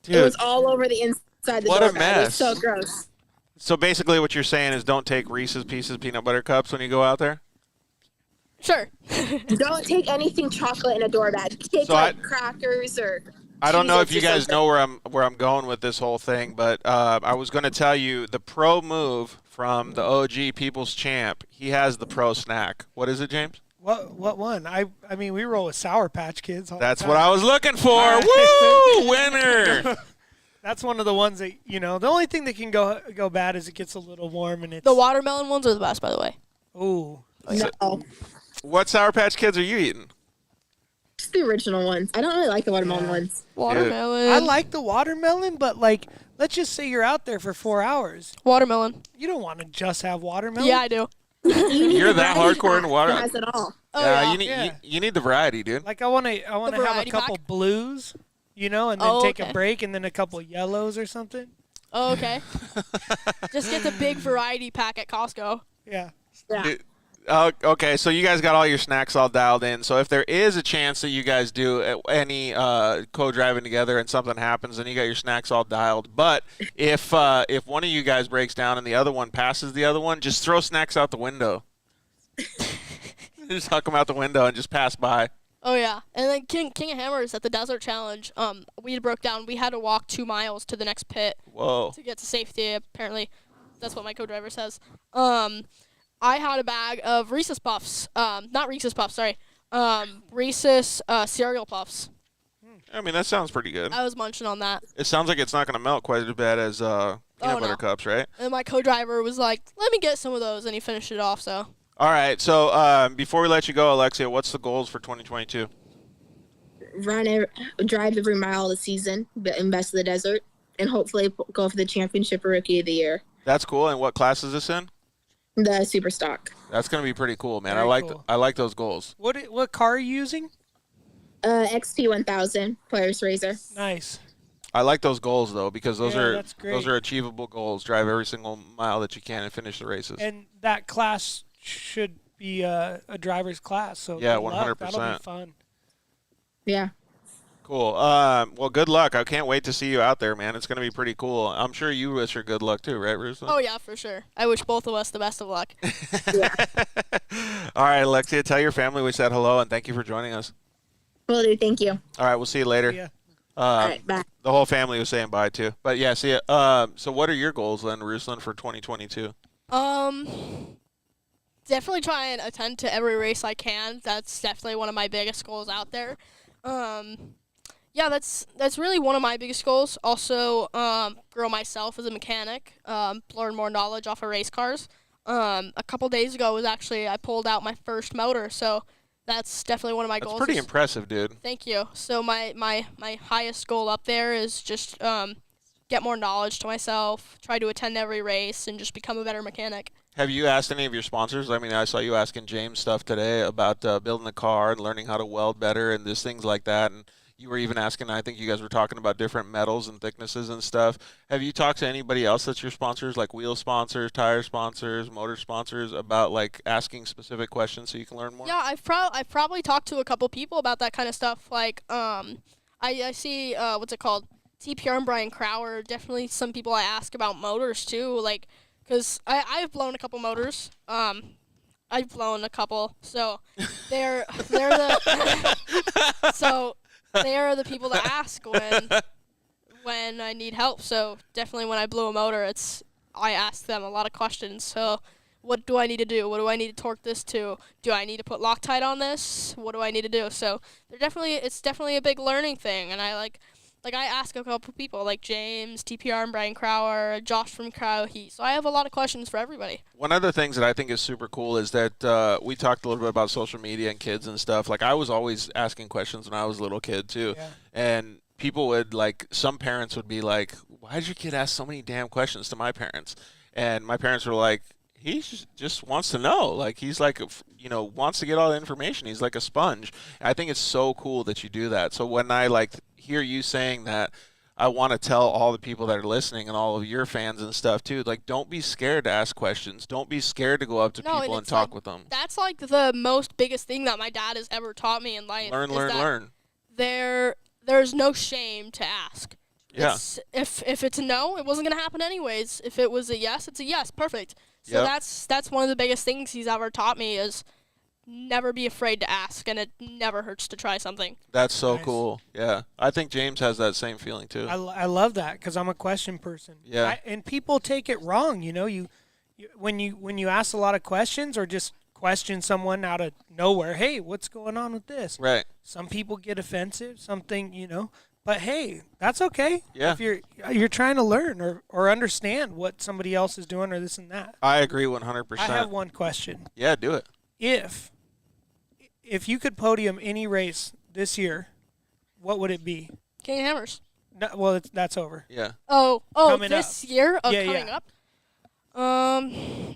Dude. It was all over the inside of the What door a bag. It was mess. so gross. So basically what you're saying is don't take Reese's Pieces peanut butter cups when you go out there? Sure. Don't take anything chocolate in a door bag. Take So crackers or I don't know if you Jesus, guys know where I'm going with this whole thing, but I was going to tell you the pro move from the OG People's Champ. He has the pro snack. What is it, James? What one? I mean, we roll with Sour Patch Kids. That's what I was looking for. Woo! Winner! That's one of the ones that, the only thing that can go bad is it gets a little warm and it's... The watermelon ones are the best, by the way. Ooh. No, What Sour Patch Kids are you eating? just the original ones. I don't really like the watermelon ones. Watermelon. I like the watermelon, but, let's just say you're out there for 4 hours. Watermelon. You don't want to just have watermelon. Yeah, I do. You're that hardcore in water. It has it all. Oh, yeah, you need the variety, dude. Like I want to have a variety couple pack? blues, and then take a break, and then a couple yellows or something. Oh, okay. Just get the big variety pack at Costco. Yeah. Yeah. Okay, so you guys got all your snacks all dialed in. So if there is a chance that you guys do any co-driving together and something happens, then you got your snacks all dialed. But if one of you guys breaks down and the other one passes the other one, just throw snacks out the window. Just huck them out the window and just pass by. Oh yeah, and then King of Hammers at the Desert Challenge, we broke down. We had to walk 2 miles to the next pit. Whoa. To get to safety. Apparently, that's what my co-driver says. I had a bag of Reese's Puffs. Not Reese's Puffs, sorry. Reese's cereal puffs. I mean, that sounds pretty good. I was munching on that. It sounds like it's not going to melt quite as bad as peanut butter no. cups, right? And my co-driver was like, "Let me get some of those," and he finished it off. So. All right. So before we let you go, Alexia, what's the goals for 2022? Drive every mile of the season, in Best of the Desert, and hopefully go for the championship for Rookie of the Year. That's cool. And what class is this in? The Super Stock. That's going to be pretty cool, man. Very cool. I like those goals. What car are you using? XP 1000 Polaris Razor. Nice. I like those goals though because those that's great. those are achievable goals. Drive every single mile that you can and finish the races. And that class should be a driver's class. So yeah, good luck. 100%. That'll be fun. Yeah. Cool. Well, good luck. I can't wait to see you out there, man. It's going to be pretty cool. I'm sure you wish her good luck too, right, Ruslan? Oh yeah, for sure. I wish both of us the best of luck. All right, Alexia, tell your family we said hello and thank you for joining us. Will do. Thank you. All right, we'll see you later. Yeah. All right, bye. The whole family was saying bye too. But yeah, see ya. So what are your goals then, Ruslan, for 2022? Definitely try and attend to every race I can. That's definitely one of my biggest goals out there. Yeah, that's really one of my biggest goals. Also, grow myself as a mechanic, learn more knowledge off of race cars. A couple days ago was actually I pulled out my first motor, so that's definitely one of my goals. That's pretty impressive, dude. Thank you. So my highest goal up there is just get more knowledge to myself, try to attend every race, and just become a better mechanic. Have you asked any of your sponsors? I mean, I saw you asking James stuff today about building the car and learning how to weld better and just things like that. And you were even asking, I think you guys were talking about different metals and thicknesses and stuff. Have you talked to anybody else that's your sponsors, like wheel sponsors, tire sponsors, motor sponsors, about like asking specific questions so you can learn more? Yeah, I've probably talked to a couple people about that kind of stuff. Like, I see, what's it called? TPR and Brian Crowder. Definitely some people I ask about motors too. Like, because I've blown a couple motors. I've blown a couple. So they're the so they are the people to ask when I need help. So definitely when I blow a motor, I ask them a lot of questions. So what do I need to do? What do I need to torque this to? Do I need to put Loctite on this? What do I need to do? So it's definitely a big learning thing, and I ask a couple people like James, TPR and Brian Crowder, Josh from Crowd Heat. So I have a lot of questions for everybody. One of the things that I think is super cool is that we talked a little bit about social media and kids and stuff. Like I was always asking questions when I was a little kid too. Yeah. And people would some parents would be like, why did your kid ask so many damn questions to my parents? And my parents were like, he just wants to know. Like he's like, wants to get all the information. He's like a sponge. I think it's so cool that you do that. So when I hear you saying that, I want to tell all the people that are listening and all of your fans and stuff too, like don't be scared to ask questions. Don't be scared to go up to people and talk with them. That's like the most biggest thing that my dad has ever taught me in life. Learn. There's no shame to ask. Yeah. If it's a no, it wasn't gonna happen anyways. If it was a yes, it's a yes. Perfect. So that's one of the biggest things he's ever taught me is never be afraid to ask, and it never hurts to try something. That's so Nice. cool. Yeah, I think James has that same feeling too. I love that because I'm a question person. Yeah. And people take it wrong. You know, when you ask a lot of questions or just question someone out of nowhere, hey, what's going on with this? Right. Some people get offensive. Something, you know. But hey, that's okay. Yeah. If you're trying to learn or understand what somebody else is doing or this and that. I agree 100%. I have one question. Yeah, do it. If you could podium any race this year, what would it be? King of Hammers. No, well, that's over. Yeah. Oh, Coming this up. year? Oh, Yeah, coming yeah. up?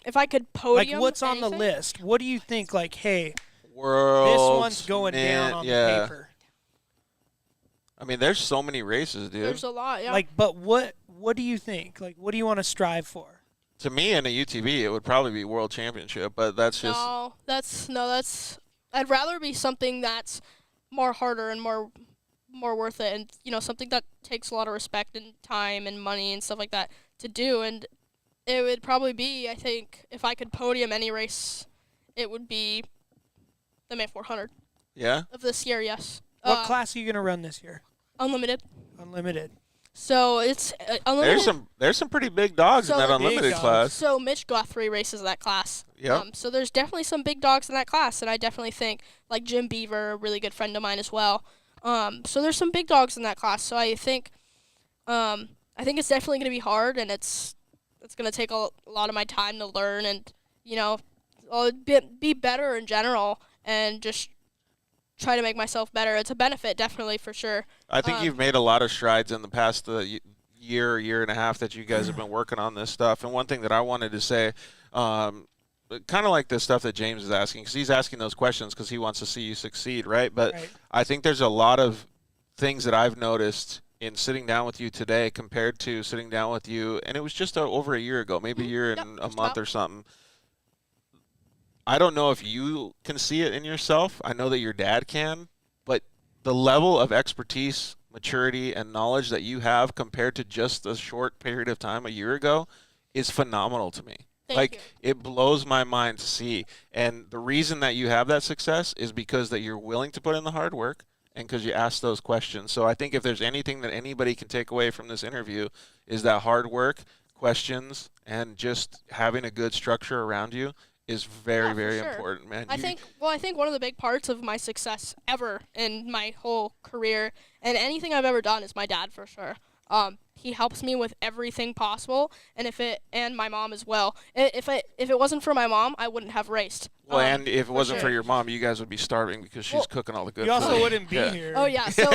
If I could podium Like, what's on the anything? list? What do you think, like, hey, World. this one's going down on the paper? I mean, there's so many races, dude. There's a lot, yeah. Like, but what do you think? Like, what do you want to strive for? To me, in a UTV, it would probably be World Championship, but that's just. No, that's. I'd rather be something that's more harder and more worth it, and you know, something that takes a lot of respect and time and money and stuff like that to do. And it would probably be, I think, if I could podium any race, it would be the May 400 Yeah. of this year. Yes. What class are you gonna run this year? Unlimited. Unlimited. So it's unlimited. There's some pretty big dogs in that unlimited class. So Mitch Guthrie races that class. Yep. So there's definitely some big dogs in that class, and I definitely think like Jim Beaver, a really good friend of mine as well. So there's some big dogs in that class. So I think it's definitely gonna be hard, and it's gonna take a lot of my time to learn, and you know, I'll be better in general, and just try to make myself better. It's a benefit, definitely, for sure. I think you've made a lot of strides in the past year and a half that you guys have been working on this stuff. And one thing that I wanted to say, kind of like the stuff that James is asking, because he's asking those questions because he wants to see you succeed, right? But I think there's a lot of things that I've noticed in sitting down with you today compared to sitting down with you, and it was just over a year ago, maybe a year and a month or something. I don't know if you can see it in yourself. I know that your dad can, but the level of expertise, maturity, and knowledge that you have compared to just a short period of time a year ago is phenomenal to me. Thank you. It blows my mind to see. And the reason that you have that success is because that you're willing to put in the hard work and because you ask those questions. So I think if there's anything that anybody can take away from this interview is that hard work, questions, and just having a good structure around you is very, very important, man. I think one of the big parts of my success ever in my whole career and anything I've ever done is my dad, for sure. He helps me with everything possible, and my mom as well. If it wasn't for my mom, I wouldn't have raced. Well, and if it wasn't for your mom, you guys would be starving because she's cooking all the good food. You also wouldn't be here. Oh yeah. So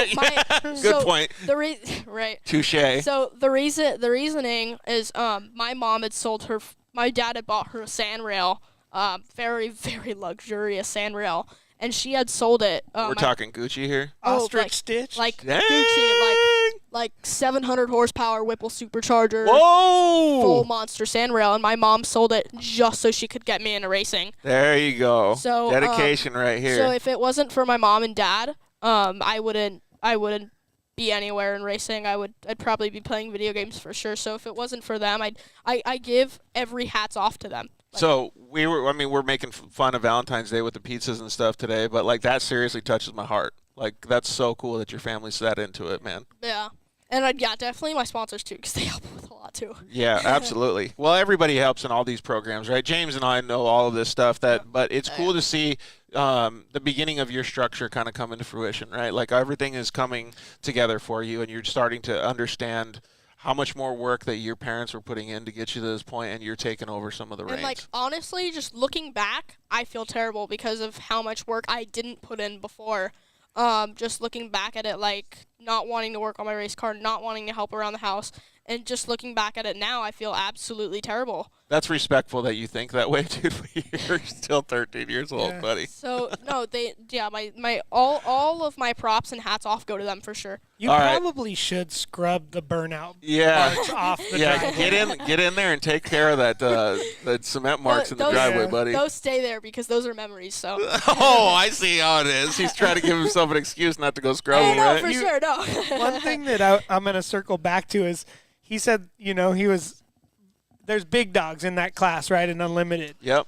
good point. Right. Touche. So the reasoning is my mom had sold her. My dad had bought her a sand rail. Very, very luxurious sand rail, and she had sold it. We're talking Gucci here. Ostrich stitch, like Gucci, like 700 horsepower Whipple supercharger. Whoa! Full monster sand rail, and my mom sold it just so she could get me into racing. There you go. So dedication right here. So if it wasn't for my mom and dad, I wouldn't be anywhere in racing. I'd probably be playing video games for sure. So if it wasn't for them, I give every hats off to them. So we're making fun of Valentine's Day with the pizzas and stuff today, but like that seriously touches my heart. Like that's so cool that your family's that into it, man. Yeah. And definitely my sponsors too, because they help with a lot too. Yeah, absolutely. Well, everybody helps in all these programs, right? James and I know all of this stuff, but it's cool to see the beginning of your structure kind of come into fruition, right? Like everything is coming together for you, and you're starting to understand how much more work that your parents were putting in to get you to this point, and you're taking over some of the reins. And like honestly, just looking back, I feel terrible because of how much work I didn't put in before. Just looking back at it, like not wanting to work on my race car, not wanting to help around the house, and just looking back at it now, I feel absolutely terrible. That's respectful that you think that way, dude. You're still 13 years old, buddy. So no, my all of my props and hats off go to them for sure. You probably should scrub the burnout parts off the driveway. get in there and take care of that cement marks in the driveway, buddy. Those stay there because those are memories. So. Oh, I see how it is. He's trying to give himself an excuse not to go scrub them, right? For sure, no. One thing that I'm going to circle back to is he said, there's big dogs in that class, right, in Unlimited. Yep.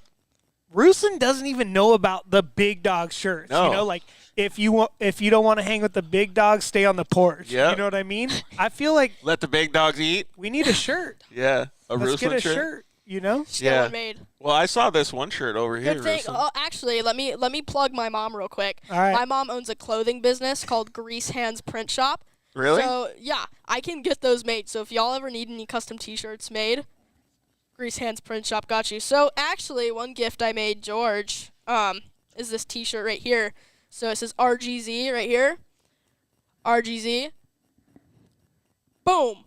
Ruslan doesn't even know about the big dog shirts. No. You know, like if you don't want to hang with the big dogs, stay on the porch. Yep. You know what I mean? I feel like Let the big dogs eat. we need a shirt. Yeah, Let's get Ruslan a shirt. You know? Still Yeah. unmade. Well, I saw this one shirt over here. Good thing. Ruslan. Oh, actually, let me plug my mom real quick. All right. My mom owns a clothing business called Greasehandz Print Shop. Really? So yeah, I can get those made. So if y'all ever need any custom T-shirts made, Greasehandz Print Shop got you. So actually, one gift I made George is this T-shirt right here. So it says RGZ right here. RGZ. Boom.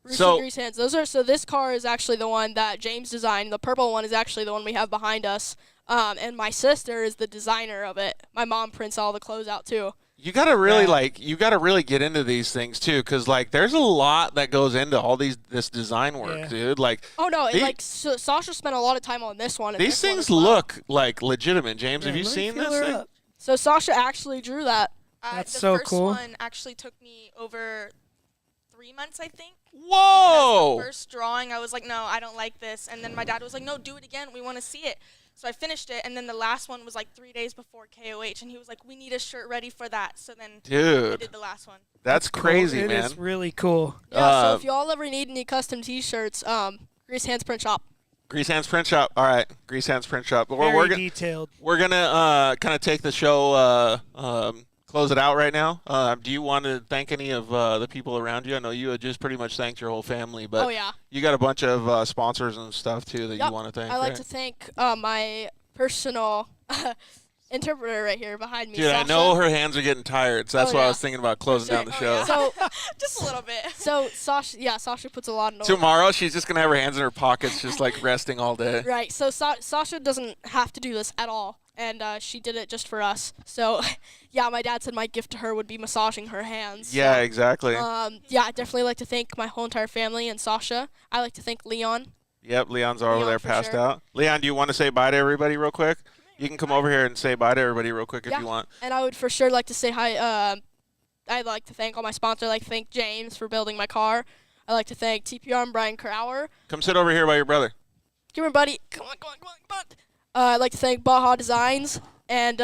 So- Greasehandz. So this car is actually the one that James designed. The purple one is actually the one we have behind us. And my sister is the designer of it. My mom prints all the clothes out too. You gotta really Yeah. you gotta really get into these things too, because like there's a lot that goes into all this design work, Yeah. dude. Like Oh no! The- Sasha spent a lot of time on this one. And these this one things as well. look like legitimate. James, Yeah, have you let me seen feel this her thing? up. So Sasha actually drew that. That's the so first cool. one actually took me over 3 months, I think. Whoa! The first drawing, I was like, no, I don't like this. And then my dad was like, no, do it again. We want to see it. So I finished it. And then the last one was like 3 days before KOH. And he was like, we need a shirt ready for that. So then we Dude, did the last one. that's crazy, It man. is really cool. Yeah. So if y'all ever need any custom T-shirts, Greasehandz Print Shop. Greasehandz Print Shop. All right, Greasehandz Print Shop. Very detailed. We're gonna kind of take the show, close it out right now. Do you want to thank any of the people around you? I know you had just pretty much thanked your whole family, but Oh, yeah. you got a bunch of sponsors and stuff too that Yep. you want to thank. I like right? to thank my personal interpreter right here behind me. Dude, I Sasha. know her hands are getting tired, so that's Oh, why I yeah. was thinking about closing down the show. So Just a little bit. So Sasha puts a lot in. Tomorrow, she's just gonna have her hands in her pockets, just like resting all day. Right. So Sasha doesn't have to do this at all, and she did it just for us. So, yeah, my dad said my gift to her would be massaging her hands. Yeah, So, exactly. yeah, I definitely like to thank my whole entire family and Sasha. I like to thank Leon. Yep, Leon's over Leon there for passed sure. out. Leon, do you want to say bye to everybody real quick? You can come over here and say bye to everybody real quick if Yeah. you want. And I would for sure like to say hi. I'd like to thank all my sponsors. I'd like to thank James for building my car. I'd like to thank TPR and Brian Crowder. Come sit over here by your brother. Come here, buddy. Come on. I'd like to thank Baja Designs and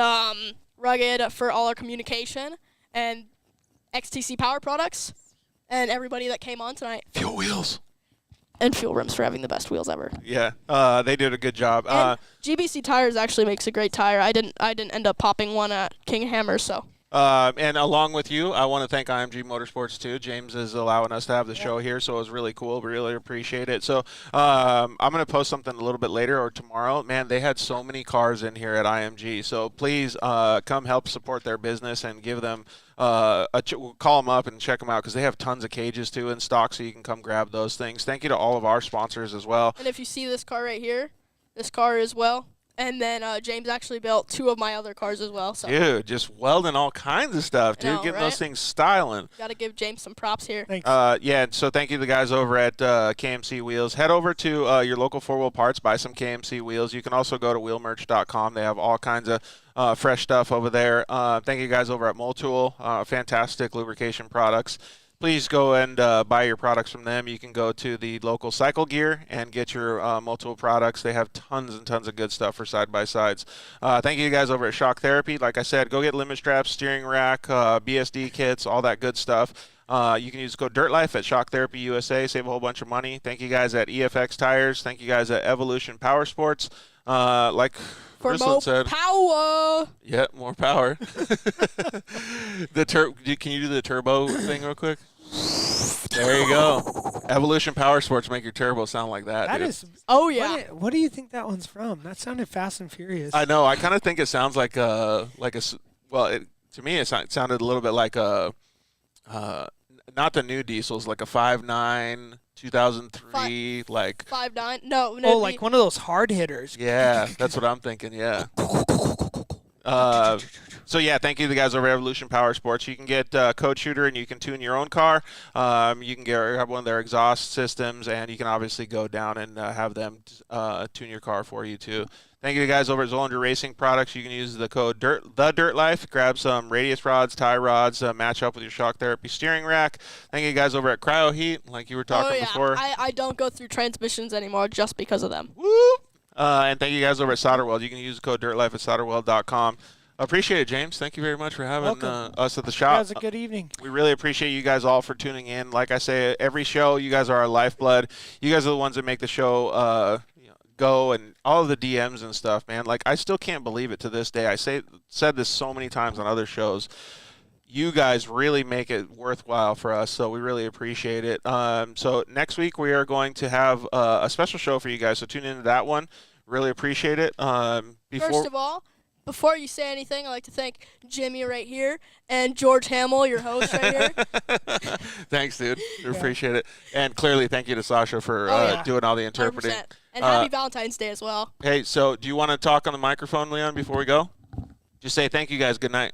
Rugged for all our communication, and XTC Power Products, and everybody that came on tonight. Fuel Wheels. And Fuel Rims for having the best wheels ever. Yeah, they did a good job. And GBC Tires actually makes a great tire. I didn't end up popping one at King Hammer, so. And along with you, I want to thank IMG Motorsports too. James is allowing us to have the show here, so it was really cool. We really appreciate it. So I'm going to post something a little bit later or tomorrow. Man, they had so many cars in here at IMG, so please come help support their business and give them call them up and check them out because they have tons of cages too in stock, so you can come grab those things. Thank you to all of our sponsors as well. And if you see this car right here, this car as well. And then James actually built 2 of my other cars as well. So. Dude, just welding all kinds of stuff, dude. I know, Getting right? those things styling. Got to give James some props here. Yeah, so thank you to the guys over at KMC Wheels. Head over to your local 4-wheel parts, buy some KMC wheels. You can also go to wheelmerch.com. They have all kinds of fresh stuff over there. Thank you guys over at Motul. Fantastic lubrication products. Please go and buy your products from them. You can go to the local Cycle Gear and get your Motul products. They have tons and tons of good stuff for side-by-sides. Thank you guys over at Shock Therapy. Like I said, go get limit straps, steering rack, BSD kits, all that good stuff. You can use code DIRTLIFE at Shock Therapy USA. Save a whole bunch of money. Thank you guys at EFX Tires. Thank you guys at Evolution Power Sports. Like For Ruslan more said, power. yeah, more power. Can you do the turbo thing real quick? There you go. Evolution Power Sports make your turbo sound like that. That dude. is. Oh yeah. What do you think that one's from? That sounded Fast and Furious. I know. I kind of think it sounds like to me it sounded a little bit like not the new diesels, like a 5.9 2003, like 5.9. No. Oh, like one of those hard hitters. yeah, that's what I'm thinking. Yeah. So yeah, thank you to the guys over at Evolution Power Sports. You can get Code Shooter and you can tune your own car. You can have one of their exhaust systems, and you can obviously go down and have them tune your car for you too. Thank you to the guys over at Zolander Racing Products. You can use the code TheDirtLife. Grab some radius rods, tie rods, match up with your Shock Therapy steering rack. Thank you guys over at Cryo Heat, like you were talking before. I don't go through transmissions anymore just because of them. Whoop. And thank you guys over at Solderweld. You can use the code DIRTLIFE at solderweld.com. Appreciate it, James. Thank you very much for having us at the shop. You guys, a good evening. We really appreciate you guys all for tuning in. Like I say, every show, you guys are our lifeblood. You guys are the ones that make the show go, and all of the DMs and stuff, man. Like, I still can't believe it to this day. I said this so many times on other shows. You guys really make it worthwhile for us, so we really appreciate it. So next week we are going to have a special show for you guys, so tune into that one. Really appreciate it. First of all, before you say anything, I'd like to thank Jimmy right here and George Hamill, your host right here. Thanks, dude. We appreciate it. And clearly, thank you to Sasha for doing all the interpreting. 100%. And happy Valentine's Day as well. Hey, so do you want to talk on the microphone, Leon, before we go? Just say thank you, guys. Good night.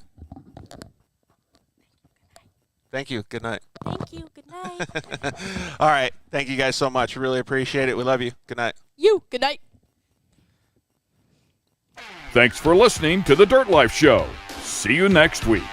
Thank you. Good night. Thank you. Good night. All right. Thank you guys so much. Really appreciate it. We love you. Good night. Good night. Thanks for listening to The Dirt Life Show. See you next week.